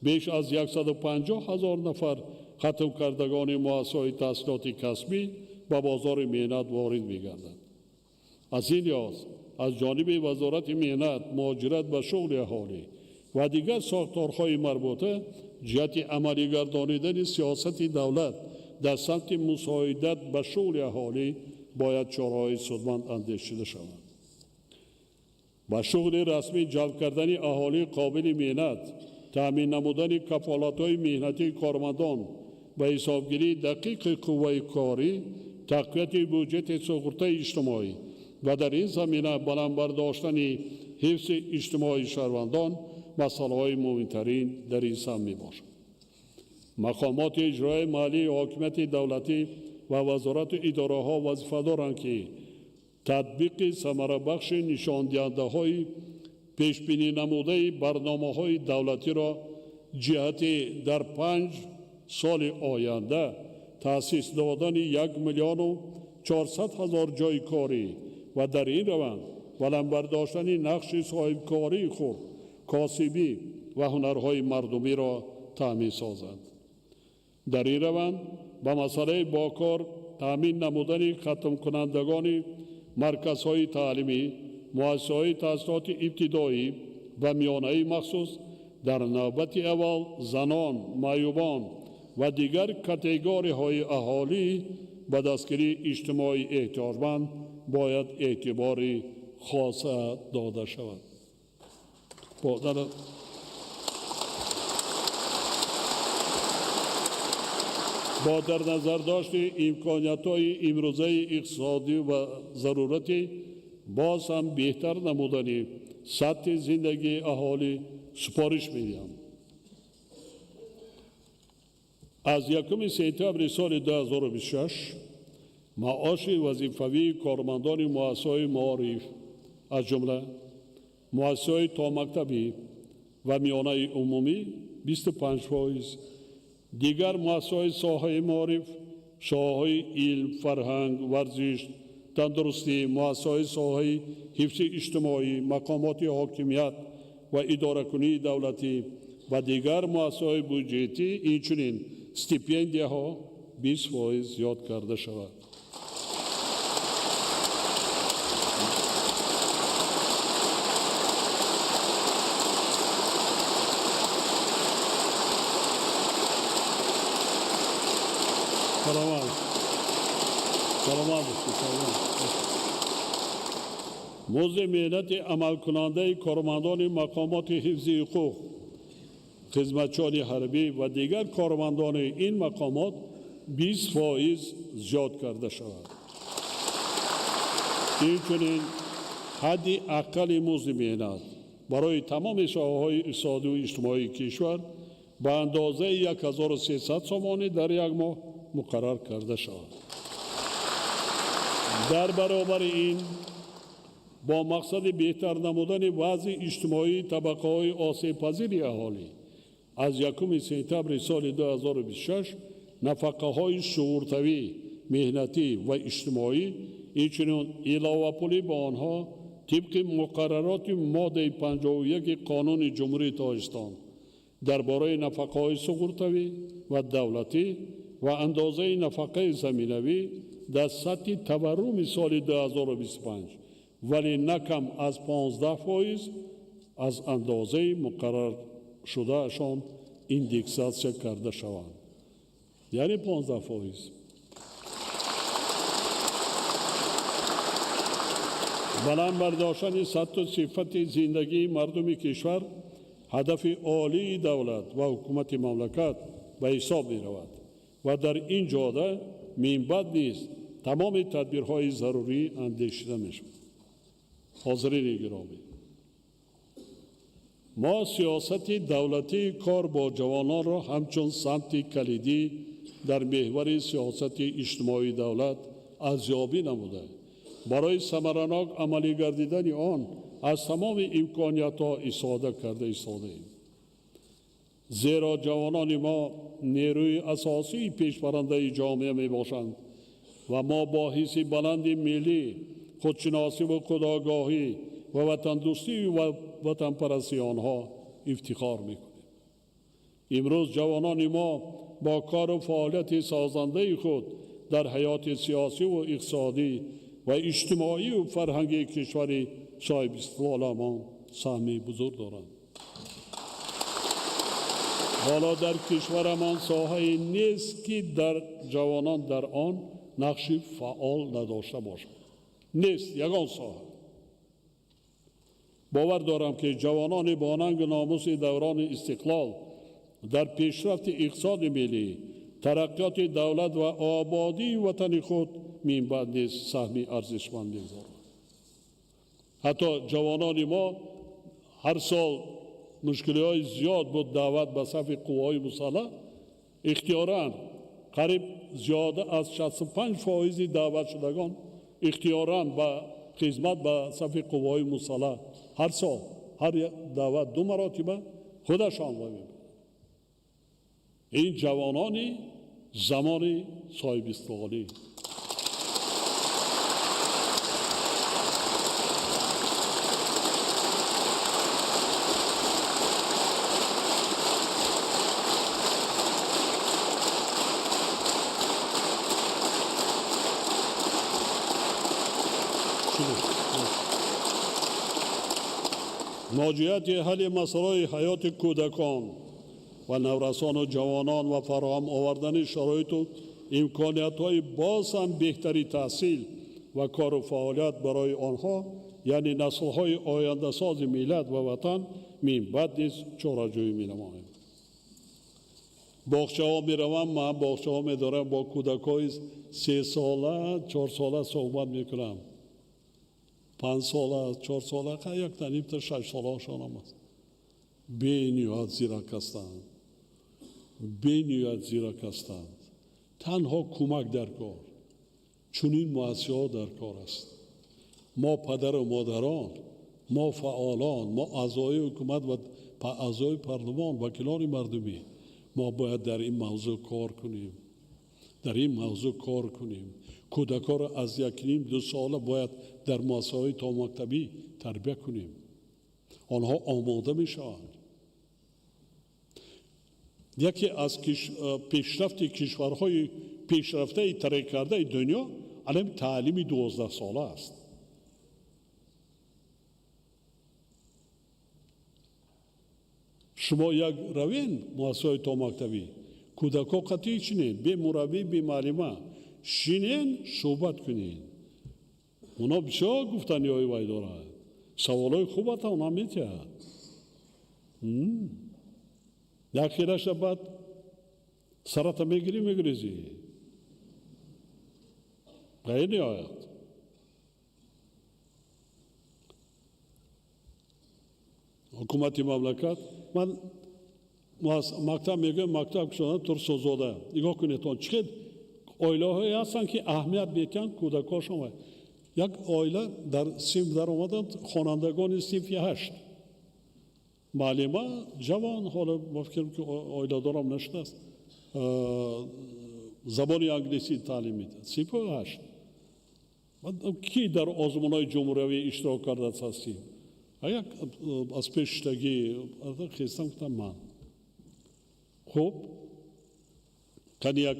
بیش از 150,000 نفر ختم کردگان مؤسسه‌های تحصیلات کسبی به بازار مهنت وارد می‌گردند. از این لحاظ از جانب وزارت مهنت، مهاجرت و شغل اهالی و دیگر ساختارهای مربوطه جهت عملی گردانیدن سیاست دولت در سمت مساعدت به شغل اهالی باید چاره‌های سودمند اندیشیده شود. با شغل رسمی جلب کردن اهالی قابل مهنت، تامین نمودن کفالت‌های مهنتی کارمندان و حسابگیری دقیق قوه کاری، تقویت بودجه سقوط اجتماعی و در این زمینه بلند برداشتن حفظ اجتماعی شهروندان مسائل مهمترین در این سمت میباشد. مقامات اجرایی محلی حاکمیت دولتی و وزارت اداره‌ها وظیفه دارند که تطبیق ثمره بخش نشاندهنده‌های پیشبینی نموده برنامه‌های دولتی را جهت در 5 سال آینده تأسیس دادن 1,400,000 جای کاری و در این روند بلند برداشتن نقش صاحب کاری خود، کاسبی و هنرهای مردمی را تامین سازند. در این روند به مسئله باکار تامین نمودن ختم کنندگان مرکزهای تعلیمی، مؤسسه‌های تحصیلات ابتدایی و میانه‌ای مخصوص در نوبت اول زنان، معیوبان و دیگر کاتگوری‌های اهالی به دستگیری اجتماعی احتیاجمند باید اعتباری خاص داده شود. با در نظر داشت امکانیت‌های امروزه اقتصادی و ضرورتی باز هم بهتر نمودن سطح زندگی اهالی سپارش می‌دهم. از 1 سپتامبر سال 2026 معاش وظیفوی کارمندان مؤسسه‌های معارف از جمله مؤسسه‌های تا مکتبی و میانه عمومی 25%، دیگر مؤسسه‌های ساحه معارف، شاخه‌های علم، فرهنگ، ورزش تندرستی، مؤسسه‌های ساحه حفظ اجتماعی، مقامات حاکمیت و اداره‌کنی دولتی و دیگر مؤسسه‌های بودجه‌ای اینچنین استیپендیاها 20% زیاد کرده شود. سلامت مزد مهنت عمل کننده کارمندان مقامات حفظی حقوق، خدمتچیان حربی و دیگر کارمندان این مقامات 20% زیاد کرده شود. اینچنین حد اقل مزد مهنت برای تمام شاخه‌های اقتصادی و اجتماعی کشور به اندازه 1300 تومان در یک ماه مقرر کرده شود. در برابر این با مقصد بهتر نمودن وضع اجتماعی طبقه‌های آسیب‌پذیر اهالی از 1 سپتامبر سال 2026 نفقه‌های شغل‌طوعی، مهنتی و اجتماعی اینچنین علاوه پولی به آنها طبق مقررات ماده 51 قانون جمهوری تاجیکستان درباره نفقه‌های شغل‌طوعی و دولتی و اندازه نفقه زمینوی در سطح تورم سال 2025 ولی نه کم از 15% از اندازه مقرر شده اشان ایندکساسیون کرده شوند. یعنی 15%. بلند برداشتن سطح و صفت زندگی مردم کشور هدف عالی دولت و حکومت مملکت به حساب می رود و در این جهت منبع نیست تمام تدبیرهای ضروری اندیشیده می شود. حاضرین گرامی، ما سیاست دولتی کار با جوانان را همچون سمت کلیدی در محور سیاست اجتماعی دولت ارزیابی نموده برای ثمرناک عملی گردیدن آن از تمام امکانیت‌ها استفاده کرده ایم. زیرا جوانان ما نیروی اساسی پیشبرنده جامعه می باشند و ما با حس بلند ملی، خودشناسی و خودآگاهی و وطن دوستی و وطن پرستی آنها افتخار میکنیم. امروز جوانان ما با کار و فعالیت سازنده خود در حیات سیاسی و اقتصادی و اجتماعی و فرهنگی کشور صاحب استقلال ما سهمی بزرگ دارند. حالا در کشورمان ساحه‌ای نیست که در جوانان در آن نقش فعال نداشته باشند. نیست یگان ساحه. باور دارم که جوانان با ننگ ناموس دوران استقلال در پیشرفت اقتصاد ملی، ترقیات دولت و آبادی وطن خود منبع نیز سهمی ارزشمند می‌گذارند. حتی جوانان ما هر سال مشکلات زیاد بود دعوت به صف قوای مسلح اختیاراً قریب زیاده از 65% دعوت شدگان اختیاراً به خدمت به صف قوای مسلح هر سال هر دعوت 2 مرتبه خودشان می‌برند. این جوانانی زمان صاحب استقلالی موجودیت حل مسائل حیات کودکان و نورسان و جوانان و فراهم آوردن شرایط و امکانیت‌های باز هم بهتری تحصیل و کار و فعالیت برای آنها یعنی نسل‌های آینده ساز ملت و وطن منبع نیز چاره‌جویی می‌نماییم. باغچه‌ها می‌روم، من باغچه‌ها می‌دارم با کودک‌های 3 ساله 4 ساله صحبت می‌کنم. 5 ساله 4 ساله که یک تنیم تا 6 ساله‌شان هم است. بی‌نیاز زیرک هستند. بی‌نیاز زیرک هستند. تنها کمک در کار. چنین مؤسسه‌ها در کار است. ما پدر و مادران، ما فعالان، ما اعضای حکومت و اعضای پارلمان، وکیلان مردمی ما باید در این موضوع کار کنیم. در این موضوع کار کنیم. کودکان را از 1.5-2 ساله باید در مؤسسه‌های تا مکتبی تربیت کنیم. آنها آماده میشوند. یکی از پیشرفت کشورهای پیشرفته ترقی کرده دنیا علم تعلیم 12 ساله است. شما یک روین مؤسسه تا مکتبی کودکان قطعی چنین به مربی به معلم شینین صحبت کنین. اونا بسیار گفتنی های وای دارد. سوالای خوب تا اونا میتید. یک خیرش بعد سرت میگریزی. غیر آید. حکومت مملکت من مکتب میگم مکتب شدن طور سوزاده. نگاه کنید تا چقدر آیله هایی هستن که اهمیت میتن کودکاشون. یک آیله در سیم در اومدن خوانندگان صنف 8 معلمه جوان حالا ما فکر که آیله دارم نشده است زبان انگلیسی تعلیم میده صنف 8 کی در آزمون‌های جمهوری اشتراک کرده هستیم؟ یک از پیشتگی خیستم کتم من خوب کنی یک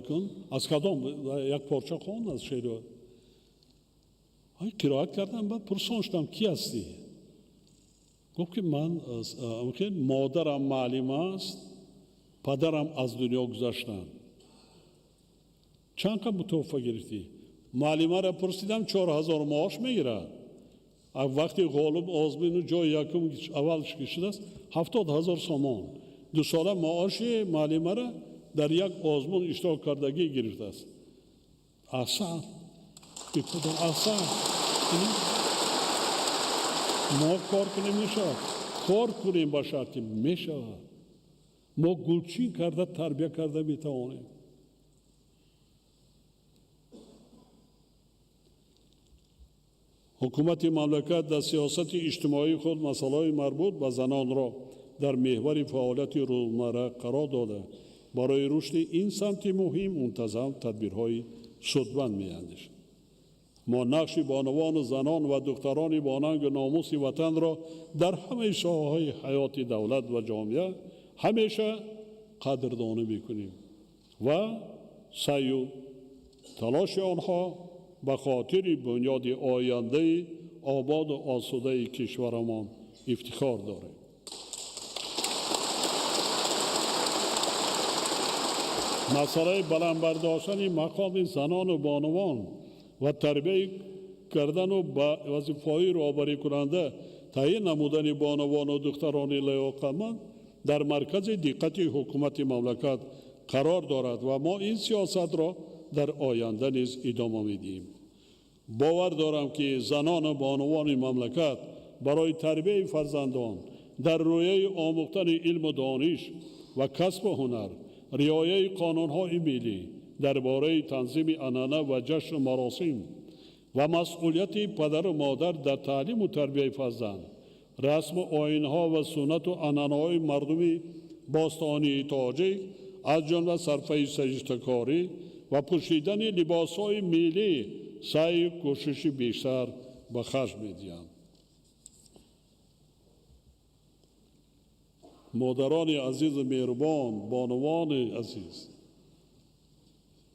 کن از کدام یک پارچه خون از شعر قرائت کردم بعد پرسان شدم کی هستی؟ گفت که من مادرم معلم است پدرم از دنیا گذشتن. چند کم متوفا گرفتی؟ معلمه را پرسیدم 4000 معاش میگیره. وقتی غالب آزمین جای یکم اولش کشیده است 70,000 سومان 2 ساله معاش معلمه را در یک آزمون اشتراک کردگی گرفته است. احسن احسن ما کار کنیم میشود کار کنیم با شرطی میشود ما گلچین کرده تربیت کرده میتوانیم. حکومت مملکت در سیاست اجتماعی خود مسائل مربوط به زنان را در محور فعالیت روزمره قرار داده. برای رشد این سمت مهم منتظم تدبیرهای سودمند می‌اندیشد. ما نقش بانوان زنان و دختران باننگ ناموس وطن را در همه ساحه‌های حیات دولت و جامعه همیشه قدردانی می‌کنیم و سعی و تلاش آنها به خاطر بنیاد آینده آباد و آسوده کشورمان افتخار داریم. مسئله بلند برداشتن مقام زنان و بانوان و تربیت کردن و وظیفه‌های رهبری کننده تعیین نمودن بانوان و دختران لیاقتمند در مرکز دقت حکومت مملکت قرار دارد و ما این سیاست را در آینده نیز ادامه میدیم. باور دارم که زنان و بانوان مملکت برای تربیت فرزندان در رویه آموختن علم و دانش و کسب هنر رعایت قانون‌های ملی درباره تنظیم عنعنه و جشن و مراسم و مسئولیت پدر و مادر در تعلیم و تربیت فرزند رسم و آیین‌ها و سنت و عنعنه‌های مردمی باستانی تاجیک از جمله صرفه سجده‌کاری و پوشیدن لباس‌های ملی سعی و کوشش بیشتر به خرج می‌دهند. مادران عزیز مهربان، بانوان عزیز،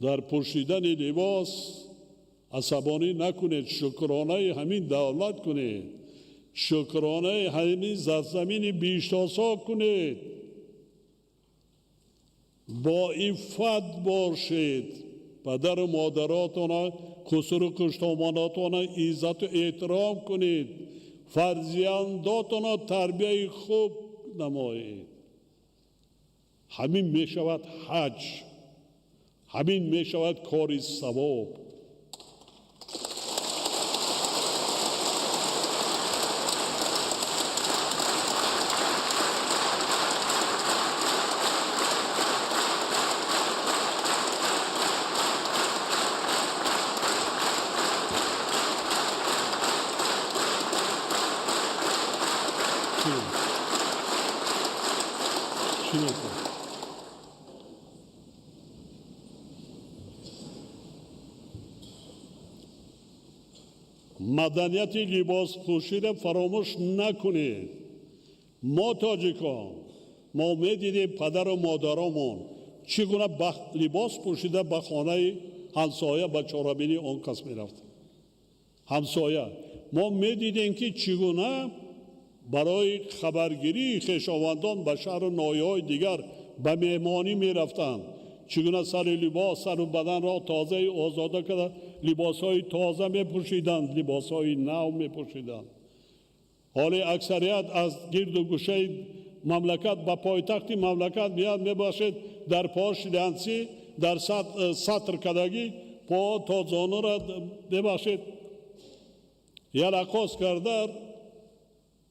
در پوشیدن لباس عصبانی نکنید، شکرانه همین دولت کنید، شکرانه همین زمین بیشتاسا کنید، با عفت باشید، پدر و مادراتان خسر و کشتاماناتان عزت و احترام کنید، فرزنداتان تربیت خوب نمایید. همین می شود حج، همین می شود کار ثواب. مدنیت لباس پوشی را فراموش نکنید. ما تاجیکان ما میدیدیم پدر و مادرامون چگونه لباس پوشیده به خانه همسایه به چهاربینی آن کس میرفت. همسایه ما میدیدیم که چگونه برای خبرگیری خویشاوندان به شهر و ناحیه‌های دیگر به مهمانی میرفتند. چگونه سر لباس سر و بدن را تازه آزاده کرده لباس‌های تازه میپوشیدند، لباس‌های نو میپوشیدند. حالی اکثریت از گرد و گوشه مملکت به پایتخت مملکت میاد میباشد در پاش لنسی در سطر کدگی پا تا زانو را میباشد یلقاس کرده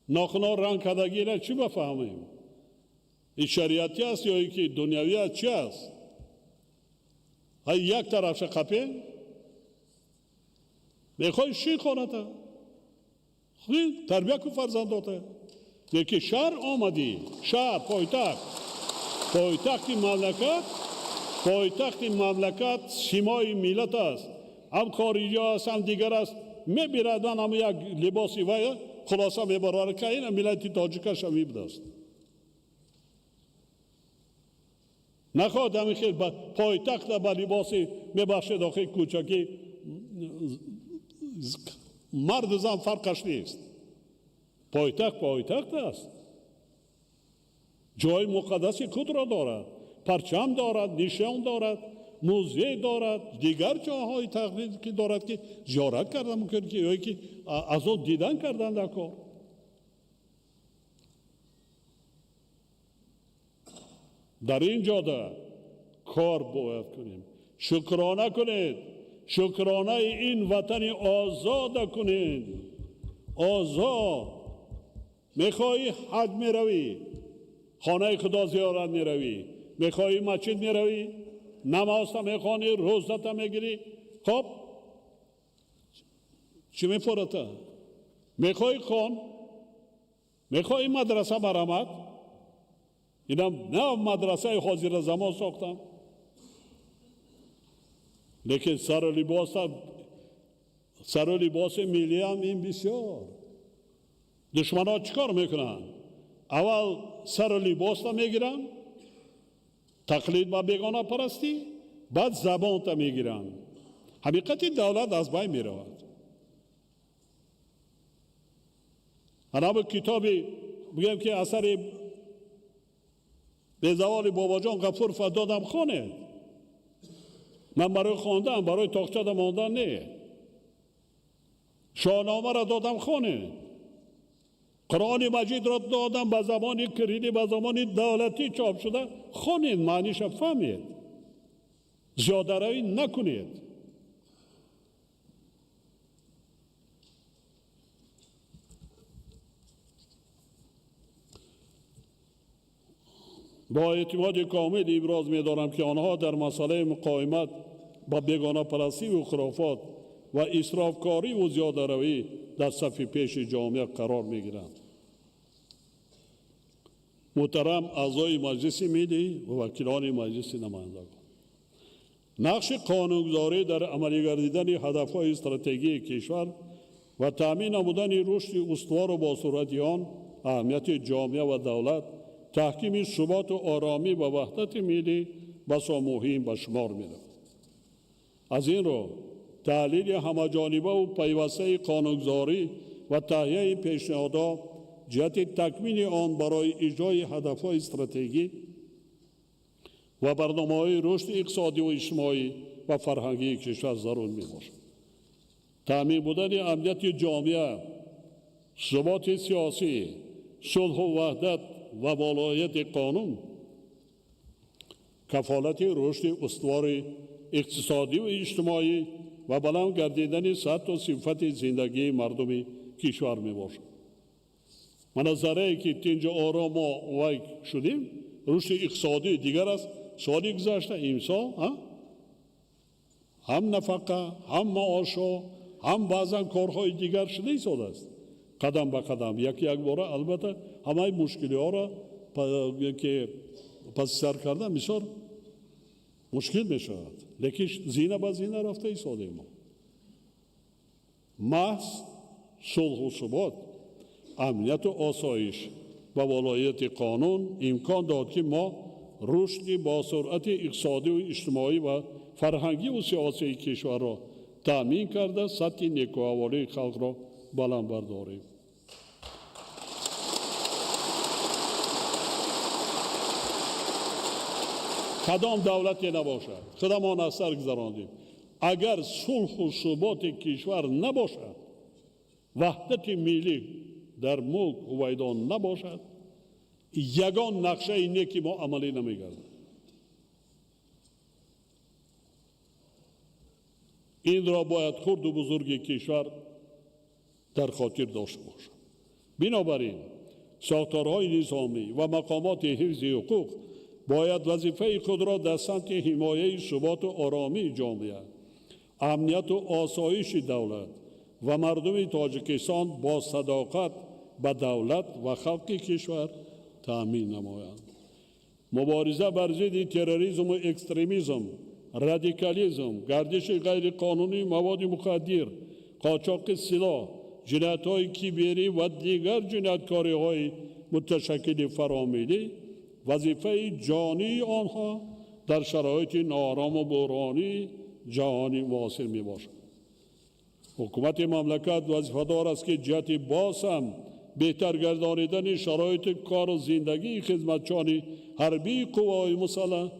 ناخنا رنگ کدگی را چی بفهمیم؟ این شریعتی است یا که دنیوی است چی است؟ های یک طرف شقپه میخوای شی خونده تربیه کو فرزنداته یکی شهر آمدی شهر پایتخت مملکت سیمای ملت است. هم خارجی است هم دیگر است میبیردن هم یک لباسی و خلاصه میبرار که این ملت تاجیک شمیب است. نخواد همی خیلی پایتخت با لباسی میبخشه داخل کوچکی مرد زن فرقش نیست. پایتخت است. جای مقدسی خود را دارد، پرچم دارد، نشان دارد، موزه دارد، دیگر جاهای تقریبی که دارد که زیارت کردن ممکن که یا که از آن دیدن کردن در کار. در این جاده کار باید کنیم. شکرانه کنید. شکرانه این وطن آزاد کنید. آزاد. میخوایی حج میروی، خانه خدا زیارت میروی، میخوایی مسجد میروی، نماز میخوانی، روزت میگیری. خب چی میفورته؟ میخوایی خون، میخوایی مدرسه مرمت، اینم نه مدرسه حاضر زمان ساختم، لیکن سر و لباس ملی هم این بسیار. دشمن ها چکار میکنن؟ اول سر و لباس تا میگیرن، تقلید با بیگانه پرستی، بعد زبان تا میگیرن. حقیقتی دولت از بین میرود. انا به کتابی بگم که اثر به زوال بابا جان غفور فدادم خانه من برای خواندن برای تاقچه ماندن نه. شاهنامه را دادم خانه، قرآن مجید را دادم به زبان کلیدی به زبان دولتی چاپ شده، خوانید، معنیش فهمید، زیاده روی نکنید. با اعتماد کامل ابراز می دارم که آنها در مسئله مقاومت با بیگانه پرستی و خرافات و اسرافکاری و زیاده روی در صف پیش جامعه قرار می گیرند. محترم اعضای مجلس ملی و وکیلان مجلس نمایندگان، نقش قانونگذاری در عملی گردیدن هدفهای استراتژی کشور و تامین نمودن رشد استوار و باصورتی آن اهمیت جامعه و دولت تحکیم ثبات و آرامی و وحدت ملی بسا مهم به شمار می‌رود. از این رو تحلیل همه‌جانبه و پیوسته قانونگذاری و تهیه پیشنهادات جهت تکمیل آن برای اجرای هدف‌های استراتژی و برنامه‌های رشد اقتصادی و اجتماعی و فرهنگی کشور ضرور می‌باشد. تامین بودن امنیت جامعه، ثبات سیاسی، صلح و وحدت و ولایت قانون، کفالت رشد استوار اقتصادی و اجتماعی و بلند گردیدن سطح و صفت زندگی مردم کشور می باشد. منظره که اینجا آرام و وای شدیم، رشد اقتصادی دیگر است. سالی گذشته امسال هم نفقه، هم معاش، هم بعضا کارهای دیگر شده ایستاده است. قدم به قدم یک باره البته همه مشکلی ها را که پس سر کردن بسیار مشکل می شود، لیکن زینه به زینه رفته ایستاده ما. محض صلح و ثبات، امنیت و آسایش و ولایت قانون امکان داد که ما رشد با سرعت اقتصادی و اجتماعی و فرهنگی و سیاسی کشور را تأمین کرده سطح نیکوحوالی خلق را بلند برداریم. کدام دولتی نباشد خودمان از سر گذراندیم، اگر صلح و ثبات کشور نباشد، وحدت ملی در ملک هویدا نباشد، یگان نقشه نیکی ما عملی نمیگردد. این را باید خرد و بزرگ کشور در خاطر داشته باشد. بنابراین ساختارهای نظامی و مقامات حفظ حقوق باید وظیفه خود را در سمت حمایه ثبات و آرامی جامعه، امنیت و آسایش دولت و مردم تاجیکستان با صداقت به دولت و خلق کشور تأمین نمایند. مبارزه بر ضد تروریسم و اکستریمیسم، رادیکالیسم، گردش غیر قانونی مواد مخدر، قاچاق سلاح، جنایت‌های کیبری و دیگر جنایتکاری‌های متشکل فراملی وظیفه جانی آنها در شرایط ناآرام و بحرانی جهانی معاصر می باشد. حکومت مملکت وظیفه‌دار است که جهت باز هم بهتر گردانیدن شرایط کار و زندگی خدمتچان حربی قوای مسلح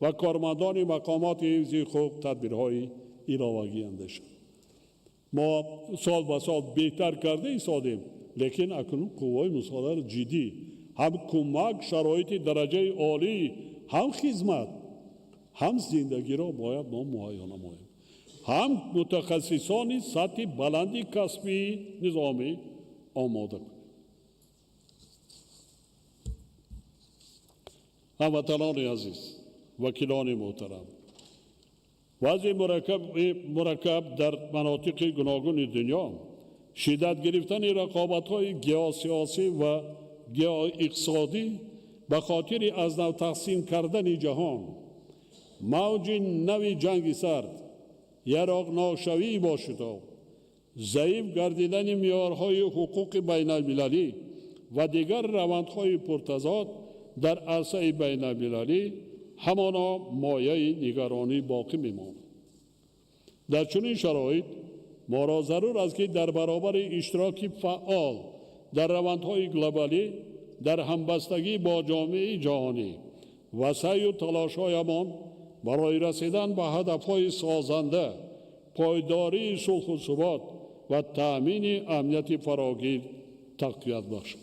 و کارمندان مقامات حفظ حقوق تدبیرهای ایراوگی اندیشد. ما سال به سال بهتر کرده ایستادیم، لیکن اکنون قوای مسلح جدی هم کمک شرایط درجه عالی، هم خدمت، هم زندگی را باید ما مهیا نماییم، هم متخصصان سطح بلندی کسبی نظامی آماده کنیم. هموطنان عزیز، وکیلان محترم، وضع مرکب در مناطق گوناگون دنیا، شدت گرفتن رقابت‌های گیاسیاسی و اقتصادی به خاطر از نو تقسیم کردن جهان، موج نوی جنگ سرد، یراق ناشوی باشد، ضعیف گردیدن معیارهای حقوق بین المللی و دیگر روندهای پرتضاد در عرصه بین المللی همانا مایه نگرانی باقی میماند. در چنین شرایط ما را ضرور است که در برابر اشتراک فعال در روندهای گلوبالی در همبستگی با جامعه جهانی و سعی و تلاش‌هایمان برای رسیدن به هدف‌های سازنده، پایداری صلح و ثبات و تأمین امنیت فراگیر تقویت بخشد.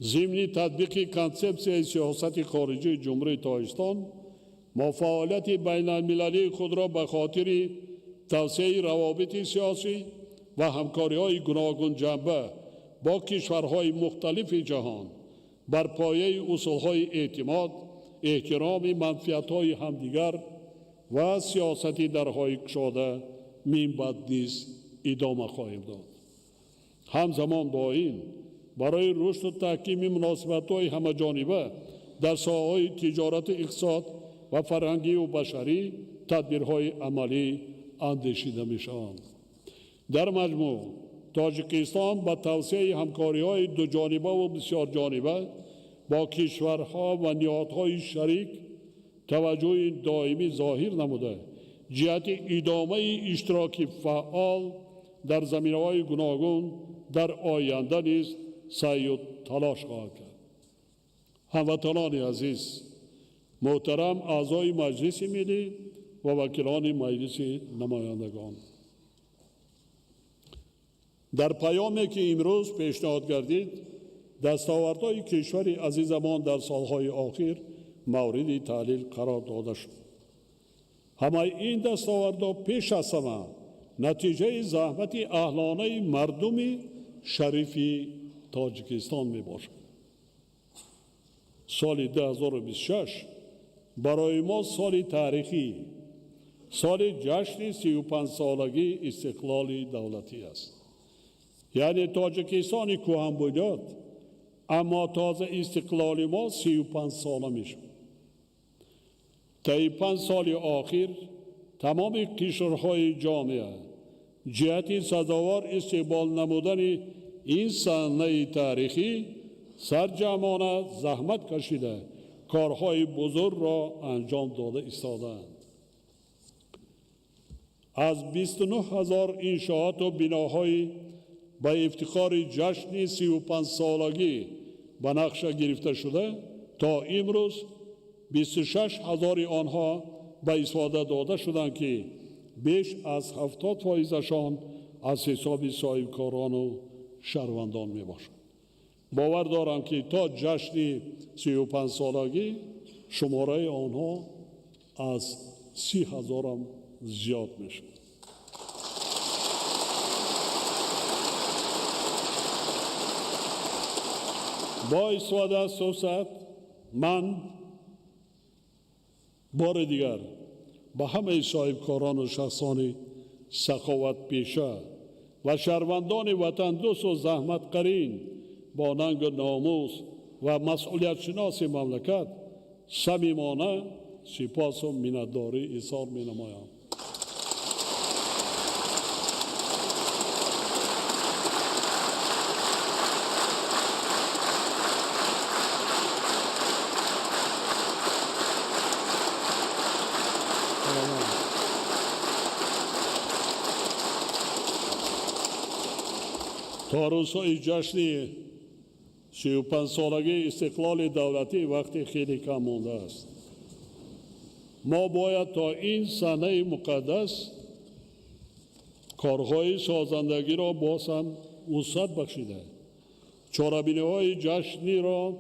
ضمن تطبیق کنسپسیون سیاست خارجی جمهوری تاجیکستان، ما فعالیت بین المللی خود را به خاطر توسعه روابط سیاسی و همکاری‌های گوناگون جنبه با کشورهای مختلف جهان بر پایه اصولهای اعتماد، احترام منفعت‌های همدیگر و سیاستی درهای گشاده من بعد نیز ادامه خواهیم داد. همزمان با این برای رشد و تحکیم مناسبت‌های همه‌جانبه در ساحه‌های تجارت، اقتصاد و فرهنگی و بشری تدبیرهای عملی اندیشیده می‌شوند. در مجموع تاجیکستان با توسعه همکاری‌های دو جانبه و بسیار جانبه با کشورها و نهادهای شریک توجه دائمی ظاهر نموده جهت ادامه اشتراک فعال در زمینه‌های گوناگون در آینده نیز سعی و تلاش خواهد کرد. هموطنان عزیز، محترم اعضای مجلس ملی و وکیلان مجلس نمایندگان، در پیامی که امروز پیشنهاد کردید دستاوردهای کشور عزیزمان در سالهای آخر مورد تحلیل قرار داده شد. همه این دستاوردها پیش از همه نتیجه زحمت اهلانه مردم شریف تاجیکستان می باشد. سال 2026 برای ما سال تاریخی، سال جشن 35 سالگی استقلال دولتی است. یعنی تاجیکستان کهن بنیاد، اما تازه استقلال ما 35 ساله می شود. طی 5 سال آخر تمام قشرهای جامعه جهتی سزاوار استقبال نمودن این صحنه تاریخی سرجمانه زحمت کشیده کارهای بزرگ را انجام داده ایستادند. از 29,000 انشاءات و بناهای به افتخار جشن 35 سالگی به نقشه گرفته شده تا امروز 26,000 آنها به استفاده داده شدند که بیش از 70%شان از حساب صاحبکاران و شهروندان می باشند. باور دارم که تا جشن 35 سالگی شماره آنها از 30,000 هم زیاد می شود. با استفاده از فرصت من بار دیگر به همه صاحبکاران و شخصان سخاوت پیشه و شهروندان وطن دوست و زحمت قرین با ننگ و ناموس و مسئولیت شناس مملکت صمیمانه سپاس و منتداری اظهار می نمایم. تا روزهای جشن 35 سالگی استقلال دولتی وقتی خیلی کم مانده است. ما باید تا این صحنه مقدس کارهای سازندگی را باز هم وسعت بخشیده چاره‌بینی‌های جشنی را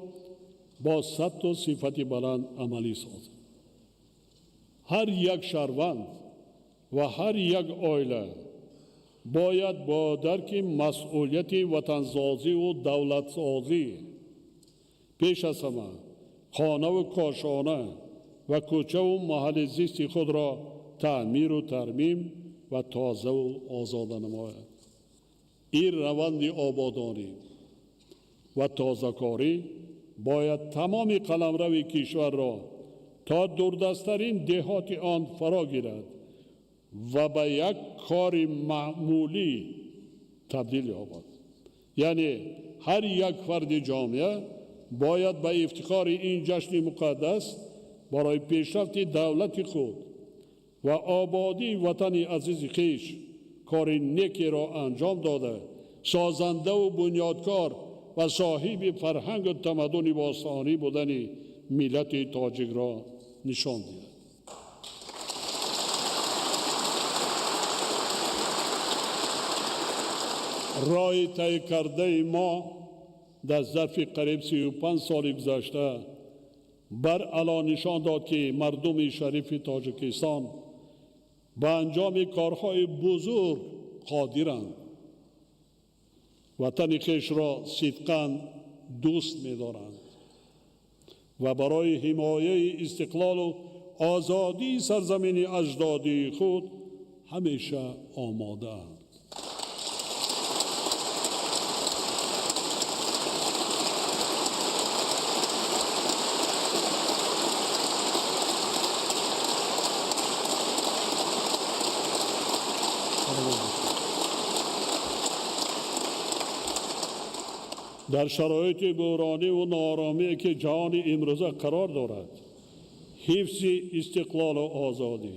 با سطح و صفت بلند عملی سازد. هر یک شهروند و هر یک عائله باید با درک مسئولیت وطنسازی و دولتسازی پیش از همه خانه و کاشانه و کوچه و محل زیست خود را تعمیر و ترمیم و تازه و آزاده نماید. این روند آبادانی و تازه‌کاری باید تمام قلمرو کشور را تا دوردستترین دهات آن فرا گیرد و به یک کار معمولی تبدیل یابد. یعنی هر یک فرد جامعه باید به افتخار این جشن مقدس برای پیشرفت دولت خود و آبادی وطن عزیز خویش کار نیکی را انجام داده سازنده و بنیادکار و صاحب فرهنگ و تمدن باستانی بودن ملت تاجیک را نشان دهد. راه طی کرده ما در ظرف قریب 35 سال گذشته بر علا نشان داد که مردم شریف تاجیکستان به انجام کارهای بزرگ قادرند. وطن خویش را صدقاً دوست می‌دارند و برای حمایت استقلال و آزادی سرزمین اجدادی خود همیشه آماده اند. در شرایط بحرانی و ناآرامی که جهان امروزه قرار دارد، حفظ استقلال و آزادی،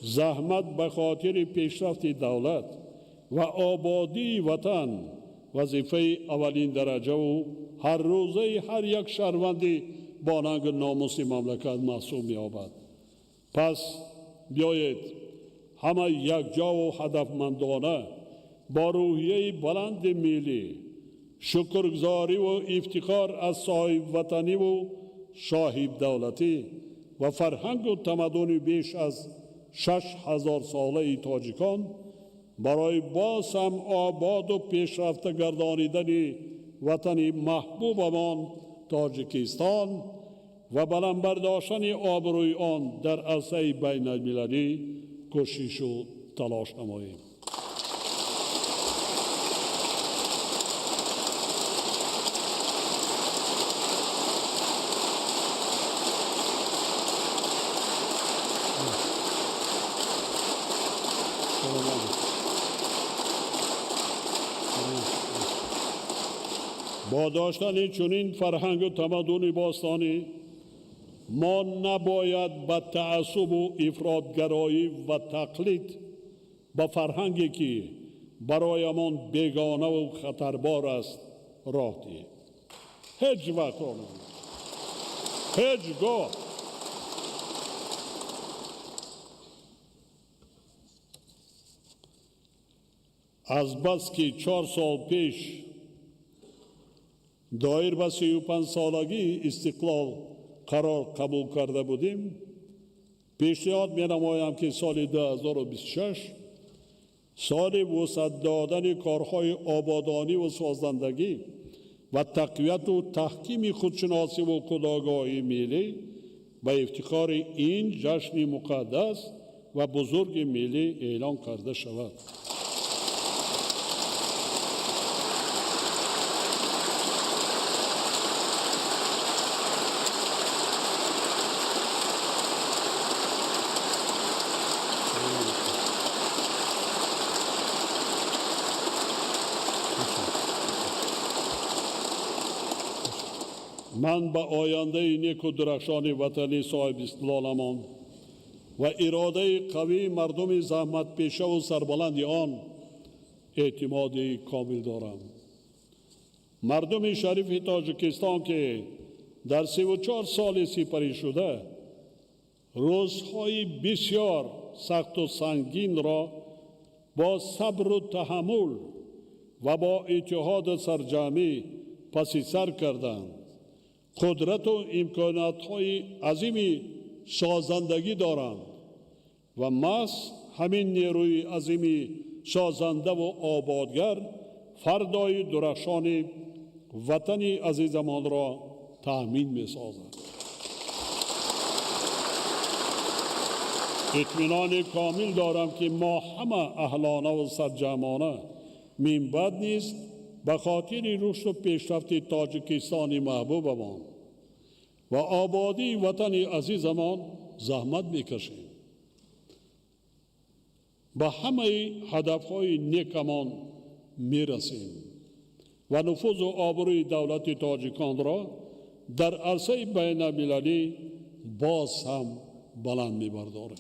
زحمت به خاطر پیشرفت دولت و آبادی وطن وظیفه اولین درجه و هر روزه هر یک شهروندی با ننگ و ناموس مملکت محسوب می‌یابد. پس بیایید همه یکجا و هدفمندانه با روحیه بلند ملی شکرگزاری و افتخار از صاحب وطنی و صاحب دولتی و فرهنگ و تمدن بیش از 6,000 ساله تاجیکان برای باز هم آباد و پیشرفته گردانیدن وطن محبوبمان تاجیکستان و بلند برداشتن آبروی آن در عرصه بین المللی کوشش و تلاش نماییم. با داشتن چنین فرهنگ و تمدن باستانی ما نباید به تعصب و افراطگرایی و تقلید به فرهنگی که برایمان بیگانه و خطربار است راه دهیم. هیچ وقت هیچگاه از بس که 4 سال پیش دایر به 35 سالگی استقلال قرار قبول کرده بودیم، پیشنهاد می نمایم که سال 2026 سال وسعت دادن کارهای آبادانی و سازندگی و تقویت و تحکیم خودشناسی و خودآگاهی ملی به افتخار این جشن مقدس و بزرگ ملی اعلان کرده شود. من به آینده نیک و درخشان وطنی صاحب استقلالمان و اراده قوی مردم زحمت پیشه و سربلند آن اعتماد کامل دارم. مردم شریف تاجیکستان که در 34 سال سپری شده روزهای بسیار سخت و سنگین را با صبر و تحمل و با اتحاد سرجمی پس سر کردند. قدرت و امکانات‌های عظیمی سازندگی دارند و محض همین نیروی عظیمی سازنده و آبادگر فردای درخشان وطن عزیزمان را تأمین می‌سازد. اطمینان کامل دارم که ما همه اهلانه و سرجمانه من بعد نیست به خاطر رشد و پیشرفت تاجیکستان محبوبمان و آبادی وطن عزیزمان زحمت میکشیم. به همه هدفهای نیکمان میرسیم و نفوذ و آبروی دولت تاجیکان را در عرصه بین المللی باز هم بلند میبرداریم.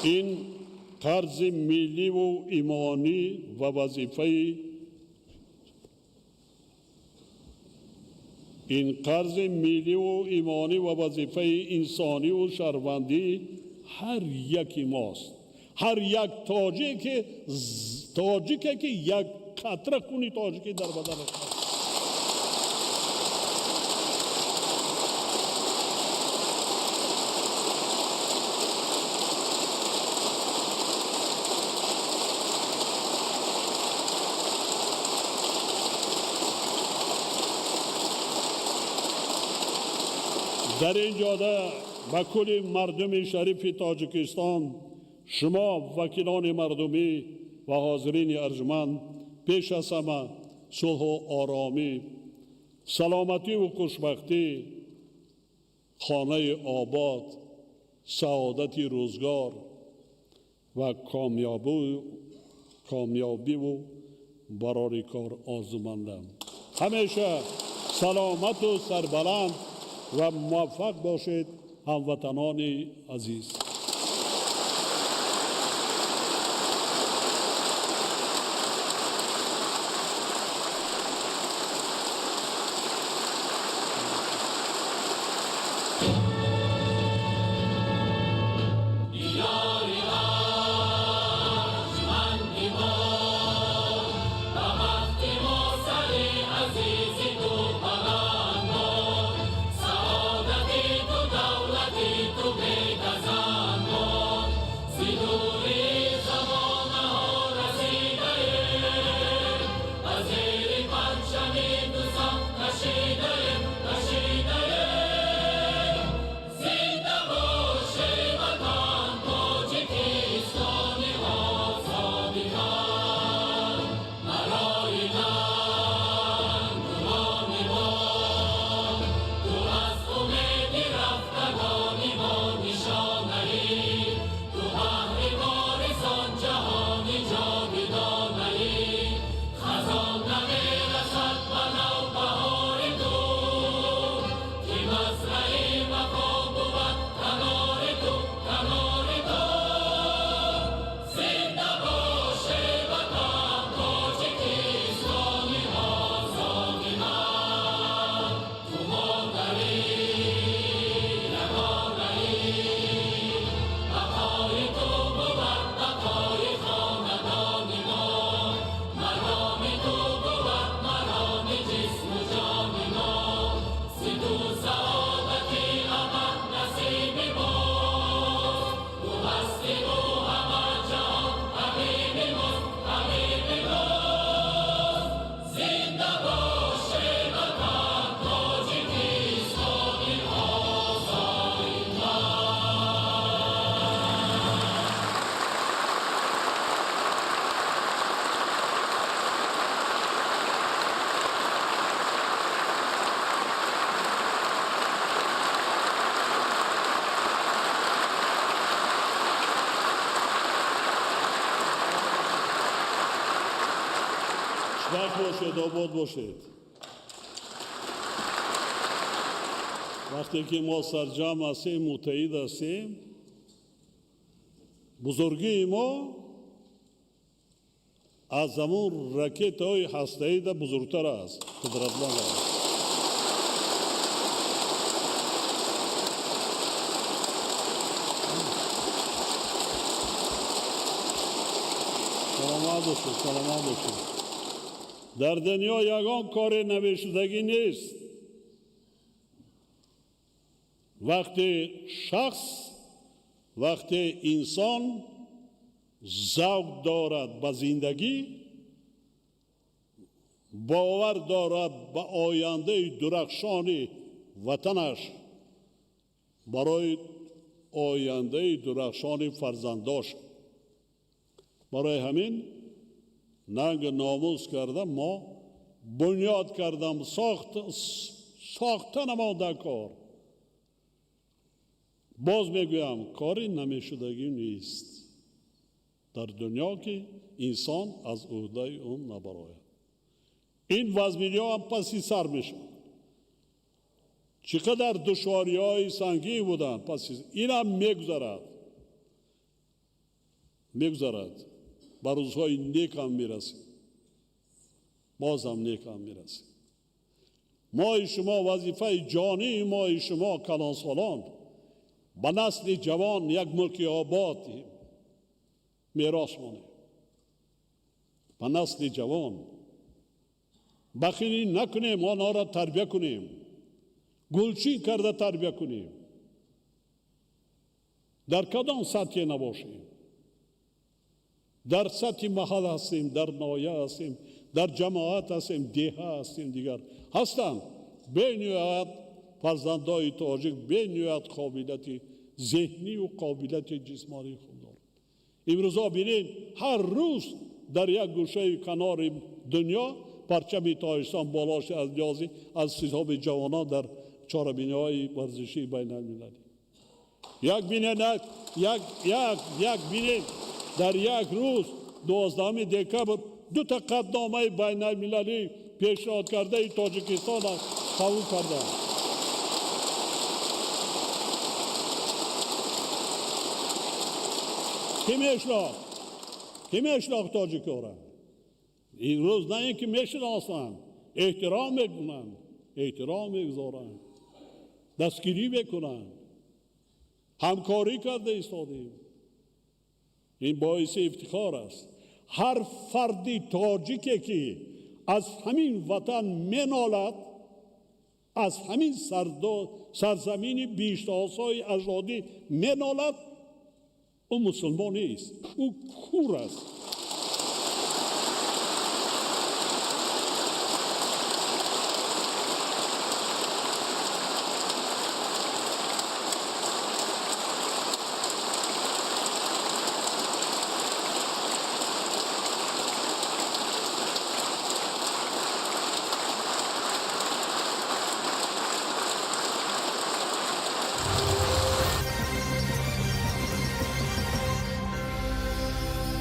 این قرض ملی و ایمانی و وظیفه انسانی و شهروندی هر یکی ماست. هر یک تاجیکی که یک قطره خون تاجیکی در بدنش هست. در این جاده به کل مردم شریف تاجیکستان، شما وکیلان مردمی و حاضرین ارجمند، پیش از همه صلح و آرامی، سلامتی و خوشبختی، خانه آباد، سعادت روزگار و کامیابی و برای کار آرزومندم. همیشه سلامت و سربلند و موفق باشید هموطنان عزیز. سعادتی تو دولتی تو بی‌نظام وقت باشید، آباد باشید. وقتی که ما سرجم هستیم، متحد هستیم، بزرگی ما از همون راکت های هسته‌ای ده بزرگتر است، قدرتمند است. سلامت باشید، سلامت باشید. در دنیا یگان کار نوشتگی نیست. وقتی انسان ذوق دارد به زندگی، باور دارد به آینده درخشان وطنش، برای آینده درخشان فرزنداش، برای همین ننگ ناموس کردم، ما بنیاد کردم، ساخته نمانده کار. باز میگویم کاری نمیشدگی نیست در دنیا که انسان از عهده اون نبراید. این وزمینی ها هم پسی سر میشن. چقدر دشواری های سنگین بودن، پسی این هم میگذرد. بر روزهای نیک هم میرسیم، باز هم نیک هم میرسیم. ما شما وظیفه جانی ما شما کلانسالان به نسل جوان یک ملک آباد میراث مانیم. به نسل جوان بخیلی نکنیم، آنها را تربیت کنیم، گلچین کرده تربیت کنیم. در کدام سطح نباشیم، در سطح محل هستیم، در نایه هستیم، در جماعت هستیم، دیه هستیم، دیگر هستند. به نهایت فرزندای تاجیک به نهایت قابلیت ذهنی و قابلیت جسمانی خود دارند. امروزا بینید هر روز در یک گوشه کنار دنیا پرچم تاجیکستان بالاش از نیازی از حساب جوانان در چهاربینی‌های ورزشی بین المللی. یک بینید در یک روز 12 دکبر 2 تا قطعنامه بین المللی پیشنهاد کرده تاجیکستان قبول کرده. کی میشناخت تاجیک‌ها را؟ این روز نه اینکه میشناسند، احترام میکنند، احترام میگذارند، دستگیری میکنند، همکاری کرده ایستادیم. این باعث افتخار است. هر فردی تاجیکی که از همین وطن منالد، از همین سرزمین بیشتاسای اجدادی منالد، او مسلمان نیست، او کور است.